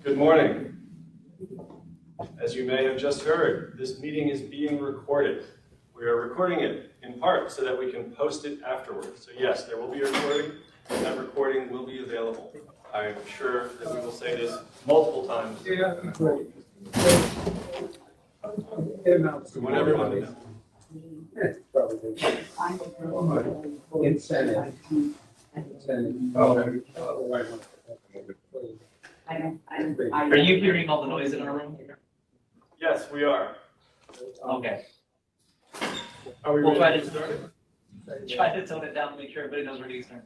Good morning. As you may have just heard, this meeting is being recorded. We are recording it in part so that we can post it afterwards. So yes, there will be a recording, and that recording will be available. I'm sure that we will say this multiple times. We want everyone to know. Are you hearing all the noise in our room? Yes, we are. Okay. Are we We'll ready try to to get started? try to tone it down to make sure everybody knows where to start.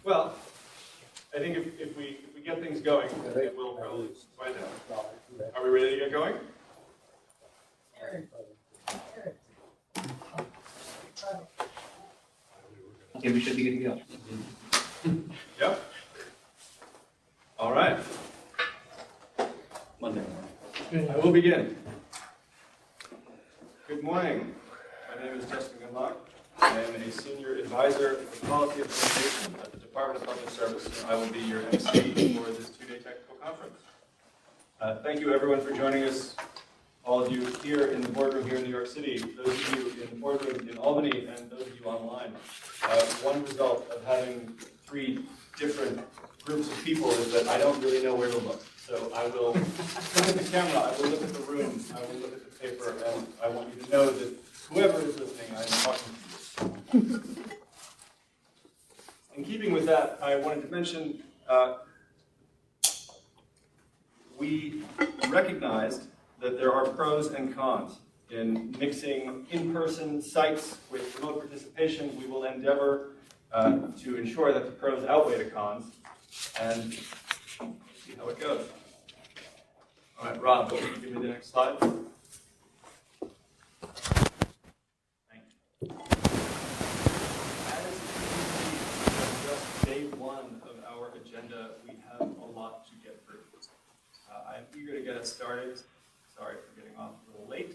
Well, I think if we get things going, it will probably find out. Are we ready to get going? Okay, we should be good to go. Yep. All right. Monday. I will begin. Good morning. My name is Justin Gundlach. I am a senior advisor for policy implementation at the Department of Public Service, and I will be your MC for this two-day technical conference. Thank you, everyone, for joining us. All of you here in the boardroom here in New York City, those of you in the boardroom in Albany, and those of you online. One result of having three different groups of people is that I don't really know where to look. So I will look at the camera, I will look at the room, I will look at the paper, and I want you to know that whoever is listening, I am talking to you. In keeping with that, I wanted to mention we recognized that there are pros and cons in mixing in-person sites with remote participation. We will endeavor to ensure that the pros outweigh the cons and see how it goes. All right, Rob, will you give me the next slide? Thank you. As you can see, just day one of our agenda, we have a lot to get through. I'm eager to get us started. Sorry for getting off a little late.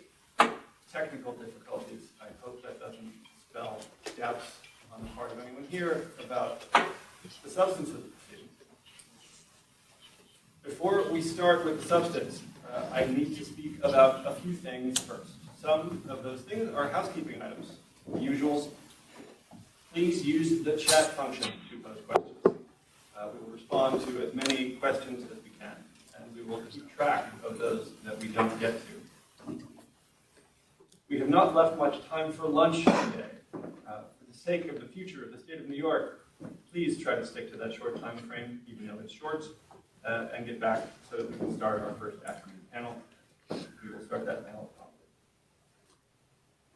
Technical difficulties. I hope that doesn't spell gaps on the part of anyone here about the substance of the proceedings. Before we start with the substance, I need to speak about a few things first. Some of those things are housekeeping items, the usuals. Please use the chat function to pose questions. We will respond to as many questions as we can, and we will keep track of those that we don't get to. We have not left much time for lunch today. For the sake of the future of the state of New York, please try to stick to that short time frame, even though it's short, and get back so that we can start our first afternoon panel. We will start that panel promptly.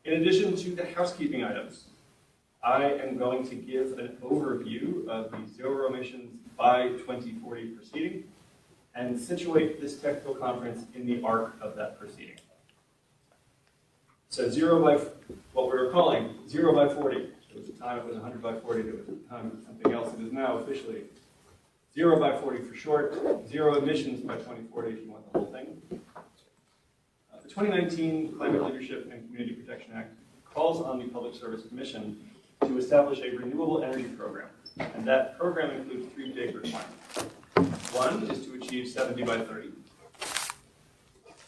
In addition to the housekeeping items, I am going to give an overview of the zero emissions by 2040 proceeding and situate this technical conference in the arc of that proceeding. So what we were calling 0 by 40. There was a time it was 100 by 40, there was a time it was something else. It is now officially 0 by 40 for short, zero emissions by 2040 if you want the whole thing. The 2019 Climate Leadership and Community Protection Act calls on the Public Service Commission to establish a renewable energy program. And that program includes three big requirements. One is to achieve 70 by 30.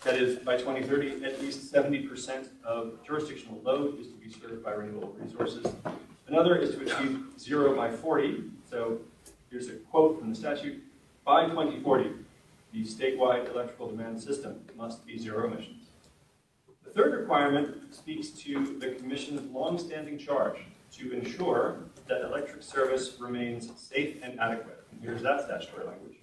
That is, by 2030, at least 70% of jurisdictional load is to be served by renewable resources. Another is to achieve 0 by 40. So here's a quote from the statute. By 2040, the statewide electrical demand system must be zero emissions. The third requirement speaks to the Commission's long-standing charge to ensure that electric service remains safe and adequate. And here's that statutory language.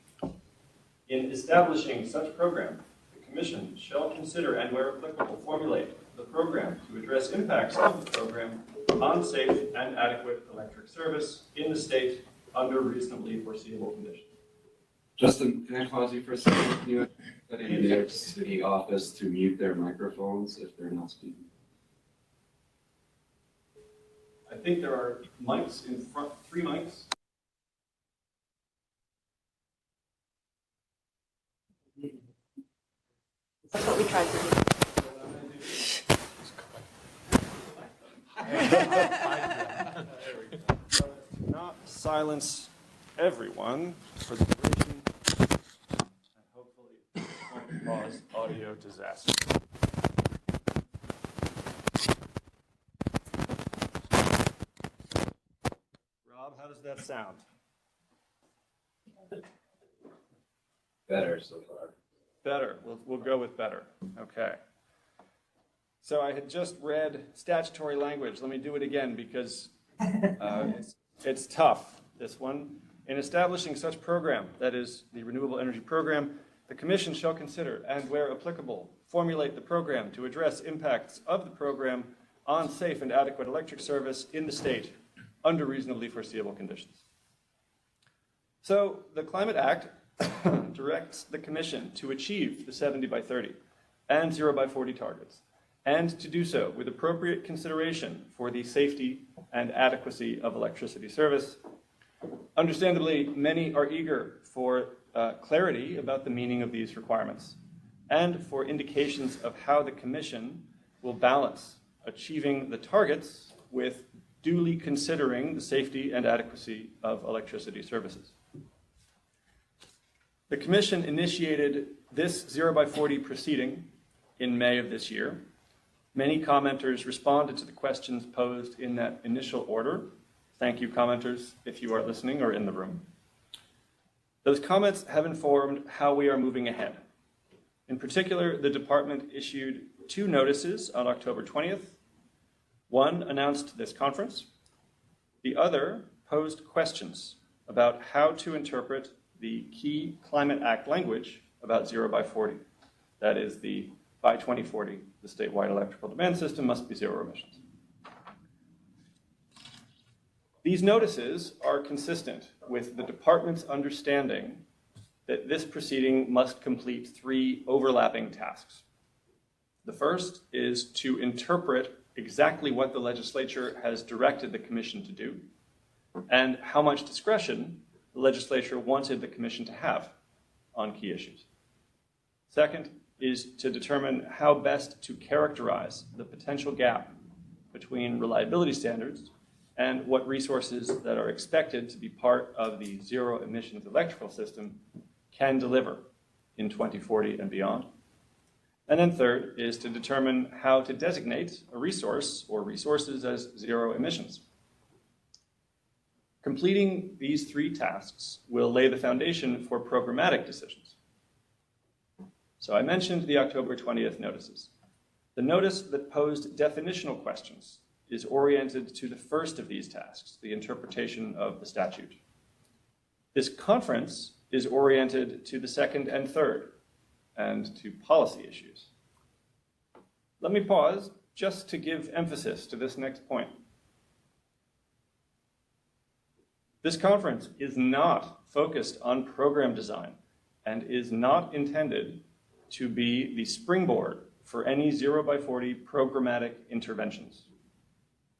In establishing such program, the Commission shall consider and, where applicable, formulate the program to address impacts of the program on safe and adequate electric service in the state under reasonably foreseeable conditions. Justin, can I pause you for a second? Can you get in the New York City office to mute their microphones if they're not speaking? I think there are mics in front, 3 mics. That's what we tried to do. silence everyone for the duration and hopefully it won't cause audio disaster. Rob, how does that sound? Better so far. Better. We'll go with better. Okay. So I had just read statutory language. Let me do it again because it's tough, this one. In establishing such program, that is the Renewable Energy Program, the Commission shall consider and, where applicable, formulate the program to address impacts of the program on safe and adequate electric service in the state under reasonably foreseeable conditions. So the Climate Act directs the Commission to achieve the 70 by 30 and 0 by 40 targets, and to do so with appropriate consideration for the safety and adequacy of electricity service. Understandably, many are eager for clarity about the meaning of these requirements and for indications of how the Commission will balance achieving the targets with duly considering the safety and adequacy of electricity services. The Commission initiated this 0 by 40 proceeding in May of this year. Many commenters responded to the questions posed in that initial order. Thank you, commenters, if you are listening or in the room. Those comments have informed how we are moving ahead. In particular, the department issued 2 notices on October 20th. One announced this conference. The other posed questions about how to interpret the key Climate Act language about 0 by 40. That is, by 2040, the statewide electrical demand system must be zero emissions. These notices are consistent with the department's understanding that this proceeding must complete 3 overlapping tasks. The first is to interpret exactly what the legislature has directed the Commission to do and how much discretion the legislature wanted the Commission to have on key issues. Second is to determine how best to characterize the potential gap between reliability standards and what resources that are expected to be part of the zero emissions electrical system can deliver in 2040 and beyond. And then third is to determine how to designate a resource or resources as zero emissions. Completing these 3 tasks will lay the foundation for programmatic decisions. So I mentioned the October 20th notices. The notice that posed definitional questions is oriented to the first of these tasks, the interpretation of the statute. This conference is oriented to the second and third, and to policy issues. Let me pause just to give emphasis to this next point. This conference is not focused on program design and is not intended to be the springboard for any 0 by 40 programmatic interventions.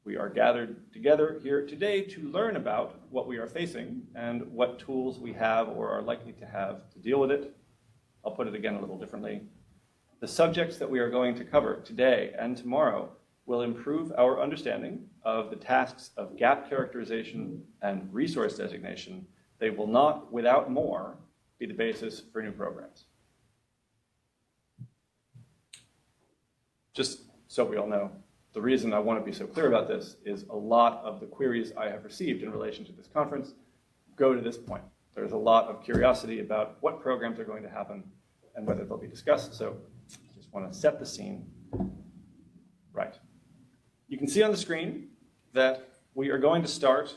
We are gathered together here today to learn about what we are facing and what tools we have or are likely to have to deal with it. I'll put it again a little differently. The subjects that we are going to cover today and tomorrow will improve our understanding of the tasks of gap characterization and resource designation. They will not, without more, be the basis for new programs. Just so we all know, the reason I want to be so clear about this is a lot of the queries I have received in relation to this conference go to this point. There's a lot of curiosity about what programs are going to happen and whether they'll be discussed. So I just want to set the scene right. You can see on the screen that we are going to start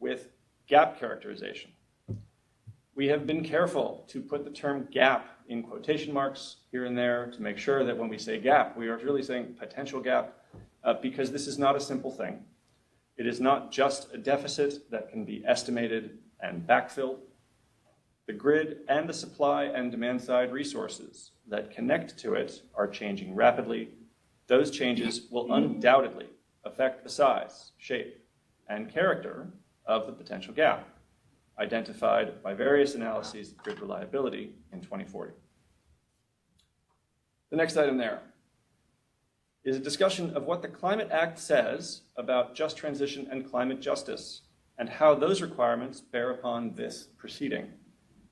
with gap characterization. We have been careful to put the term gap in quotation marks here and there to make sure that when we say gap, we are really saying potential gap, because this is not a simple thing. It is not just a deficit that can be estimated and backfilled. The grid and the supply and demand side resources that connect to it are changing rapidly. Those changes will undoubtedly affect the size, shape, and character of the potential gap, identified by various analyses of grid reliability in 2040. The next item there is a discussion of what the Climate Act says about just transition and climate justice and how those requirements bear upon this proceeding.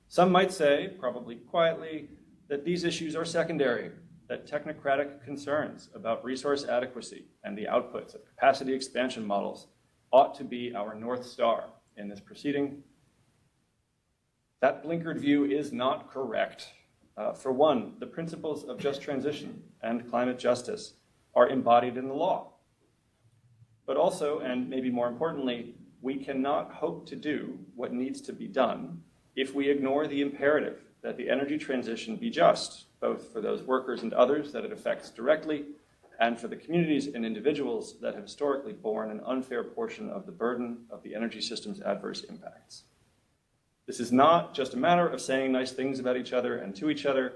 Some might say, probably quietly, that these issues are secondary, that technocratic concerns about resource adequacy and the outputs of capacity expansion models ought to be our North Star in this proceeding. That blinkered view is not correct. For one, the principles of just transition and climate justice are embodied in the law. But also, and maybe more importantly, we cannot hope to do what needs to be done if we ignore the imperative that the energy transition be just, both for those workers and others that it affects directly, and for the communities and individuals that have historically borne an unfair portion of the burden of the energy system's adverse impacts. This is not just a matter of saying nice things about each other and to each other.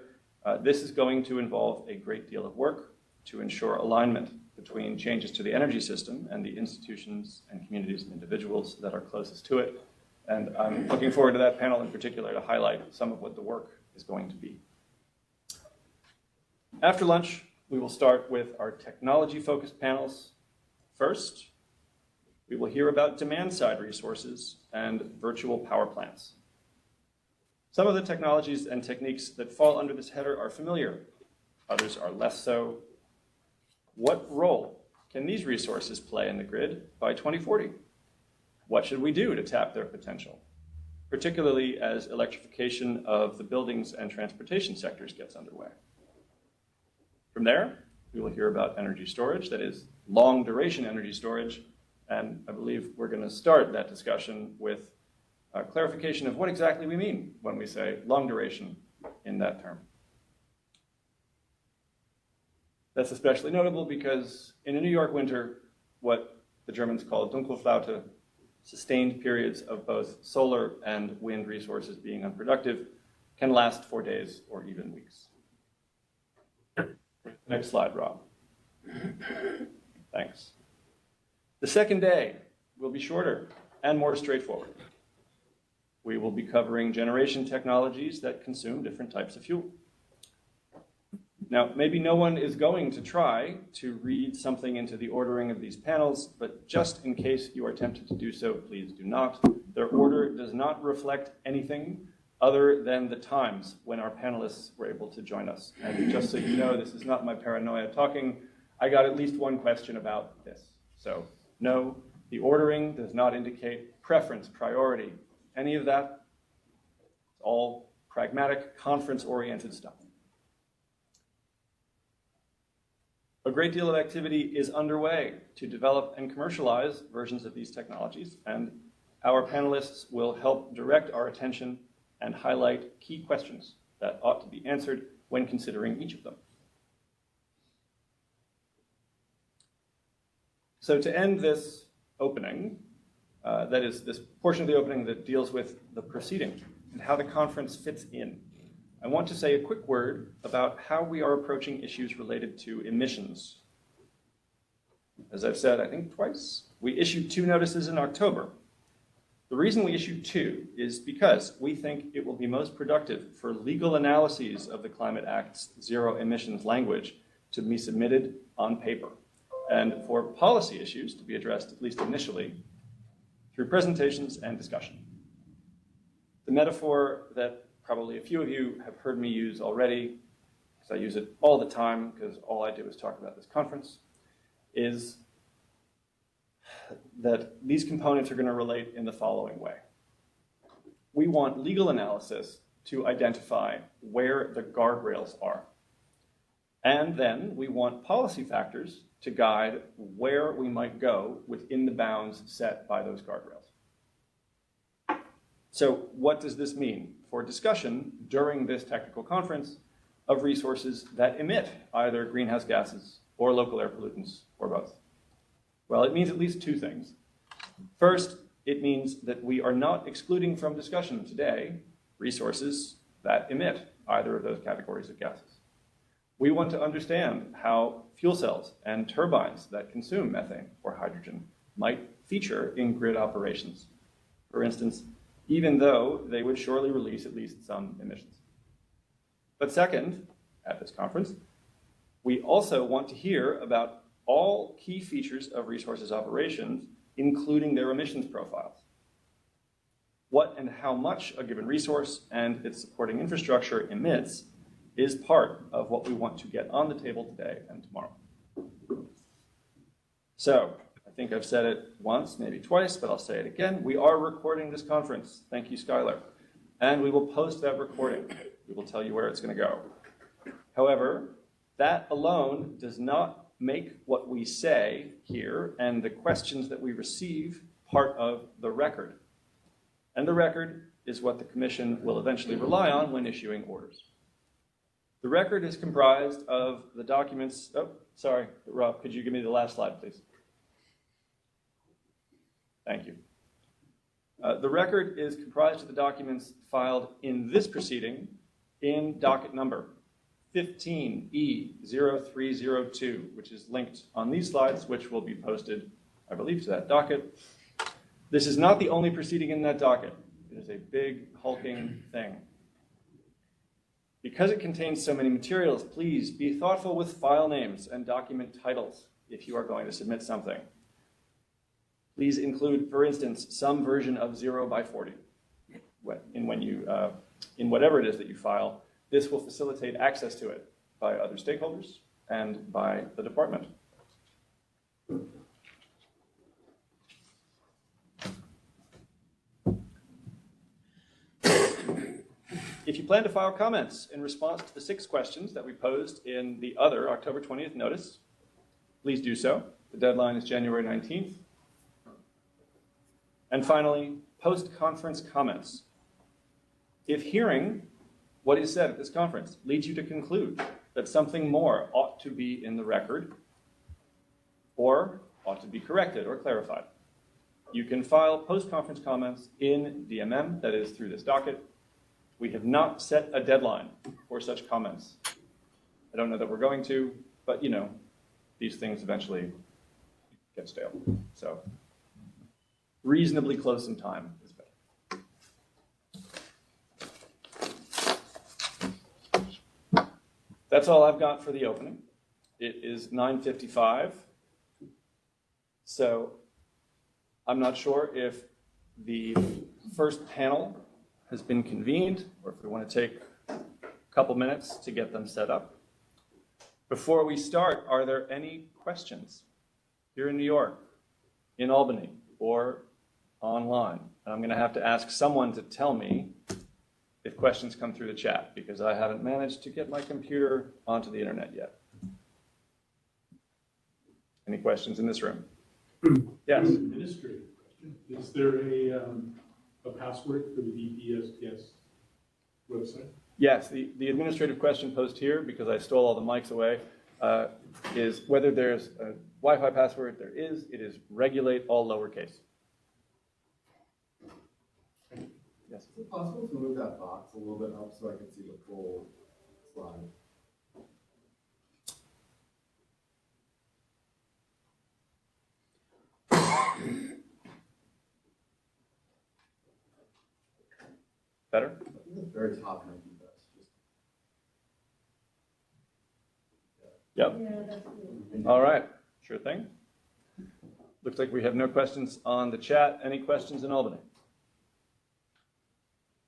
This is going to involve a great deal of work to ensure alignment between changes to the energy system and the institutions and communities and individuals that are closest to it. And I'm looking forward to that panel in particular to highlight some of what the work is going to be. After lunch, we will start with our technology-focused panels. First, we will hear about demand-side resources and virtual power plants. Some of the technologies and techniques that fall under this header are familiar. Others are less so. What role can these resources play in the grid by 2040? What should we do to tap their potential, particularly as electrification of the buildings and transportation sectors gets underway? From there, we will hear about energy storage, that is, long-duration energy storage, and I believe we're going to start that discussion with a clarification of what exactly we mean when we say long duration in that term. That's especially notable because in a New York winter, what the Germans call Dunkelflaute, sustained periods of both solar and wind resources being unproductive, can last for days or even weeks. Next slide, Rob. Thanks. The second day will be shorter and more straightforward. We will be covering generation technologies that consume different types of fuel. Now, maybe no one is going to try to read something into the ordering of these panels, but just in case you are tempted to do so, please do not. Their order does not reflect anything other than the times when our panelists were able to join us. And just so you know, this is not my paranoia talking. I got at least one question about this. So no, the ordering does not indicate preference, priority, any of that. It's all pragmatic, conference-oriented stuff. A great deal of activity is underway to develop and commercialize versions of these technologies, and our panelists will help direct our attention and highlight key questions that ought to be answered when considering each of them. So to end this opening, that is this portion of the opening that deals with the proceeding and how the conference fits in, I want to say a quick word about how we are approaching issues related to emissions. As I've said, I think twice, we issued 2 notices in October. The reason we issued 2 is because we think it will be most productive for legal analyses of the Climate Act's zero emissions language to be submitted on paper, and for policy issues to be addressed, at least initially, through presentations and discussion. The metaphor that probably a few of you have heard me use already, because I use it all the time, because all I do is talk about this conference, is that these components are going to relate in the following way. We want legal analysis to identify where the guardrails are. And then we want policy factors to guide where we might go within the bounds set by those guardrails. So what does this mean for discussion during this technical conference of resources that emit either greenhouse gases or local air pollutants or both? Well, it means at least 2 things. First, it means that we are not excluding from discussion today resources that emit either of those categories of gases. We want to understand how fuel cells and turbines that consume methane or hydrogen might feature in grid operations. For instance, even though they would surely release at least some emissions. But second, at this conference, we also want to hear about all key features of resources operations, including their emissions profiles. what and how much a given resource and its supporting infrastructure emits is part of what we want to get on the table today and tomorrow. So, I think I've said it once, maybe twice, but I'll say it again. We are recording this conference. Thank you, Schuyler. And we will post that recording. We will tell you where it's going to go. However, that alone does not make what we say here and the questions that we receive part of the record. And the record is what the commission will eventually rely on when issuing orders. The record is comprised of the documents. Oh, sorry, Rob, could you give me the last slide, please? Thank you. The record is comprised of the documents filed in this proceeding in docket number 15E0302, which is linked on these slides, which will be posted, I believe, to that docket. This is not the only proceeding in that docket. It is a big, hulking thing. Because it contains so many materials, please be thoughtful with file names and document titles if you are going to submit something. Please include, for instance, some version of 0x40 in whatever it is that you file. This will facilitate access to it by other stakeholders and by the department. If you plan to file comments in response to the 6 questions that we posed in the other October 20th notice, please do so. The deadline is January 19th. And finally, post-conference comments. If hearing what is said at this conference leads you to conclude that something more ought to be in the record or ought to be corrected or clarified, you can file post-conference comments in DMM, that is through this docket. We have not set a deadline for such comments. I don't know that we're going to, but you know, these things eventually get stale. So reasonably close in time is better. That's all I've got for the opening. It is 9:55. So I'm not sure if the first panel has been convened or if we want to take a couple minutes to get them set up. Before we start, are there any questions here in New York, in Albany, or online? And I'm going to have to ask someone to tell me if questions come through the chat, because I haven't managed to get my computer onto the internet yet. Any questions in this room? Yes? Administrative question. Is there a password for the DPSPS website? Yes, the administrative question posed here, because I stole all the mics away, is whether there's a Wi-Fi password. There is. It is regulate all lowercase. Yes. Is it possible to move that box a little bit up so I can see the full slide? Better? I think the very top might be best. Yep. All right. Sure thing. Looks like we have no questions on the chat. Any questions in Albany?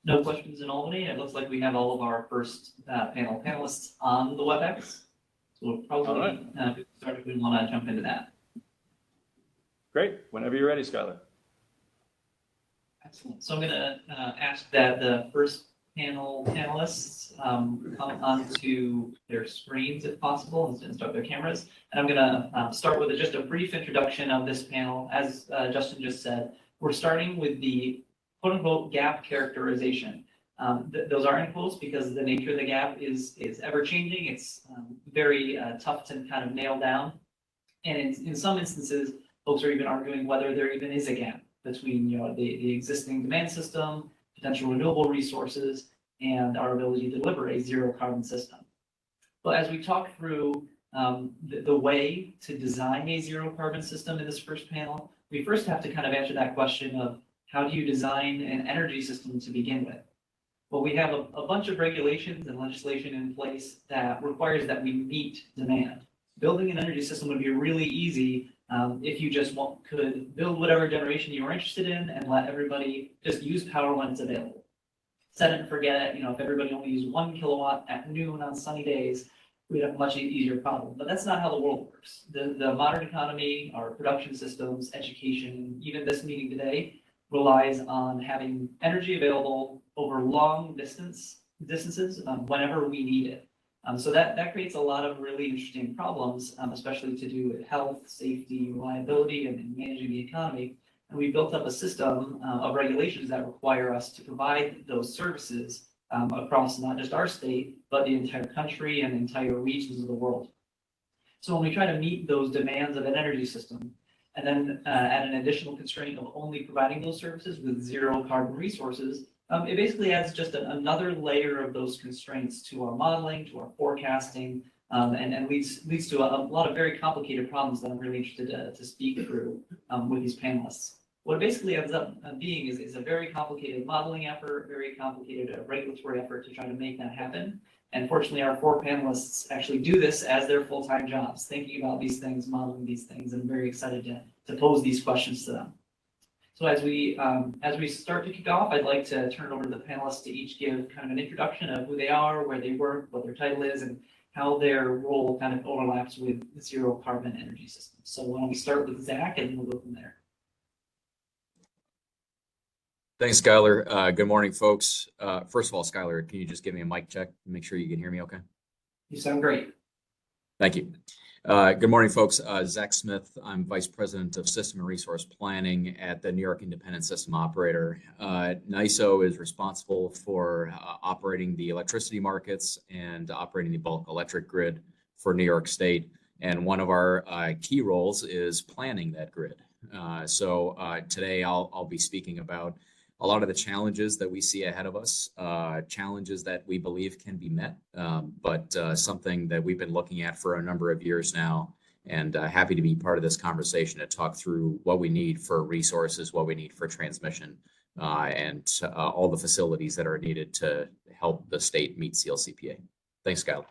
No questions in Albany. It looks like we have all of our first panelists on the WebEx. So we'll probably start if we want to jump into that. Great. Whenever you're ready, Schuyler. Excellent. So I'm going to ask that the first panelists come onto their screens if possible and start their cameras. And I'm going to start with just a brief introduction of this panel. As Justin just said, we're starting with the quote-unquote gap characterization. Those are in quotes because the nature of the gap is ever-changing. It's very tough to kind of nail down. And in some instances, folks are even arguing whether there even is a gap between the existing demand system, potential renewable resources, and our ability to deliver a zero carbon system. But as we talk through the way to design a zero carbon system in this first panel, we first have to kind of answer that question of how do you design an energy system to begin with? Well, we have a bunch of regulations and legislation in place that requires that we meet demand. Building an energy system would be really easy If you just could build whatever generation you were interested in and let everybody just use power when it's available. Set it and forget it. If everybody only used 1 kilowatt at noon on sunny days, we'd have a much easier problem. But that's not how the world works. The modern economy, our production systems, education, even this meeting today relies on having energy available over long distances whenever we need it. So that creates a lot of really interesting problems, especially to do with health, safety, reliability, and managing the economy. And we built up a system of regulations that require us to provide those services across not just our state, but the entire country and entire regions of the world. So when we try to meet those demands of an energy system, and then add an additional constraint of only providing those services with zero carbon resources, it basically adds just another layer of those constraints to our modeling, to our forecasting, and leads to a lot of very complicated problems that I'm really interested to speak through with these panelists. What it basically ends up being is a very complicated modeling effort, very complicated regulatory effort to try to make that happen. And fortunately, our 4 panelists actually do this as their full-time jobs, thinking about these things, modeling these things, and I'm very excited to pose these questions to them. So as we start to kick off, I'd like to turn it over to the panelists to each give kind of an introduction of who they are, where they work, what their title is, and how their role kind of overlaps with zero carbon energy systems. So why don't we start with Zach, and we'll go from there. Thanks, Schuyler. Good morning, folks. First of all, Schuyler, can you just give me a mic check and make sure you can hear me okay? You sound great. Thank you. Good morning, folks. Zach Smith. I'm Vice President of System and Resource Planning at the New York Independent System Operator. NYISO is responsible for operating the electricity markets and operating the bulk electric grid for New York State. And one of our key roles is planning that grid. So today I'll be speaking about a lot of the challenges that we see ahead of us, challenges that we believe can be met, but something that we've been looking at for a number of years now, and happy to be part of this conversation to talk through what we need for resources, what we need for transmission, and all the facilities that are needed to help the state meet CLCPA. Thanks, Kyle.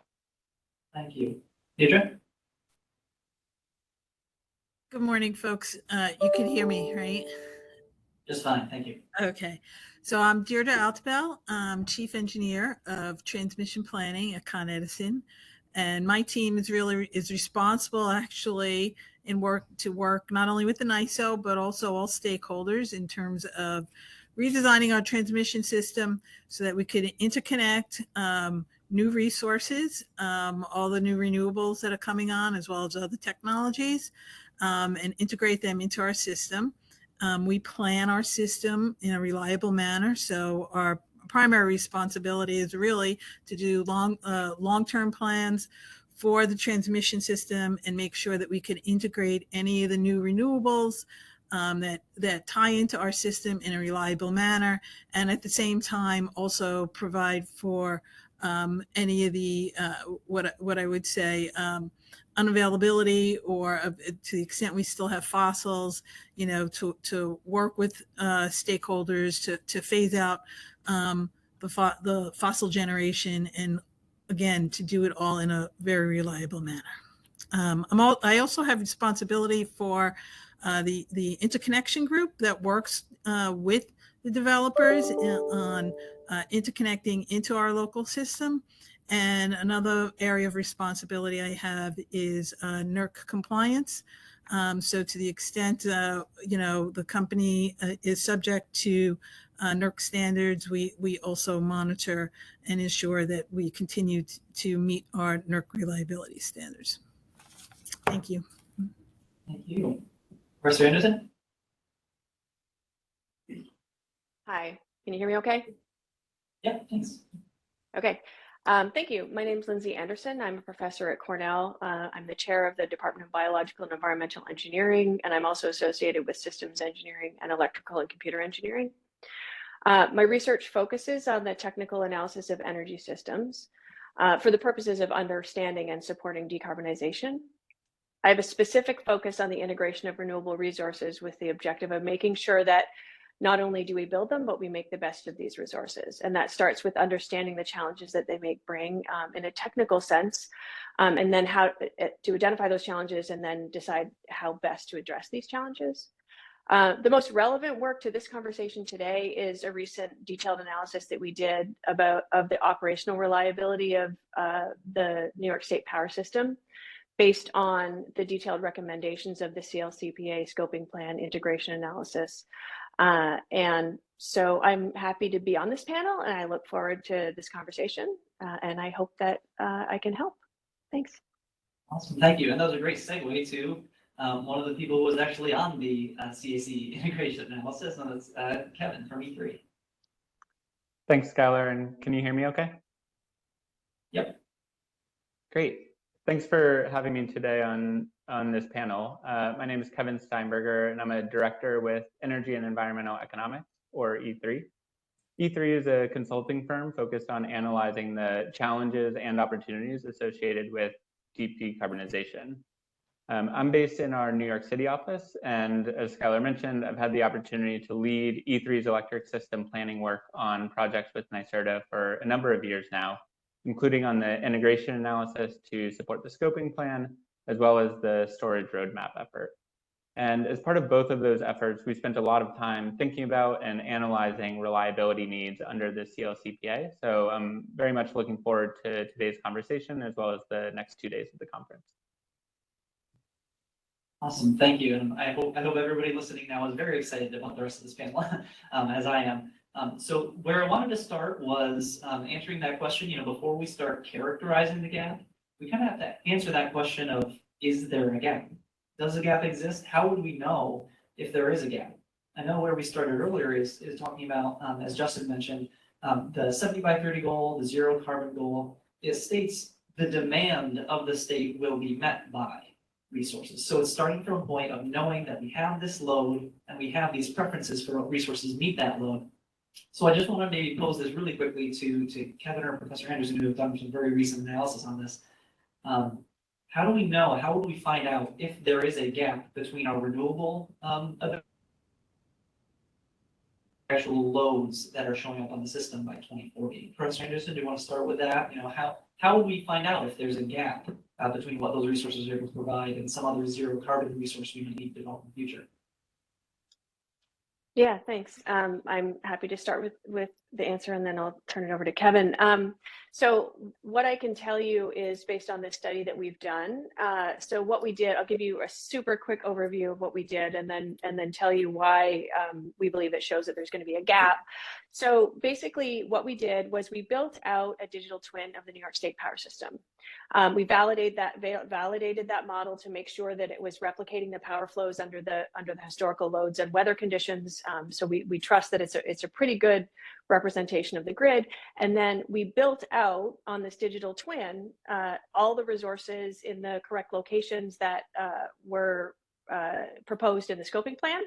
Thank you. Diedre? Good morning, folks. You can hear me, right? Just fine, thank you. Okay. So I'm Diedre Altobell. I'm Chief Engineer of Transmission Planning at ConEdison. And my team is responsible actually to work not only with the NYISO, but also all stakeholders in terms of redesigning our transmission system so that we could interconnect new resources, all the new renewables that are coming on, as well as other technologies, and integrate them into our system. We plan our system in a reliable manner. So our primary responsibility is really to do long-term plans for the transmission system and make sure that we can integrate any of the new renewables that tie into our system in a reliable manner. And at the same time, also provide for any of the, what I would say, unavailability, or to the extent we still have fossils, to work with stakeholders to phase out the fossil generation, and again, to do it all in a very reliable manner. I also have responsibility for the interconnection group that works with the developers on interconnecting into our local system. And another area of responsibility I have is NERC compliance. So to the extent, the company is subject to NERC standards, we also monitor and ensure that we continue to meet our NERC reliability standards. Thank you. Thank you. Professor Anderson? Hi, can you hear me okay? Yeah, thanks. Okay. Thank you. My name is Lindsay Anderson. I'm a professor at Cornell. I'm the chair of the Department of Biological and Environmental Engineering, and I'm also associated with systems engineering and electrical and computer engineering. My research focuses on the technical analysis of energy systems for the purposes of understanding and supporting decarbonization. I have a specific focus on the integration of renewable resources with the objective of making sure that not only do we build them, but we make the best of these resources. And that starts with understanding the challenges that they may bring in a technical sense, and then how to identify those challenges and then decide how best to address these challenges. The most relevant work to this conversation today is a recent detailed analysis that we did of the operational reliability of the New York State power system based on the detailed recommendations of the CLCPA scoping plan integration analysis. And so I'm happy to be on this panel, and I look forward to this conversation, and I hope that I can help. Thanks. Awesome, thank you. And that was a great segue to one of the people who was actually on the CAC integration analysis, and that's Kevin from E3. Thanks, Schuyler, and can you hear me okay? Yep. Great. Thanks for having me today on this panel. My name is Kevin Steinberger, and I'm a director with Energy and Environmental Economics, or E3. E3 is a consulting firm focused on analyzing the challenges and opportunities associated with deep decarbonization. I'm based in our New York City office, and as Schuyler mentioned, I've had the opportunity to lead E3's electric system planning work on projects with NYSERDA for a number of years now, including on the integration analysis to support the scoping plan, as well as the storage roadmap effort. And as part of both of those efforts, we spent a lot of time thinking about and analyzing reliability needs under the CLCPA. So I'm very much looking forward to today's conversation, as well as the next 2 days of the conference. Awesome, thank you. And I hope everybody listening now is very excited about the rest of this panel, as I am. So where I wanted to start was answering that question, before we start characterizing the gap, we kind of have to answer that question of, is there a gap? Does a gap exist? How would we know if there is a gap? I know where we started earlier is talking about, as Justin mentioned, the 70 by 30 goal, the zero carbon goal. It states the demand of the state will be met by resources. So it's starting from a point of knowing that we have this load and we have these preferences for what resources meet that load. So I just want to maybe pose this really quickly to Kevin or Professor Anderson, who have done some very recent analysis on this. How do we know, how would we find out if there is a gap between our renewable actual loads that are showing up on the system by 2040? Professor Anderson, do you want to start with that? How would we find out if there's a gap between what those resources are able to provide and some other zero carbon resource we need to develop in the future? Yeah, thanks. I'm happy to start with the answer, and then I'll turn it over to Kevin. So what I can tell you is based on this study that we've done. So what we did, I'll give you a super quick overview of what we did, and then tell you why we believe it shows that there's going to be a gap. So basically what we did was we built out a digital twin of the New York State power system. We validated that model to make sure that it was replicating the power flows under the historical loads and weather conditions. So we trust that it's a pretty good representation of the grid. And then we built out on this digital twin all the resources in the correct locations that were proposed in the scoping plan.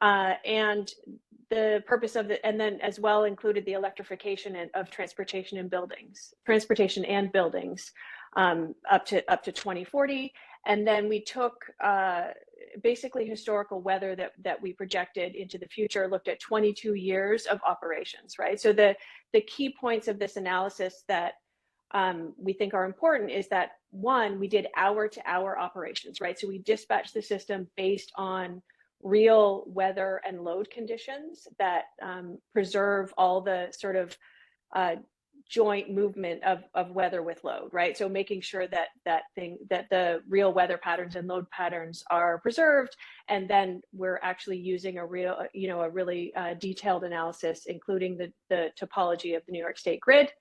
And the purpose of and then as well included the electrification of transportation and buildings up to 2040. And then we took basically historical weather that we projected into the future, looked at 22 years of operations, right? So the key points of this analysis that we think are important is that, one, we did hour-to-hour operations, right? So we dispatched the system based on real weather and load conditions that preserve all the sort of joint movement of weather with load, right? So making sure that the real weather patterns and load patterns are preserved, and then we're actually using a really detailed analysis, including the topology of the New York State grid.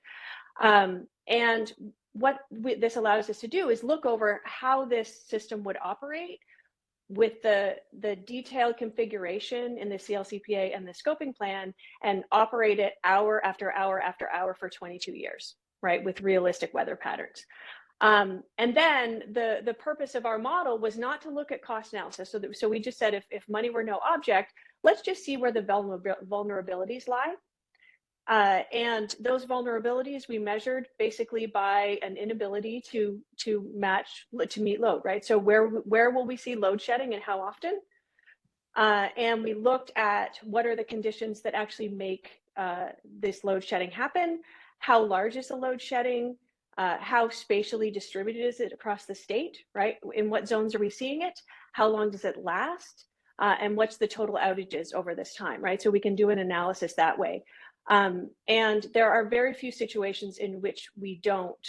And what this allows us to do is look over how this system would operate with the detailed configuration in the CLCPA and the scoping plan, and operate it hour after hour after hour for 22 years, right, with realistic weather patterns. And then the purpose of our model was not to look at cost analysis. So we just said, if money were no object, let's just see where the vulnerabilities lie. And those vulnerabilities we measured basically by an inability to meet load, right? So where will we see load shedding and how often? And we looked at what are the conditions that actually make this load shedding happen, how large is the load shedding, how spatially distributed is it across the state, right? In what zones are we seeing it? How long does it last? And what's the total outages over this time, right? So we can do an analysis that way. And there are very few situations in which we don't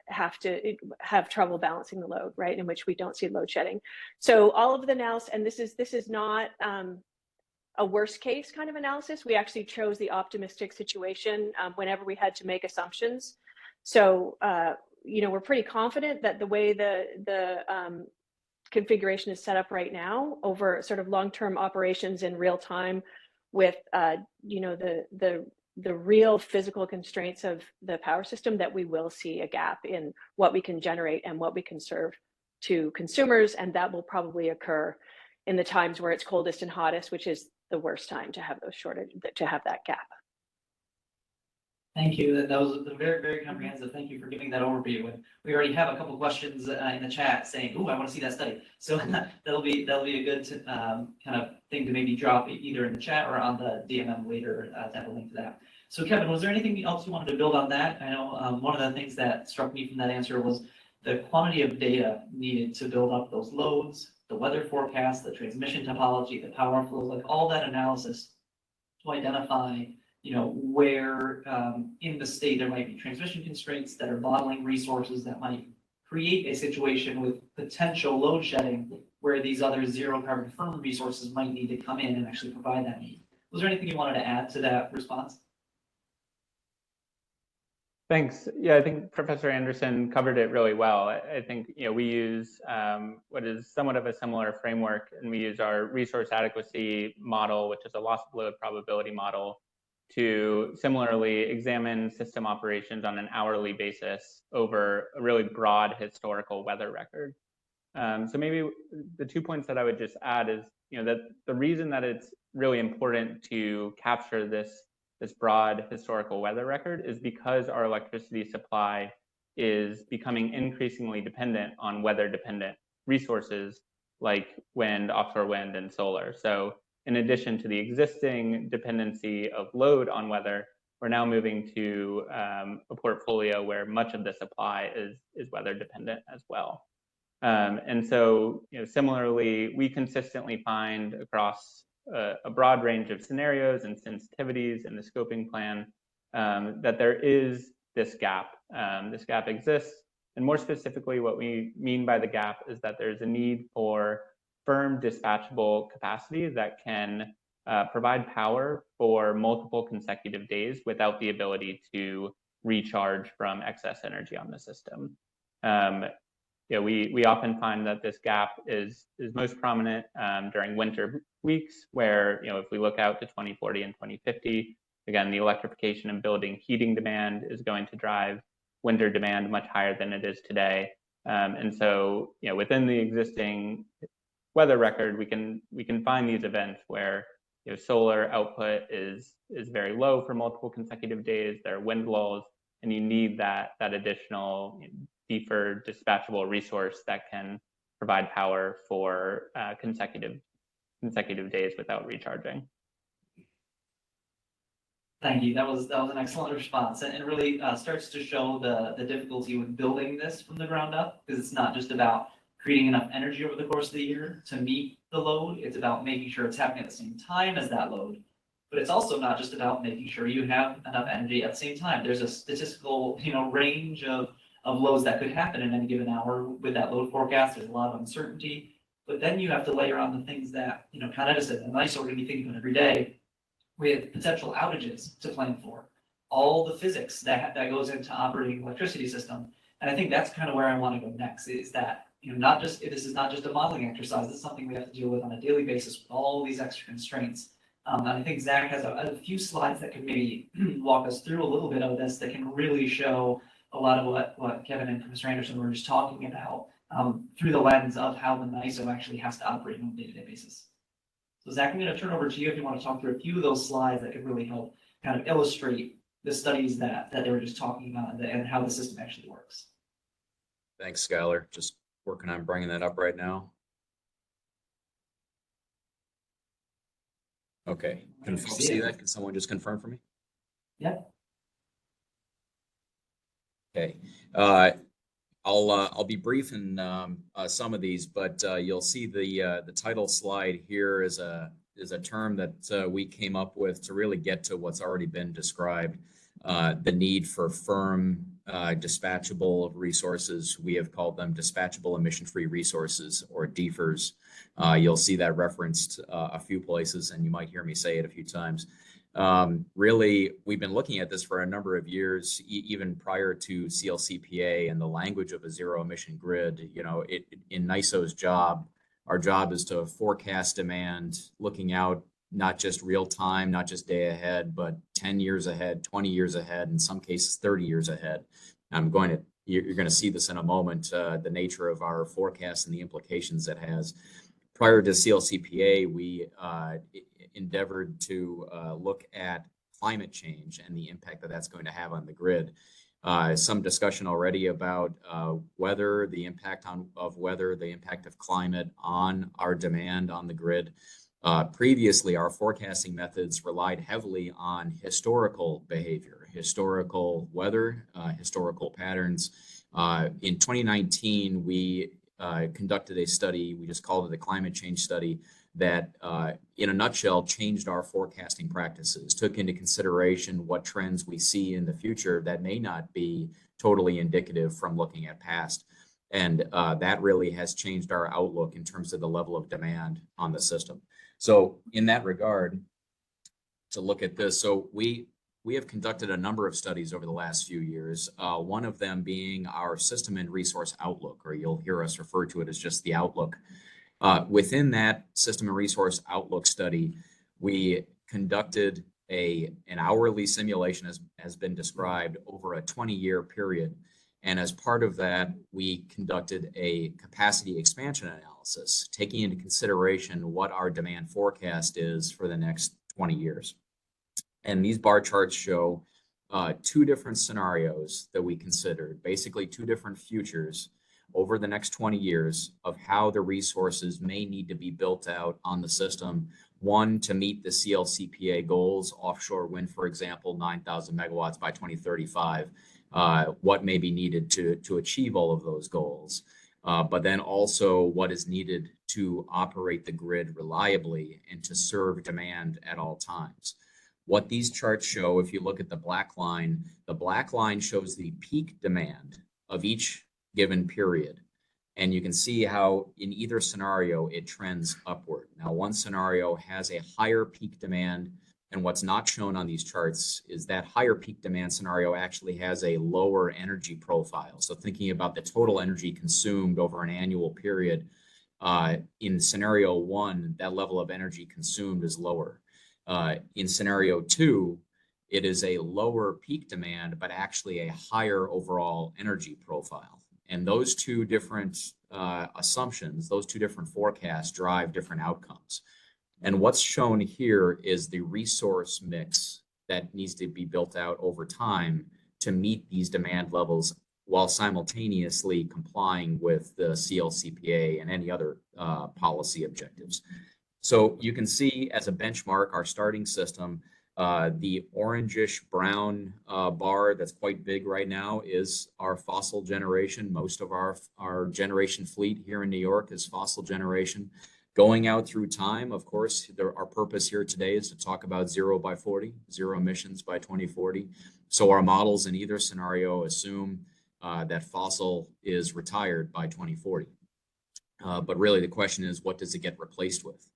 have to have trouble balancing the load, right? In which we don't see load shedding. So all of the analysis, and this is not a worst case kind of analysis. We actually chose the optimistic situation whenever we had to make assumptions. So we're pretty confident that the way the configuration is set up right now over sort of long-term operations in real time with the real physical constraints of the power system, that we will see a gap in what we can generate and what we can serve to consumers, and that will probably occur in the times where it's coldest and hottest, which is the worst time to have those to have that gap. Thank you. That was very, very comprehensive. Thank you for giving that overview. And we already have a couple of questions in the chat saying, "Ooh, I want to see that study." So that'll be a good kind of thing to maybe drop either in the chat or on the DMM later to have a link to that. So Kevin, was there anything else you wanted to build on that? I know one of the things that struck me from that answer was the quantity of data needed to build up those loads, the weather forecast, the transmission topology, the power flows, like all that analysis to identify where in the state there might be transmission constraints that are bottling resources that might create a situation with potential load shedding where these other zero carbon firm resources might need to come in and actually provide that need. Was there anything you wanted to add to that response? Thanks. Yeah, I think Professor Anderson covered it really well. I think we use what is somewhat of a similar framework, and we use our resource adequacy model, which is a loss of load probability model, to similarly examine system operations on an hourly basis over a really broad historical weather record. So maybe the 2 points that I would just add is that the reason that it's really important to capture this broad historical weather record is because our electricity supply is becoming increasingly dependent on weather-dependent resources like wind, offshore wind, and solar. So in addition to the existing dependency of load on weather, we're now moving to a portfolio where much of the supply is weather-dependent as well. And so, similarly, we consistently find across a broad range of scenarios and sensitivities in the scoping plan that there is this gap. This gap exists, and more specifically, what we mean by the gap is that there's a need for firm dispatchable capacity that can provide power for multiple consecutive days without the ability to recharge from excess energy on the system. We often find that this gap is most prominent during winter weeks, where if we look out to 2040 and 2050, again, the electrification and building heating demand is going to drive winter demand much higher than it is today. And so, within the existing weather record, we can find these events where solar output is very low for multiple consecutive days. There are wind lulls, and you need that additional deferred dispatchable resource that can provide power for consecutive days without recharging. Thank you. That was an excellent response, and it really starts to show the difficulty with building this from the ground up, because it's not just about creating enough energy over the course of the year to meet the load. It's about making sure it's happening at the same time as that load. But it's also not just about making sure you have enough energy at the same time. There's a statistical range of loads that could happen in any given hour with that load forecast. There's a lot of uncertainty. But then you have to layer on the things that ConEdison and NYISO are going to be thinking about every day, with potential outages to plan for, all the physics that goes into operating an electricity system. And I think that's kind of where I want to go next, is that this is not just a modeling exercise. This is something we have to deal with on a daily basis with all these extra constraints. And I think Zach has a few slides that can maybe walk us through a little bit of this, that can really show a lot of what Kevin and Professor Anderson were just talking about through the lens of how the NYISO actually has to operate on a day-to-day basis. So Zach, I'm going to turn over to you if you want to talk through a few of those slides that could really help kind of illustrate the studies that they were just talking about and how the system actually works. Thanks, Schuyler. Just working on bringing that up right now. Okay, can you We'll see that? Can someone just confirm for me? Yeah. Okay. I'll be brief in some of these, but you'll see the title slide here is a term that we came up with to really get to what's already been described. The need for firm, dispatchable resources. We have called them dispatchable emission-free resources, or DEFRs. You'll see that referenced a few places, and you might hear me say it a few times. Really, we've been looking at this for a number of years, even prior to CLCPA and the language of a zero-emission grid. You know, in NYISO's job, our job is to forecast demand, looking out not just real time, not just day ahead, but 10 years ahead, 20 years ahead, in some cases 30 years ahead. You're going to see this in a moment, the nature of our forecast and the implications it has. Prior to CLCPA, we endeavored to look at climate change and the impact that that's going to have on the grid. Some discussion already about weather, the impact of weather, the impact of climate on our demand on the grid. Previously, our forecasting methods relied heavily on historical behavior, historical weather, historical patterns. In 2019, we conducted a study, we just called it a climate change study, that in a nutshell changed our forecasting practices, took into consideration what trends we see in the future that may not be totally indicative from looking at past. And that really has changed our outlook in terms of the level of demand on the system. So in that regard, to look at this, so we have conducted a number of studies over the last few years, one of them being our System and Resource Outlook, or you'll hear us refer to it as just the Outlook. Within that System and Resource Outlook study, we conducted an hourly simulation, as has been described, over a 20-year period. And as part of that, we conducted a capacity expansion analysis, taking into consideration what our demand forecast is for the next 20 years. And these bar charts show two different scenarios that we considered, basically two different futures over the next 20 years of how the resources may need to be built out on the system. One, to meet the CLCPA goals, offshore wind, for example, 9,000 megawatts by 2035. What may be needed to achieve all of those goals, but then also what is needed to operate the grid reliably and to serve demand at all times. What these charts show, if you look at the black line shows the peak demand of each given period. And you can see how in either scenario it trends upward. Now, one scenario has a higher peak demand, and what's not shown on these charts is that higher peak demand scenario actually has a lower energy profile. So thinking about the total energy consumed over an annual period, in scenario one, that level of energy consumed is lower. In scenario two, it is a lower peak demand, but actually a higher overall energy profile. And those two different assumptions, those two different forecasts drive different outcomes. And what's shown here is the resource mix that needs to be built out over time to meet these demand levels while simultaneously complying with the CLCPA and any other policy objectives. So you can see as a benchmark our starting system, the orangish brown bar that's quite big right now is our fossil generation. Most of our generation fleet here in New York is fossil generation. Going out through time, of course, our purpose here today is to talk about 0 by 40, zero emissions by 2040. So our models in either scenario assume that fossil is retired by 2040. But really the question is, what does it get replaced with?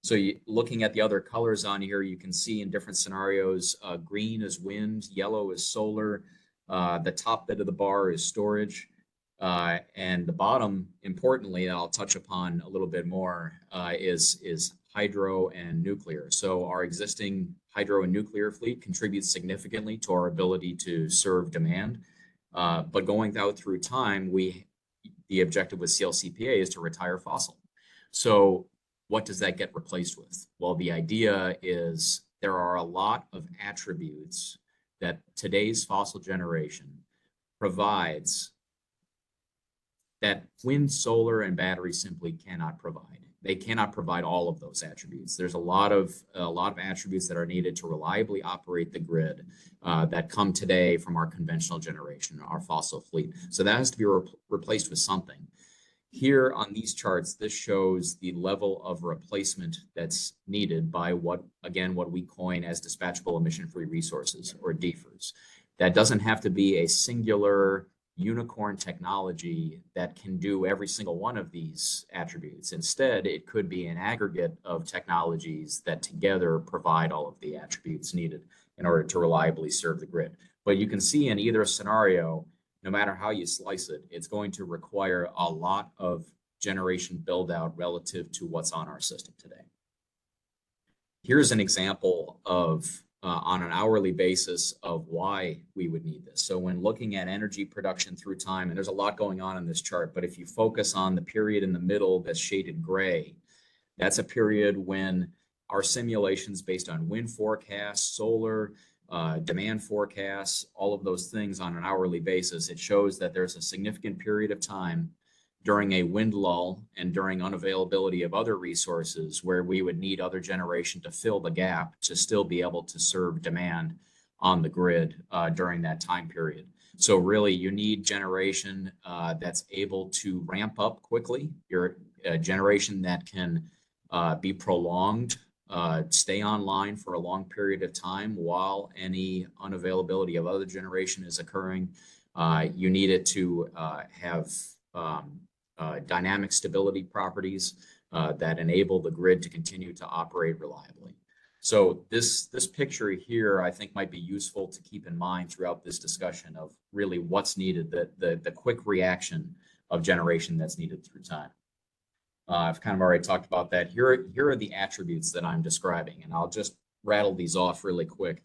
So looking at the other colors on here, you can see in different scenarios, green is wind, yellow is solar, the top bit of the bar is storage, and the bottom, importantly, I'll touch upon a little bit more, is hydro and nuclear. So our existing hydro and nuclear fleet contributes significantly to our ability to serve demand. But going out through time, the objective with CLCPA is to retire fossil. So what does that get replaced with? Well, the idea is there are a lot of attributes that today's fossil generation provides that wind, solar, and battery simply cannot provide. they cannot provide all of those attributes. There's a lot of attributes that are needed to reliably operate the grid that come today from our conventional generation, our fossil fleet. So that has to be replaced with something. Here on these charts, this shows the level of replacement that's needed by what we coin as dispatchable emission-free resources, or DEFRs. That doesn't have to be a singular unicorn technology that can do every single one of these attributes. Instead, it could be an aggregate of technologies that together provide all of the attributes needed in order to reliably serve the grid. But you can see in either scenario, no matter how you slice it, it's going to require a lot of generation build out relative to what's on our system today. Here's an example of on an hourly basis of why we would need this. So when looking at energy production through time, and there's a lot going on in this chart, but if you focus on the period in the middle that's shaded gray, that's a period when our simulations based on wind forecasts, solar, demand forecasts, all of those things on an hourly basis, it shows that there's a significant period of time during a wind lull and during unavailability of other resources where we would need other generation to fill the gap to still be able to serve demand on the grid during that time period. So really you need generation that's able to ramp up quickly, your generation that can be prolonged, stay online for a long period of time while any unavailability of other generation is occurring. You need it to have dynamic stability properties that enable the grid to continue to operate reliably. So this picture here, I think, might be useful to keep in mind throughout this discussion of really what's needed, the quick reaction of generation that's needed through time. I've kind of already talked about that. Here are the attributes that I'm describing, and I'll just rattle these off really quick.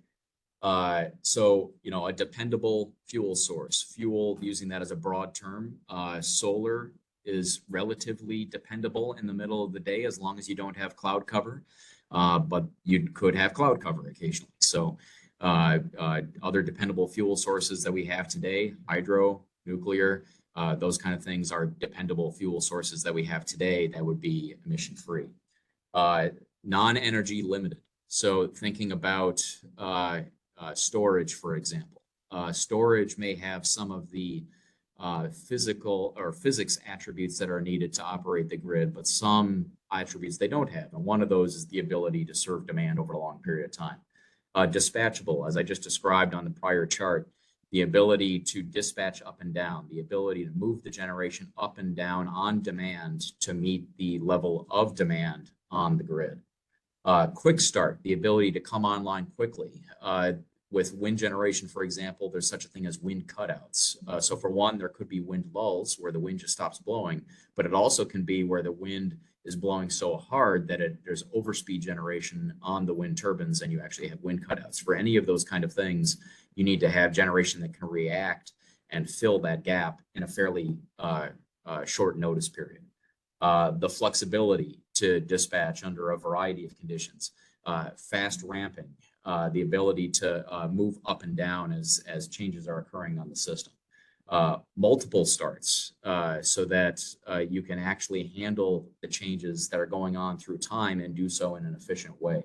So, a dependable fuel source, fuel, using that as a broad term, solar is relatively dependable in the middle of the day as long as you don't have cloud cover, but you could have cloud cover occasionally. So other dependable fuel sources that we have today, hydro, nuclear, those kind of things are dependable fuel sources that we have today that would be emission free. Non-energy limited. So thinking about storage, for example, storage may have some of the physical or physics attributes that are needed to operate the grid, but some attributes they don't have. And one of those is the ability to serve demand over a long period of time. Dispatchable, as I just described on the prior chart, the ability to dispatch up and down, the ability to move the generation up and down on demand to meet the level of demand on the grid. Quick start, the ability to come online quickly. With wind generation, for example, there's such a thing as wind cutouts. So for one, there could be wind lulls where the wind just stops blowing, but it also can be where the wind is blowing so hard that there's overspeed generation on the wind turbines and you actually have wind cutouts. For any of those kind of things, you need to have generation that can react and fill that gap in a fairly short notice period. The flexibility to dispatch under a variety of conditions, fast ramping, the ability to move up and down as changes are occurring on the system. Multiple starts so that you can actually handle the changes that are going on through time and do so in an efficient way.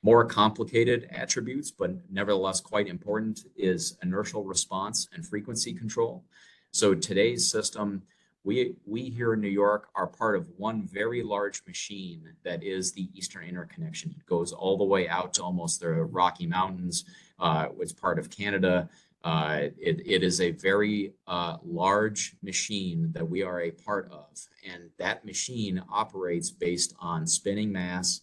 More complicated attributes, but nevertheless quite important, is inertial response and frequency control. So today's system, we here in New York are part of one very large machine that is the Eastern Interconnection. It goes all the way out to almost the Rocky Mountains. It's part of Canada. It is a very large machine that we are a part of. And that machine operates based on spinning mass,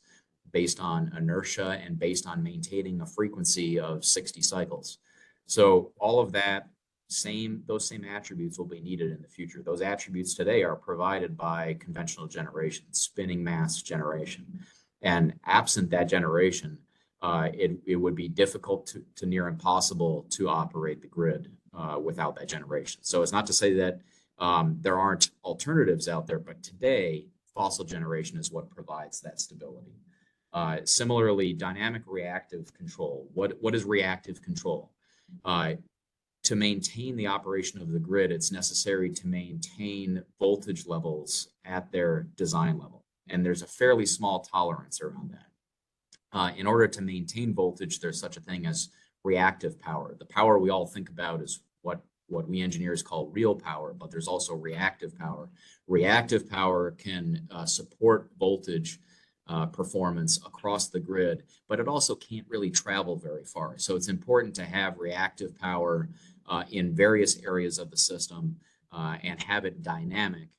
based on inertia, and based on maintaining a frequency of 60 cycles. So all of that, those same attributes will be needed in the future. Those attributes today are provided by conventional generation, spinning mass generation. And absent that generation, it would be difficult to near impossible to operate the grid without that generation. So it's not to say that there aren't alternatives out there, but today, fossil generation is what provides that stability. Similarly, dynamic reactive control. What is reactive control? To maintain the operation of the grid, it's necessary to maintain voltage levels at their design level. and there's a fairly small tolerance around that. In order to maintain voltage, there's such a thing as reactive power. The power we all think about is what we engineers call real power, but there's also reactive power. Reactive power can support voltage performance across the grid, but it also can't really travel very far. So it's important to have reactive power in various areas of the system and have it dynamic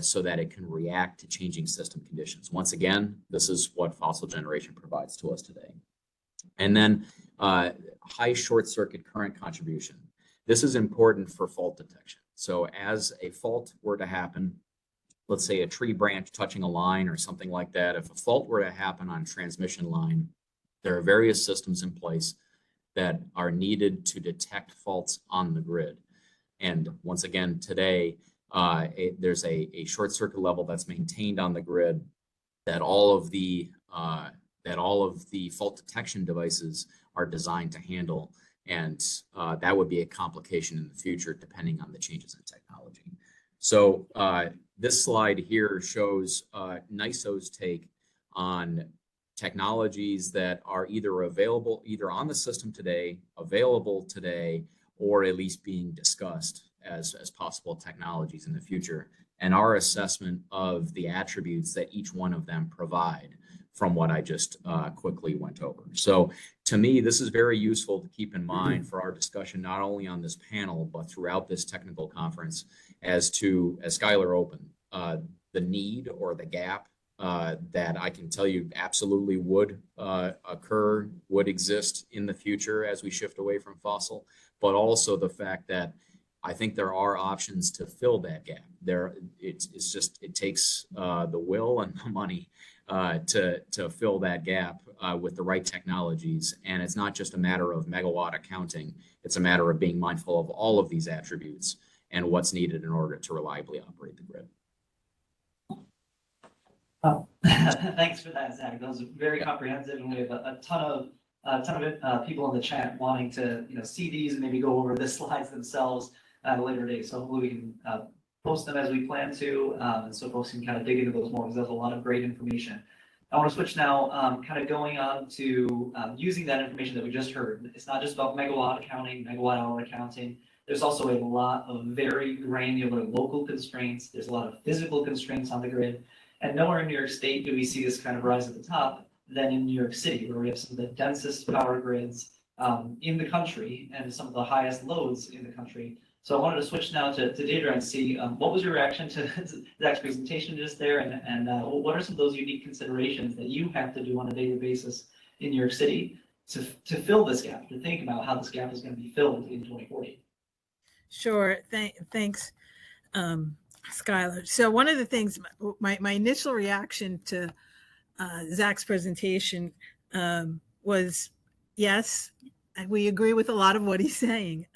so that it can react to changing system conditions. Once again, this is what fossil generation provides to us today. And then high short circuit current contribution. This is important for fault detection. So as a fault were to happen, let's say a tree branch touching a line or something like that, if a fault were to happen on a transmission line, there are various systems in place that are needed to detect faults on the grid. And once again, today, there's a short circuit level that's maintained on the grid that all of the fault detection devices are designed to handle. And that would be a complication in the future depending on the changes in technology. So this slide here shows NYISO's take on technologies that are either available, either on the system today, available today, or at least being discussed as possible technologies in the future, and our assessment of the attributes that each one of them provide from what I just quickly went over. So to me, this is very useful to keep in mind for our discussion, not only on this panel, but throughout this technical conference as to, as Schuyler opened, the need or the gap that I can tell you absolutely would occur, would exist in the future as we shift away from fossil, but also the fact that I think there are options to fill that gap. It takes the will and the money to fill that gap with the right technologies. And it's not just a matter of megawatt accounting. It's a matter of being mindful of all of these attributes and what's needed in order to reliably operate the grid. Oh, thanks for that, Zach. That was very comprehensive, and we have a ton of people in the chat wanting to see these and maybe go over the slides themselves at a later date. So hopefully we can post them as we plan to, and so folks can kind of dig into those more because there's a lot of great information. I want to switch now, kind of going on to using that information that we just heard. It's not just about megawatt accounting, megawatt hour accounting. There's also a lot of very granular local constraints. There's a lot of physical constraints on the grid. And nowhere in New York State do we see this kind of rise at the top than in New York City, where we have some of the densest power grids in the country and some of the highest loads in the country. So I wanted to switch now to Diedre and see what was your reaction to Zach's presentation just there, and what are some of those unique considerations that you have to do on a daily basis in New York City to fill this gap, to think about how this gap is going to be filled in 2040? Sure. Thanks, Schuyler. So one of the things, my initial reaction to Zach's presentation was, yes, we agree with a lot of what he's saying.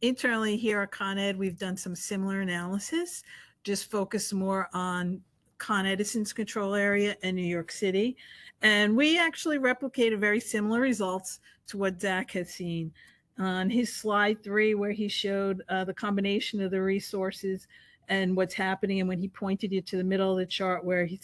Internally here at ConEd, we've done some similar analysis, just focused more on ConEdison's control area in New York City. And we actually replicated very similar results to what Zach has seen. On his slide 3, where he showed the combination of the resources and what's happening, and when he pointed you to the middle of the chart where he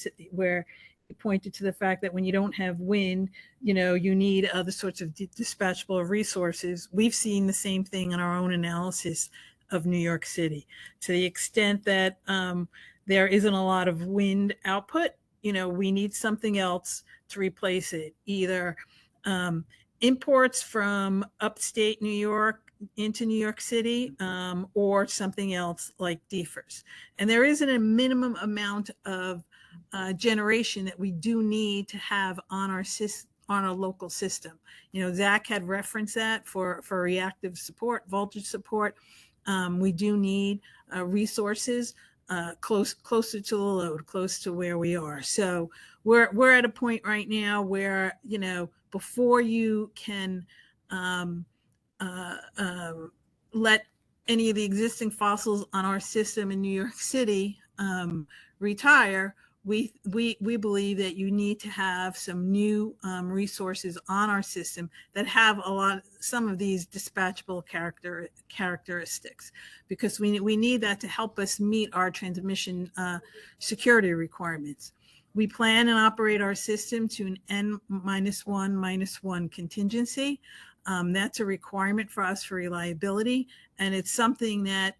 pointed to the fact that when you don't have wind, you need other sorts of dispatchable resources. We've seen the same thing in our own analysis of New York City. To the extent that there isn't a lot of wind output, we need something else to replace it, either imports from upstate New York into New York City, or something else like DFERS. And there isn't a minimum amount of generation that we do need to have on our local system. Zach had referenced that for reactive support, voltage support. We do need resources closer to the load, close to where we are. So we're at a point right now where, before you can let any of the existing fossils on our system in New York City retire, we believe that you need to have some new resources on our system that have some of these dispatchable characteristics, because we need that to help us meet our transmission security requirements. We plan and operate our system to an N-1 contingency. That's a requirement for us for reliability. And it's something that,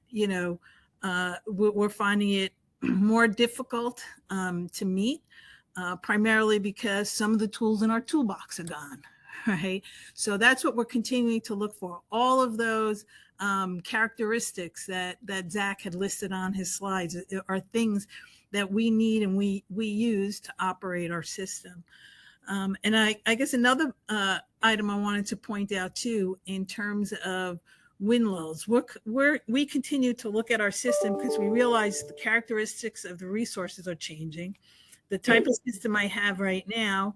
we're finding it more difficult to meet, primarily because some of the tools in our toolbox are gone, right? So that's what we're continuing to look for. All of those characteristics that Zach had listed on his slides are things that we need and we use to operate our system. And I guess another item I wanted to point out too, in terms of wind loads, we continue to look at our system because we realize the characteristics of the resources are changing. The type of system I have right now,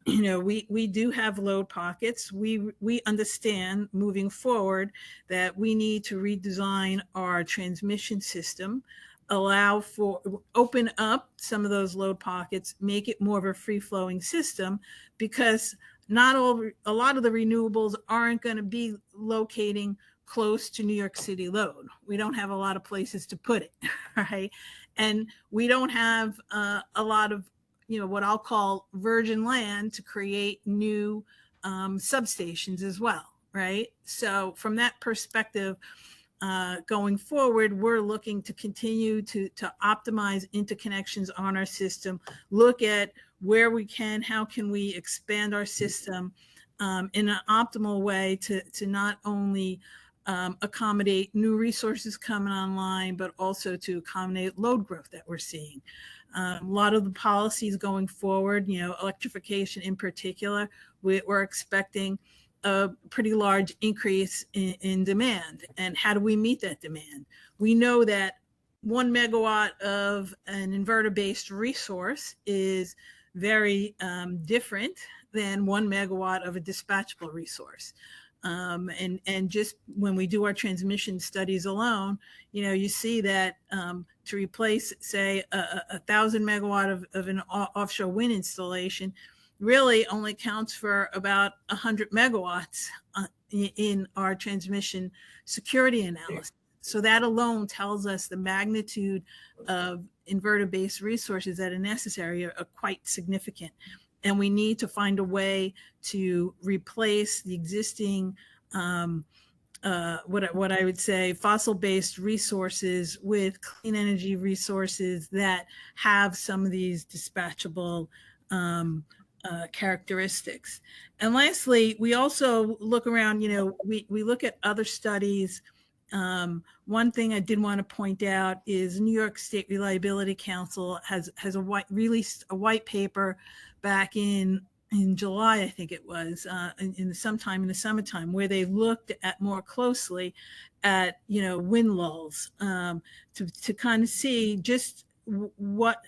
we do have load pockets. We understand moving forward that we need to redesign our transmission system, open up some of those load pockets, make it more of a free-flowing system, because a lot of the renewables aren't going to be locating close to New York City load. We don't have a lot of places to put it, right? And we don't have a lot of, what I'll call virgin land to create new substations as well, right? So from that perspective, going forward, we're looking to continue to optimize interconnections on our system, look at where we can, how can we expand our system in an optimal way to not only accommodate new resources coming online, but also to accommodate load growth that we're seeing. A lot of the policies going forward, electrification in particular, we're expecting a pretty large increase in demand. And how do we meet that demand? We know that 1 megawatt of an inverter-based resource is very different than 1 megawatt of a dispatchable resource. And just when we do our transmission studies alone, you see that to replace, say, 1,000 megawatt of an offshore wind installation really only counts for about 100 megawatts in our transmission security analysis. So that alone tells us the magnitude of inverter-based resources that are necessary are quite significant. And we need to find a way to replace the existing, what I would say, fossil-based resources with clean energy resources that have some of these dispatchable characteristics. And lastly, we also look around, we look at other studies. One thing I did want to point out is New York State Reliability Council has released a white paper back in July, I think it was, sometime in the summertime, where they looked at more closely at, wind lulls to kind of see just what,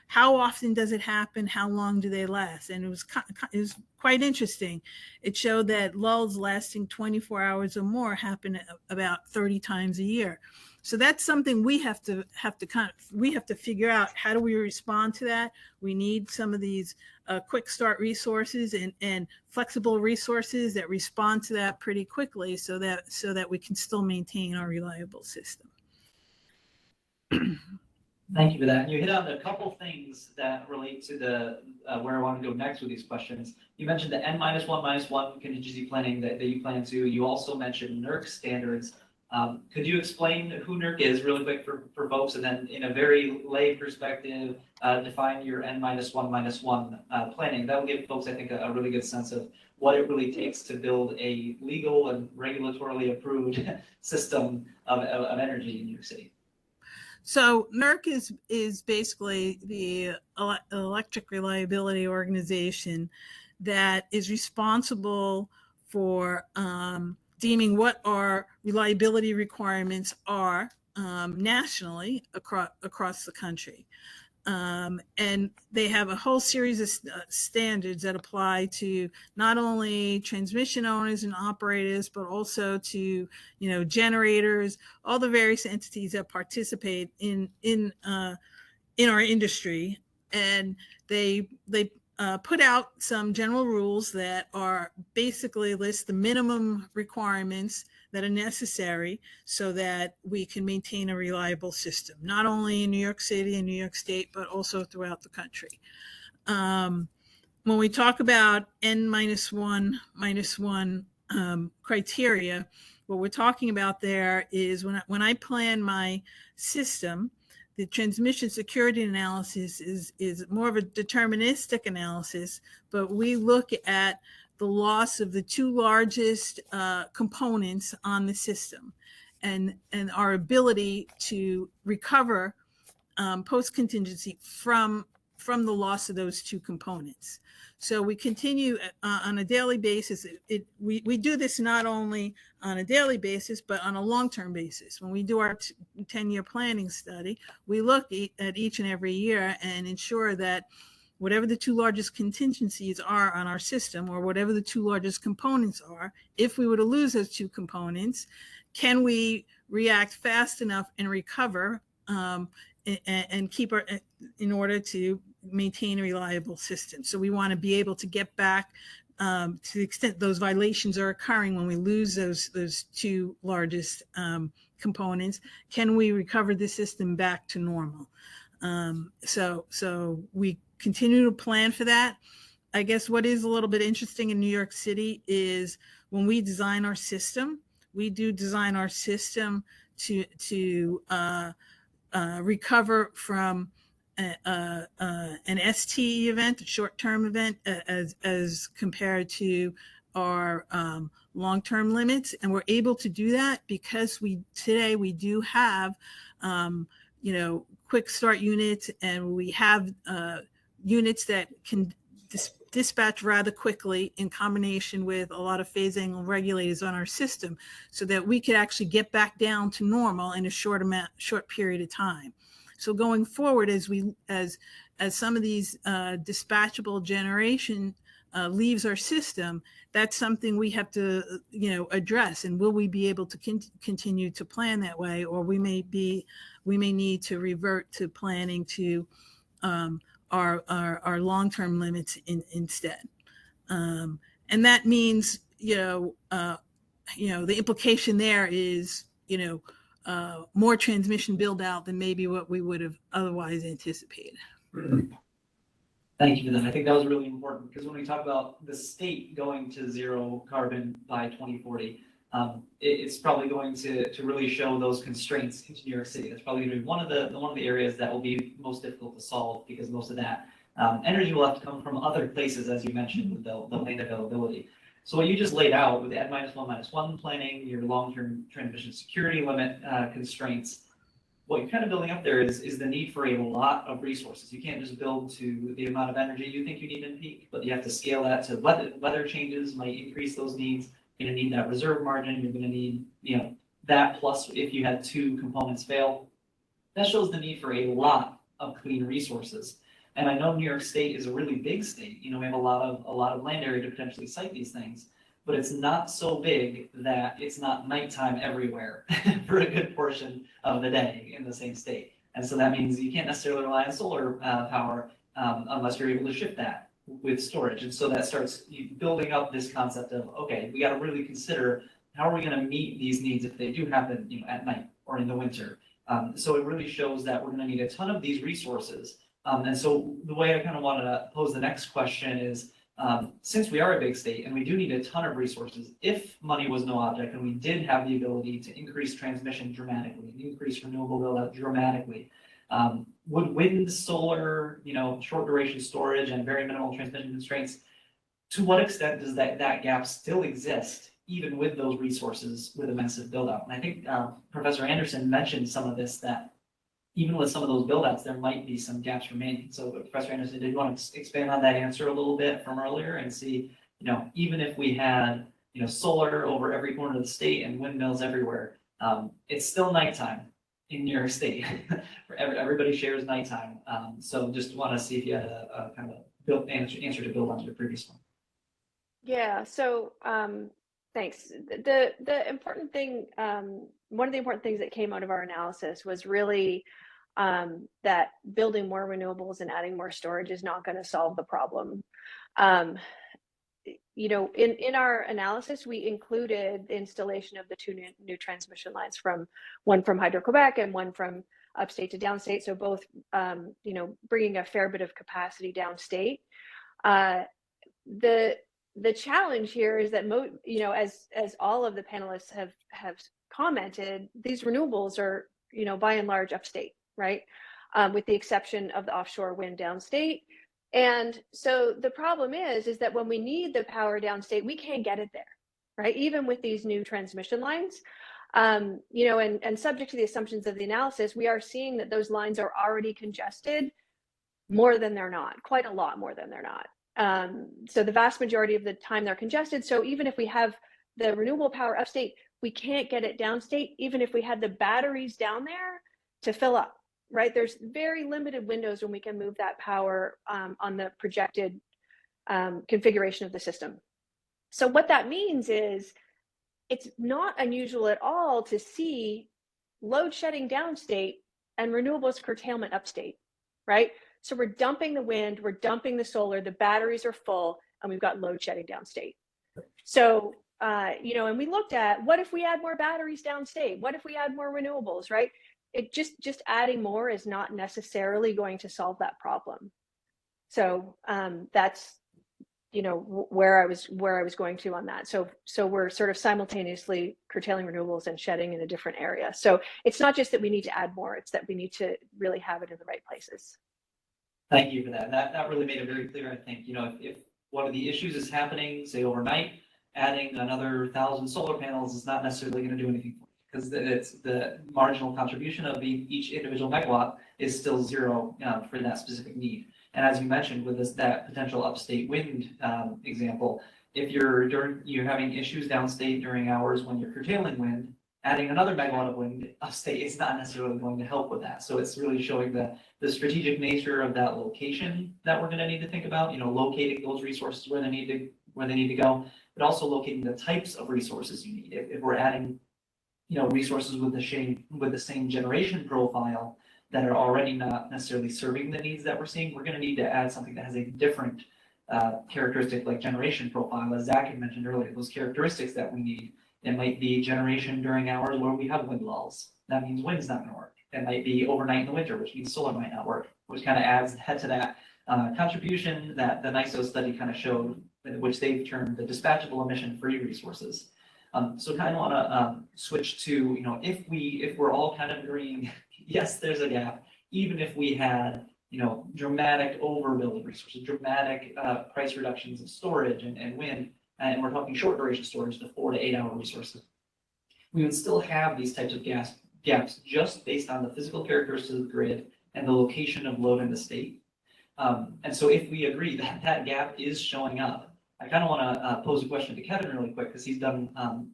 how often does it happen? How long do they last? And it was quite interesting. It showed that lulls lasting 24 hours or more happen about 30 times a year. So that's something we have to figure out. How do we respond to that? We need some of these quick start resources and flexible resources that respond to that pretty quickly, so that we can still maintain our reliable system. Thank you for that. You hit on a couple things that relate to the where I want to go next with these questions. You mentioned the N-1 contingency planning that you plan to. You also mentioned NERC standards. Could you explain who NERC is really quick for folks, and then in a very lay perspective, define your N-1 planning? That will give folks, I think, a really good sense of what it really takes to build a legal and regulatorily approved system of energy in New York City. So NERC is basically the electric reliability organization that is responsible for deeming what our reliability requirements are nationally across the country. And they have a whole series of standards that apply to not only transmission owners and operators, but also to, generators, all the various entities that participate in our industry. And they put out some general rules that are basically list the minimum requirements that are necessary so that we can maintain a reliable system, not only in New York City and New York State, but also throughout the country. When we talk about N-1 criteria, what we're talking about there is when I plan my system, the transmission security analysis is more of a deterministic analysis, but we look at the loss of the two largest components on the system and our ability to recover post-contingency from the loss of those two components. So we continue on a daily basis. We do this not only on a daily basis, but on a long-term basis. When we do our 10-year planning study, we look at each and every year and ensure that whatever the two largest contingencies are on our system, or whatever the two largest components are, if we were to lose those two components, can we react fast enough and recover and keep in order to maintain a reliable system. So we want to be able to get back to the extent those violations are occurring when we lose those two largest components. Can we recover the system back to normal? So we continue to plan for that. I guess what is a little bit interesting in New York City is when we design our system, we do design our system to recover from an ST event, a short-term event, as compared to our long-term limits. And we're able to do that because today we do have, quick start units, and we have units that can dispatch rather quickly in combination with a lot of phase angle regulators on our system, so that we could actually get back down to normal in a short period of time. So going forward, as some of these dispatchable generation leaves our system, that's something we have to address. And will we be able to continue to plan that way, or we may need to revert to planning to our long-term limits instead. And that means, the implication there is, more transmission build out than maybe what we would have otherwise anticipated. Thank you for that. I think that was really important, because when we talk about the state going to zero carbon by 2040, it's probably going to really show those constraints into New York City. That's probably going to be one of the areas that will be most difficult to solve, because most of that energy will have to come from other places, as you mentioned, with the land availability. So what you just laid out with the N-1/-1 planning, your long-term transmission security limit constraints, what you're kind of building up there is the need for a lot of resources. You can't just build to the amount of energy you think you need in peak, but you have to scale that to weather changes might increase those needs. You're going to need that reserve margin. You're going to need, that plus if you had two components fail. That shows the need for a lot of clean resources. And I know New York State is a really big state. We have a lot of land area to potentially site these things, but it's not so big that it's not nighttime everywhere for a good portion of the day in the same state. And so that means you can't necessarily rely on solar power unless you're able to shift that with storage. And so that starts building up this concept of, okay, we got to really consider how are we going to meet these needs if they do happen, at night or in the winter. So it really shows that we're going to need a ton of these resources. And so the way I kind of wanted to pose the next question is, since we are a big state and we do need a ton of resources, if money was no object and we did have the ability to increase transmission dramatically, increase renewable build out dramatically, would wind, solar, short duration storage and very minimal transmission constraints, to what extent does that gap still exist, even with those resources with a massive build out? And I think Professor Anderson mentioned some of this, that even with some of those build outs, there might be some gaps remaining. So Professor Anderson, did you want to expand on that answer a little bit from earlier and see, even if we had, solar over every corner of the state and windmills everywhere, it's still nighttime in New York State. Everybody shares nighttime. So just want to see if you had a kind of answer to build on your previous one. Yeah, so thanks. The important thing, one of the important things that came out of our analysis was really that building more renewables and adding more storage is not going to solve the problem. you know, in our analysis, we included the installation of the two new transmission lines, one from Hydro-Quebec and one from upstate to downstate. So both, you know, bringing a fair bit of capacity downstate. The challenge here is that, you know, as all of the panelists have commented, these renewables are, you know, by and large upstate, right? With the exception of the offshore wind downstate. And so the problem is that when we need the power downstate, we can't get it there, right? Even with these new transmission lines, you know, and subject to the assumptions of the analysis, we are seeing that those lines are already congested more than they're not, quite a lot more than they're not. So the vast majority of the time they're congested. So even if we have the renewable power upstate, we can't get it downstate, even if we had the batteries down there to fill up. Right, there's very limited windows when we can move that power on the projected configuration of the system. So what that means is it's not unusual at all to see load shedding downstate and renewables curtailment upstate, right? So we're dumping the wind, we're dumping the solar, the batteries are full, and we've got load shedding downstate. So, you know, and we looked at, what if we add more batteries downstate? What if we add more renewables, right? It just adding more is not necessarily going to solve that problem. So that's, you know, where I was going to on that. So we're sort of simultaneously curtailing renewables and shedding in a different area. So it's not just that we need to add more, it's that we need to really have it in the right places. Thank you for that. That really made it very clear, I think. You know, if one of the issues is happening, say overnight, adding another 1,000 solar panels is not necessarily going to do anything for you, because it's the marginal contribution of each individual megawatt is still zero for that specific need. And as you mentioned, with that potential upstate wind example, if you're having issues downstate during hours when you're curtailing wind, adding another megawatt of wind upstate is not necessarily going to help with that. So it's really showing the strategic nature of that location that we're going to need to think about. You know, locating those resources where they need to go, but also locating the types of resources you need. If we're adding, you know, resources with the same generation profile that are already not necessarily serving the needs that we're seeing, we're going to need to add something that has a different characteristic, like generation profile, as Zach had mentioned earlier. Those characteristics that we need, it might be generation during hours where we have wind lulls. That means wind's not going to work. It might be overnight in the winter, which means solar might not work, which kind of adds head to that contribution that the NYISO study kind of showed, which they've termed the dispatchable emission-free resources. So kind of want to switch to, you know, if we're all kind of agreeing, yes, there's a gap, even if we had, you know, dramatic overbuild of resources, dramatic price reductions of storage and wind, and we're talking short duration storage, the 4 to 8 hour resources, we would still have these types of gaps just based on the physical characteristics of the grid and the location of load in the state. And so if we agree that that gap is showing up, I kind of want to pose a question to Kevin really quick, because he's done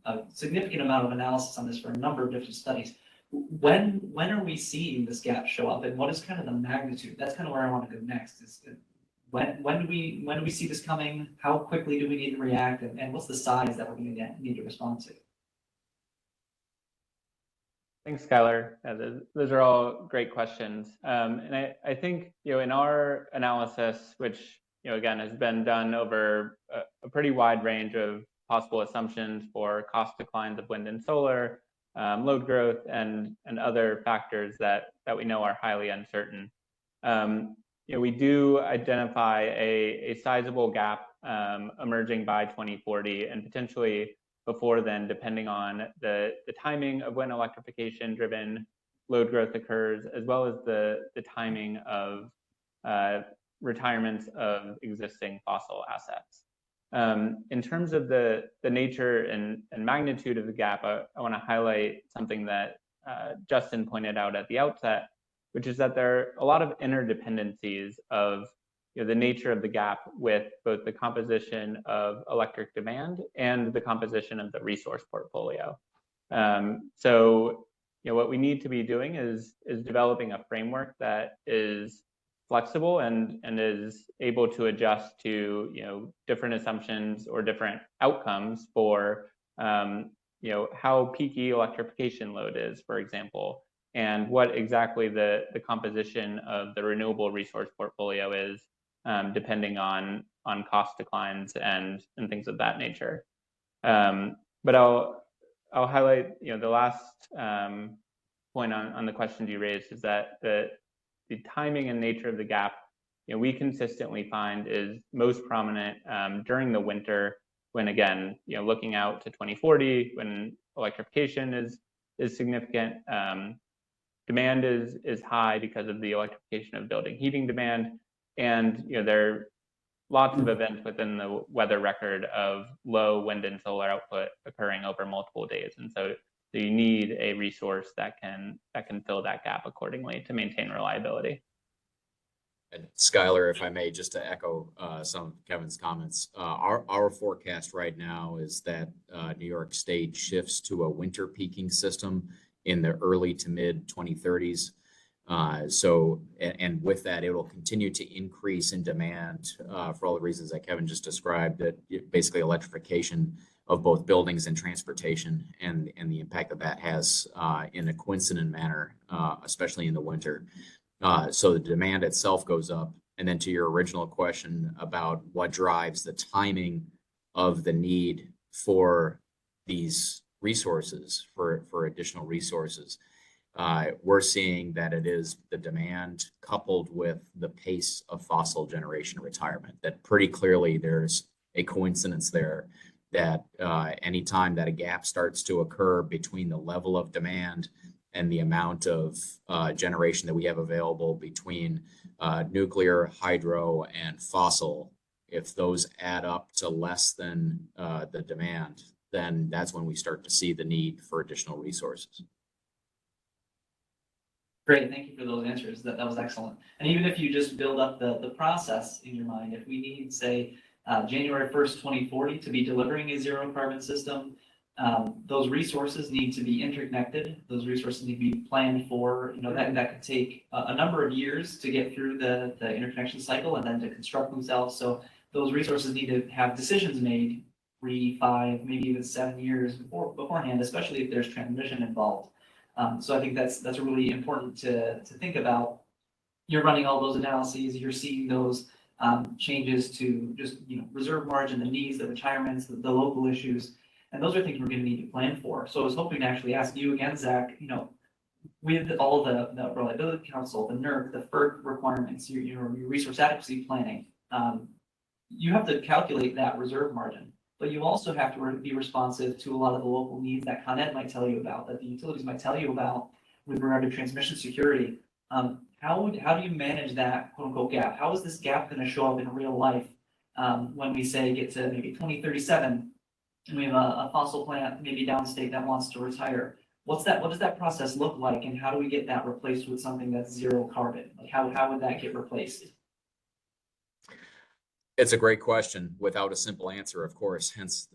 a significant amount of analysis on this for a number of different studies. When are we seeing this gap show up, and what is kind of the magnitude? That's kind of where I want to go next. Is when do we see this coming? How quickly do we need to react, and what's the size that we're going to need to respond to? Thanks, Schuyler. Those are all great questions. And I think, you know, in our analysis, which, you know, again, has been done over a pretty wide range of possible assumptions for cost declines of wind and solar, load growth, and other factors that we know are highly uncertain. You know, we do identify a sizable gap emerging by 2040, and potentially before then, depending on the timing of when electrification-driven load growth occurs, as well as the timing of retirements of existing fossil assets. In terms of the nature and magnitude of the gap, I want to highlight something that Justin pointed out at the outset, which is that there are a lot of interdependencies of, you know, the nature of the gap with both the composition of electric demand and the composition of the resource portfolio. So, you know, what we need to be doing is developing a framework that is flexible and is able to adjust to, you know, different assumptions or different outcomes for, you know, how peaky electrification load is, for example, and what exactly the composition of the renewable resource portfolio is depending on cost declines and things of that nature. But I'll highlight, the last point on the questions you raised is that the timing and nature of the gap, we consistently find is most prominent during the winter, when again, looking out to 2040, when electrification is significant, demand is high because of the electrification of building heating demand, and there are lots of events within the weather record of low wind and solar output occurring over multiple days, and so you need a resource that can fill that gap accordingly to maintain reliability. And Schuyler, if I may, just to echo some of Kevin's comments, our forecast right now is that New York State shifts to a winter peaking system in the early to mid 2030s. And with that, it will continue to increase in demand for all the reasons that Kevin just described, that basically electrification of both buildings and transportation, and the impact that has in a coincident manner, especially in the winter. So the demand itself goes up. And then to your original question about what drives the timing of the need for these resources, for additional resources, we're seeing that it is the demand coupled with the pace of fossil generation retirement, that pretty clearly there's a coincidence there, that anytime that a gap starts to occur between the level of demand and the amount of generation that we have available between nuclear, hydro, and fossil, if those add up to less than the demand, then that's when we start to see the need for additional resources. Great, thank you for those answers. That was excellent. And even if you just build up the process in your mind, if we need, say, January 1st, 2040 to be delivering a zero carbon system, those resources need to be interconnected. Those resources need to be planned for, that could take a number of years to get through the interconnection cycle and then to construct themselves. So those resources need to have decisions made 3, 5, maybe even 7 years beforehand, especially if there's transmission involved. So I think that's really important to think about. You're running all those analyses, you're seeing those changes to just reserve margin, the needs, the retirements, the local issues. And those are things we're going to need to plan for. So I was hoping to actually ask you again, Zach, with all the Reliability Council, the NERC, the FERC requirements, your resource adequacy planning, you have to calculate that reserve margin, but you also have to be responsive to a lot of the local needs that ConEd might tell you about, that the utilities might tell you about with regard to transmission security. How do you manage that quote unquote gap? How is this gap going to show up in real life when we say get to maybe 2037? And we have a fossil plant maybe downstate that wants to retire. What does that process look like, and how do we get that replaced with something that's zero carbon? Like how would that get replaced? It's a great question without a simple answer, of course, hence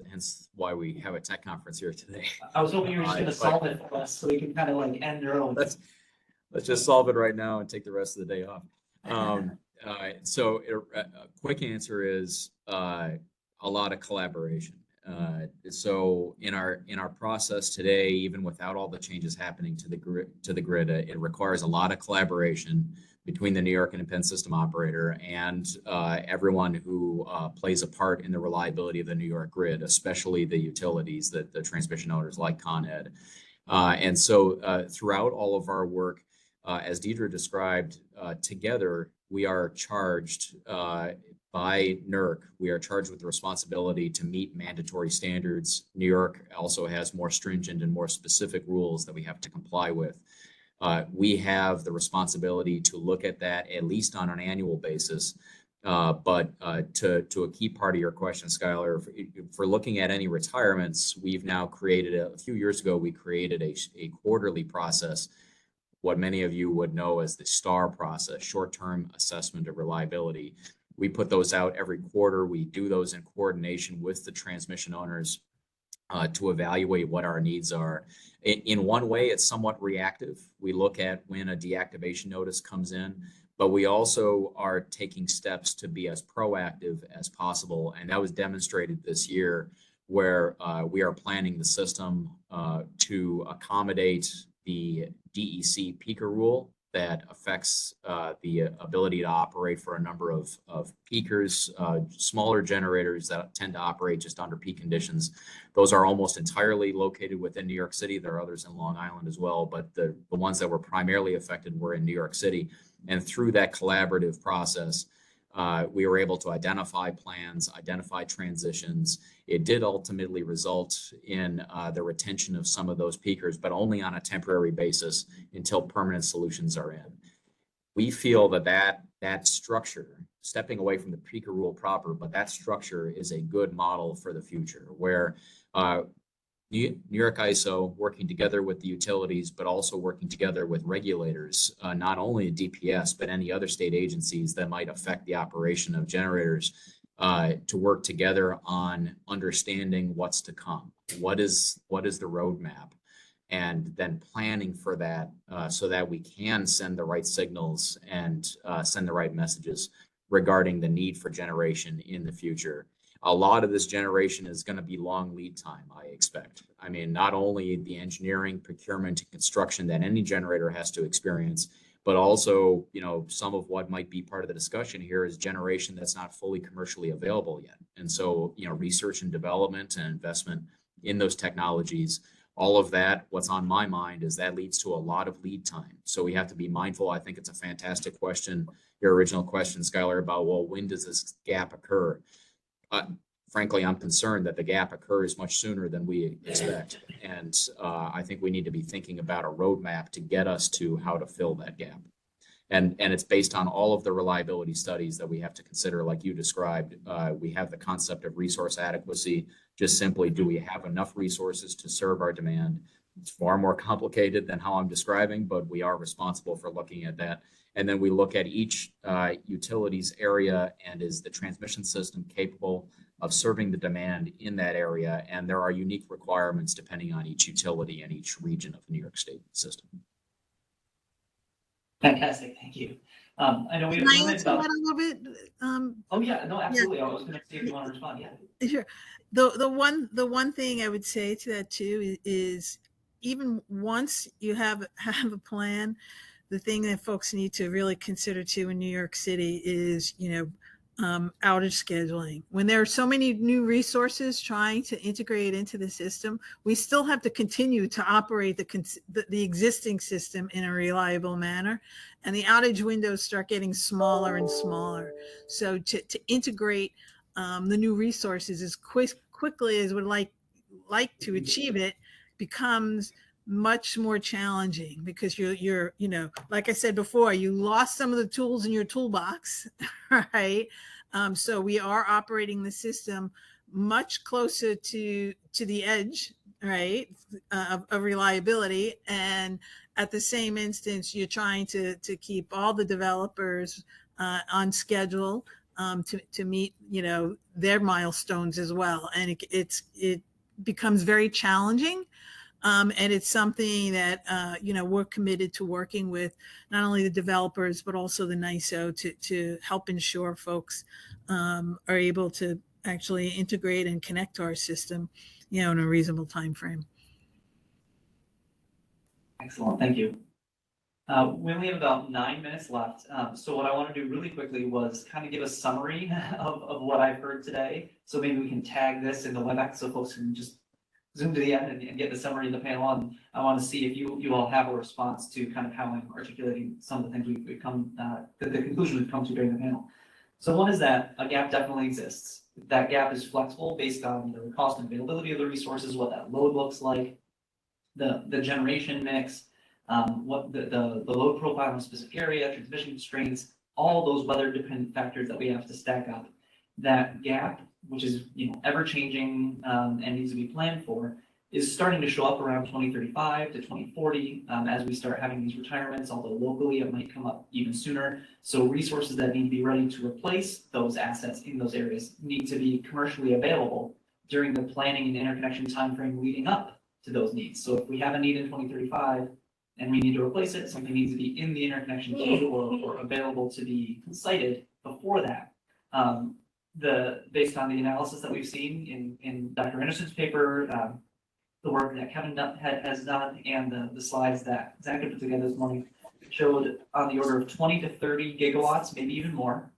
why we have a tech conference here today. I was hoping you were just going to solve it for us so we can kind of like end early. Let's just solve it right now and take the rest of the day off. So a quick answer is a lot of collaboration. So in our process today, even without all the changes happening to the grid, it requires a lot of collaboration between the New York Independent System Operator and everyone who plays a part in the reliability of the New York grid, especially the utilities, the transmission owners like ConEd. And so throughout all of our work, as Diedre described, together we are charged by NERC, we are charged with the responsibility to meet mandatory standards. New York also has more stringent and more specific rules that we have to comply with. We have the responsibility to look at that at least on an annual basis. But to a key part of your question, Schuyler, for looking at any retirements, we've now created, a few years ago, we created a quarterly process, what many of you would know as the STAR process, short-term assessment of reliability. We put those out every quarter. We do those in coordination with the transmission owners to evaluate what our needs are. In one way, it's somewhat reactive. We look at when a deactivation notice comes in, but we also are taking steps to be as proactive as possible. And that was demonstrated this year, where we are planning the system to accommodate the DEC peaker rule that affects the ability to operate for a number of peakers, smaller generators that tend to operate just under peak conditions. Those are almost entirely located within New York City. There are others in Long Island as well, but the ones that were primarily affected were in New York City. And through that collaborative process, we were able to identify plans, identify transitions. It did ultimately result in the retention of some of those peakers, but only on a temporary basis until permanent solutions are in. We feel that structure, stepping away from the peaker rule proper, but that structure is a good model for the future, where New York ISO working together with the utilities, but also working together with regulators, not only DPS, but any other state agencies that might affect the operation of generators, to work together on understanding what's to come. What is the roadmap? And then planning for that so that we can send the right signals and send the right messages regarding the need for generation in the future. A lot of this generation is going to be long lead time, I expect. I mean, not only the engineering, procurement, and construction that any generator has to experience, but also, some of what might be part of the discussion here is generation that's not fully commercially available yet. And so, research and development and investment in those technologies, all of that, what's on my mind is that leads to a lot of lead time. So we have to be mindful. I think it's a fantastic question, your original question, Schuyler, about, well, when does this gap occur? Frankly, I'm concerned that the gap occurs much sooner than we expect. And I think we need to be thinking about a roadmap to get us to how to fill that gap. And it's based on all of the reliability studies that we have to consider, like you described. We have the concept of resource adequacy. Just simply, do we have enough resources to serve our demand? It's far more complicated than how I'm describing, but we are responsible for looking at that. And then we look at each utility's area, and is the transmission system capable of serving the demand in that area? And there are unique requirements depending on each utility and each region of the New York State system. Fantastic, thank you. I know we have Can I limited answer about. that a little bit? Oh yeah, no, absolutely. I was going to see if you want to respond. Yeah. Sure. The one thing I would say to that too is even once you have a plan, the thing that folks need to really consider too in New York City is, outage scheduling. When there are so many new resources trying to integrate into the system, we still have to continue to operate the existing system in a reliable manner. And the outage windows start getting smaller and smaller. So to integrate the new resources as quickly as we'd like to achieve it becomes much more challenging, because you're like I said before, you lost some of the tools in your toolbox, right? So we are operating the system much closer to the edge, right, of reliability, and at the same instance, you're trying to keep all the developers on schedule to meet their milestones as well, and it becomes very challenging. And it's something that, we're committed to working with not only the developers, but also the NYISO to help ensure folks are able to actually integrate and connect to our system, in a reasonable time frame. Excellent, thank you. We only have about 9 minutes left. So what I want to do really quickly was kind of give a summary of what I've heard today. So maybe we can tag this in the WebEx so folks can just zoom to the end and get the summary of the panel. And I want to see if you all have a response to kind of how I'm articulating some of the things we've come, the conclusion we've come to during the panel. So one is that a gap definitely exists. That gap is flexible based on the cost and availability of the resources, what that load looks like, the generation mix, what the load profile in a specific area, transmission constraints, all those weather dependent factors that we have to stack up. That gap, which is ever changing and needs to be planned for, is starting to show up around 2035 to 2040 as we start having these retirements, although locally it might come up even sooner. So resources that need to be ready to replace those assets in those areas need to be commercially available during the planning and interconnection timeframe leading up to those needs. So if we have a need in 2035 and we need to replace it, something needs to be in the interconnection queue or available to be sited before that. Based on the analysis that we've seen in Dr. Anderson's paper, the work that Kevin has done, and the slides that Zach had put together this morning, showed on the order of 20 to 30 gigawatts, maybe even more.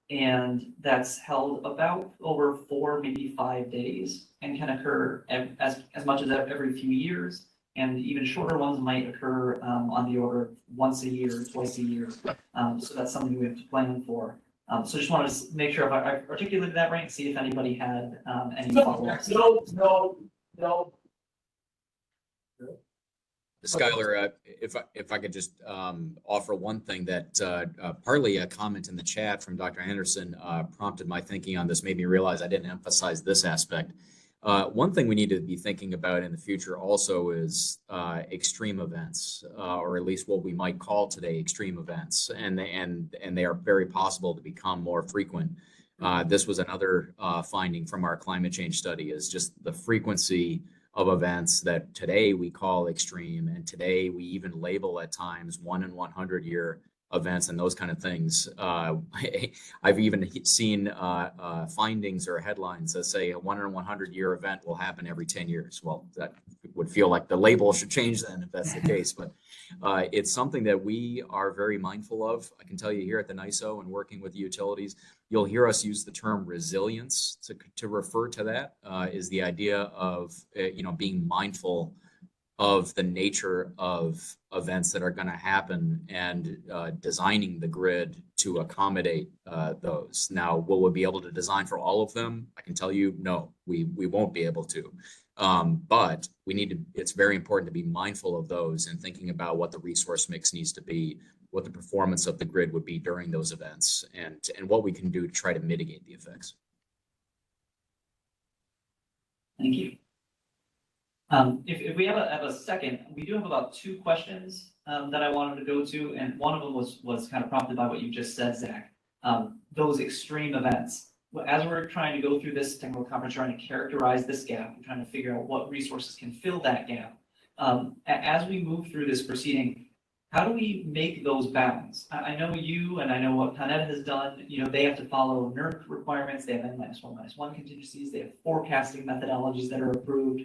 And that's held about over 4, maybe 5 days, and can occur as much as every few years. And even shorter ones might occur on the order of once a year, twice a year. So that's something we have to plan for. So just wanted to make sure if I articulated that right, and see if anybody had any follow-ups. No. Schuyler, if I could just offer one thing that partly a comment in the chat from Dr. Anderson prompted my thinking on this, made me realize I didn't emphasize this aspect. One thing we need to be thinking about in the future also is extreme events, or at least what we might call today extreme events, and they are very possible to become more frequent. This was another finding from our climate change study, is just the frequency of events that today we call extreme, and today we even label at times 1 in 100 year events and those kind of things. I've even seen findings or headlines that say a 1 in 100 year event will happen every 10 years. Well, that would feel like the label should change then if that's the case, but it's something that we are very mindful of. I can tell you here at the NYISO and working with the utilities, you'll hear us use the term resilience to refer to that, is the idea of being mindful of the nature of events that are going to happen and designing the grid to accommodate those. Now, will we be able to design for all of them? I can tell you, no, we won't be able to. But we need to, it's very important to be mindful of those and thinking about what the resource mix needs to be, what the performance of the grid would be during those events, and what we can do to try to mitigate the effects. Thank you. If we have a second, we do have about 2 questions that I wanted to go to, and one of them was kind of prompted by what you just said, Zach. Those extreme events. As we're trying to go through this technical conference, trying to characterize this gap, and trying to figure out what resources can fill that gap. As we move through this proceeding, how do we make those bounds? I know you, and I know what ConEd has done. They have to follow NERC requirements. They have N-1/-1 contingencies. They have forecasting methodologies that are approved.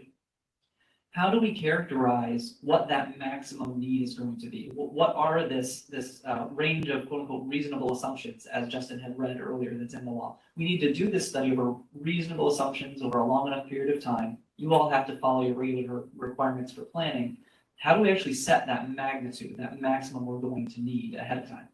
How do we characterize what that maximum need is going to be? What are this range of quote unquote reasonable assumptions, as Justin had read earlier, that's in the law? We need to do this study over reasonable assumptions over a long enough period of time. You all have to follow your regular requirements for planning. How do we actually set that magnitude, that maximum we're going to need ahead of time?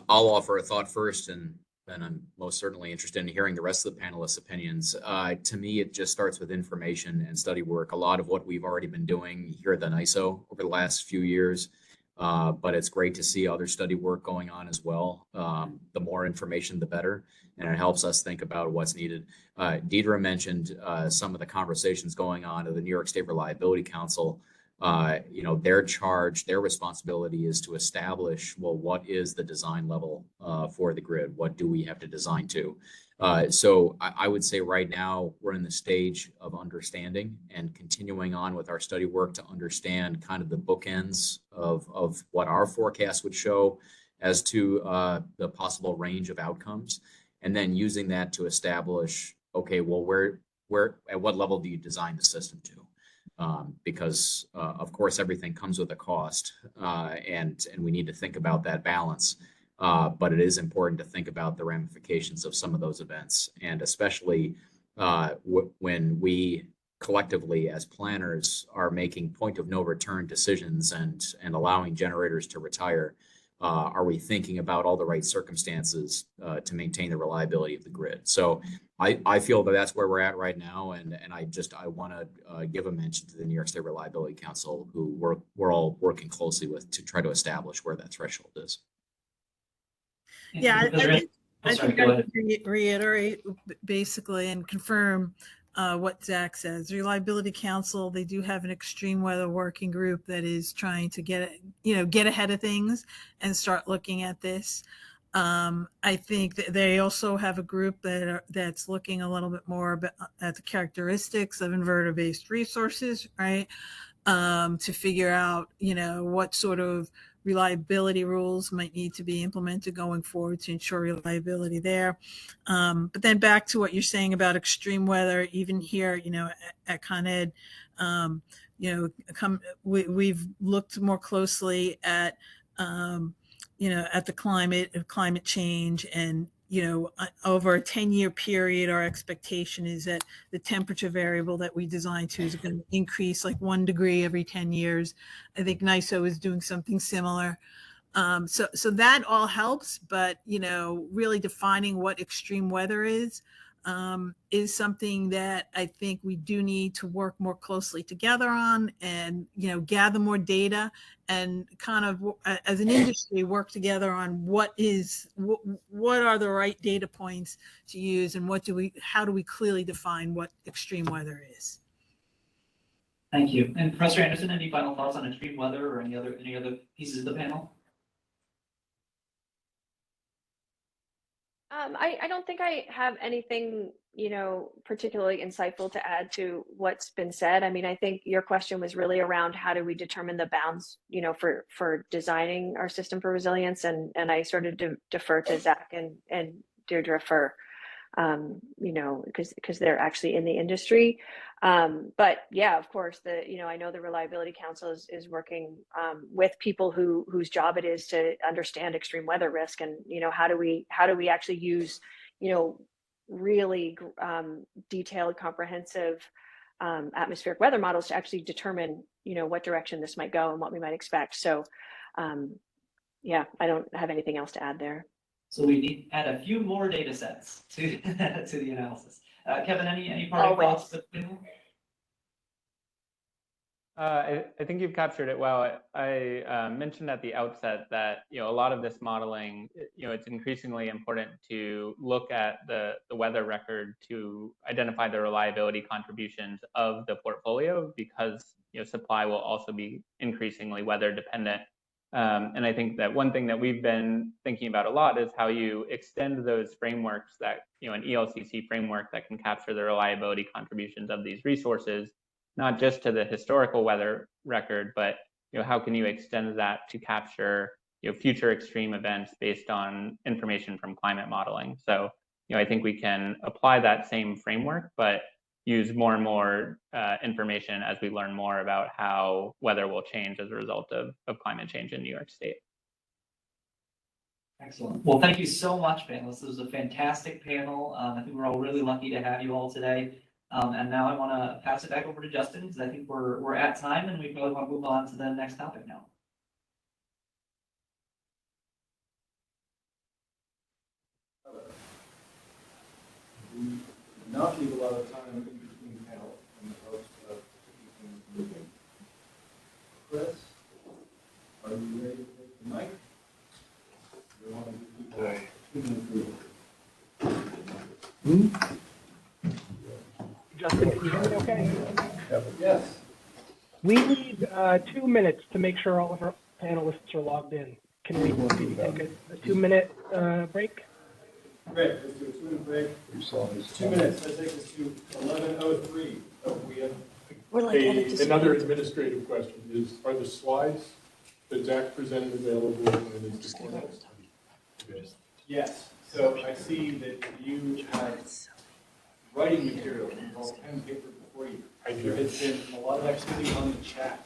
I'll offer a thought first, and then I'm most certainly interested in hearing the rest of the panelists' opinions. To me, it just starts with information and study work. A lot of what we've already been doing here at the NYISO over the last few years, but it's great to see other study work going on as well. The more information, the better, and it helps us think about what's needed. Diedre mentioned some of the conversations going on at the New York State Reliability Council. Their responsibility is to establish, well, what is the design level for the grid? What do we have to design to? So I would say right now we're in the stage of understanding and continuing on with our study work to understand kind of the bookends of what our forecast would show as to the possible range of outcomes, and then using that to establish, okay, well, where at what level do you design the system to? Because of course everything comes with a cost, and we need to think about that balance. But it is important to think about the ramifications of some of those events, and especially when we collectively as planners are making point of no return decisions and allowing generators to retire. Are we thinking about all the right circumstances to maintain the reliability of the grid? So I feel that that's where we're at right now, and I want to give a mention to the New York State Reliability Council, who we're all working closely with to try to establish where that threshold is. Yeah, I think go I ahead. can reiterate basically and confirm what Zach says. The Reliability Council, they do have an extreme weather working group that is trying to get ahead of things and start looking at this. I think that they also have a group that's looking a little bit more at the characteristics of inverter-based resources, right? To figure out, what sort of reliability rules might need to be implemented going forward to ensure reliability there. But then back to what you're saying about extreme weather, even here, at ConEd, we've looked more closely at, at the climate change, and, over a 10-year period, our expectation is that the temperature variable that we designed to is going to increase like 1 degree every 10 years. I think NYISO is doing something similar. So that all helps, but, really defining what extreme weather is something that I think we do need to work more closely together on, and, gather more data, and kind of, as an industry, work together on what are the right data points to use, and how do we clearly define what extreme weather is. Thank you. And Professor Anderson, any final thoughts on extreme weather or any other pieces of the panel? I don't think I have anything, particularly insightful to add to what's been said. I mean, I think your question was really around how do we determine the bounds, for designing our system for resilience, and I sort of defer to Zach and Diedre for, because they're actually in the industry. But yeah, of course, I know the Reliability Council is working with people whose job it is to understand extreme weather risk, and how do we actually use really detailed, comprehensive atmospheric weather models to actually determine what direction this might go and what we might expect. So yeah, I don't have anything else to add there. So we need to add a few more data sets to the analysis. Kevin, any parting thoughts? I think you've captured it well. I mentioned at the outset that a lot of this modeling, it's increasingly important to look at the weather record to identify the reliability contributions of the portfolio, because supply will also be increasingly weather dependent. And I think that one thing that we've been thinking about a lot is how you extend those frameworks, that an ELCC framework that can capture the reliability contributions of these resources, not just to the historical weather record, but how can you extend that to capture future extreme events based on information from climate modeling. So I think we can apply that same framework, but use more and more information as we learn more about how weather will change as a result of climate change in New York State. Excellent. Well, thank you so much, panelists. This was a fantastic panel. I think we're all really lucky to have you all today. And now I want to pass it back over to Justin, because I think we're at time, and we probably want to move on to the next topic now. We not leave a lot of time in between panels in the hopes of keeping things moving. Chris, are you ready to take the mic? We want to give people 2 minutes. Justin, can you hear me okay? Yes. We need 2 minutes to make sure all of our panelists are logged in. Can we take a 2-minute break? Great, let's do a 2-minute break. 2 minutes, that takes us to 11:03. So we have Another administrative question are the slides that Zach presented available in his Cornell? Yes, so I see that you have writing material and all pen and paper before you. There has been a lot of activity on the chat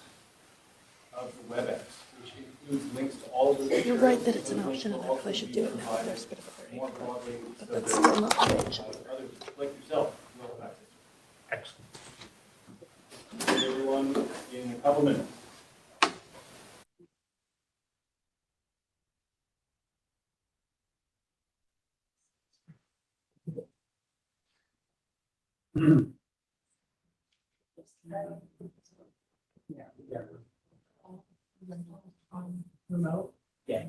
of the WebEx, which includes links to all of the. You're right that it's an option, and I probably should do it now. There's a bit of a More broadly, but so that's that still not changed. others like yourself will have access. Excellent. See everyone in a couple minutes. Remote? Yeah.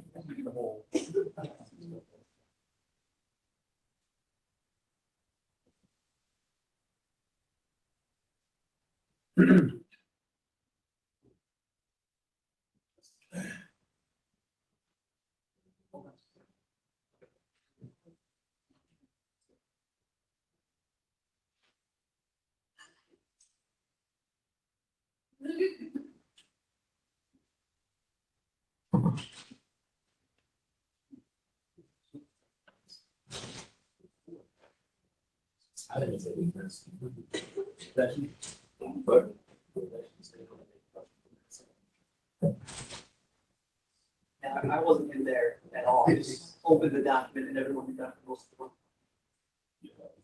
Yeah, I wasn't in there at all. I just opened the document and everyone got most of the one.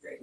Great.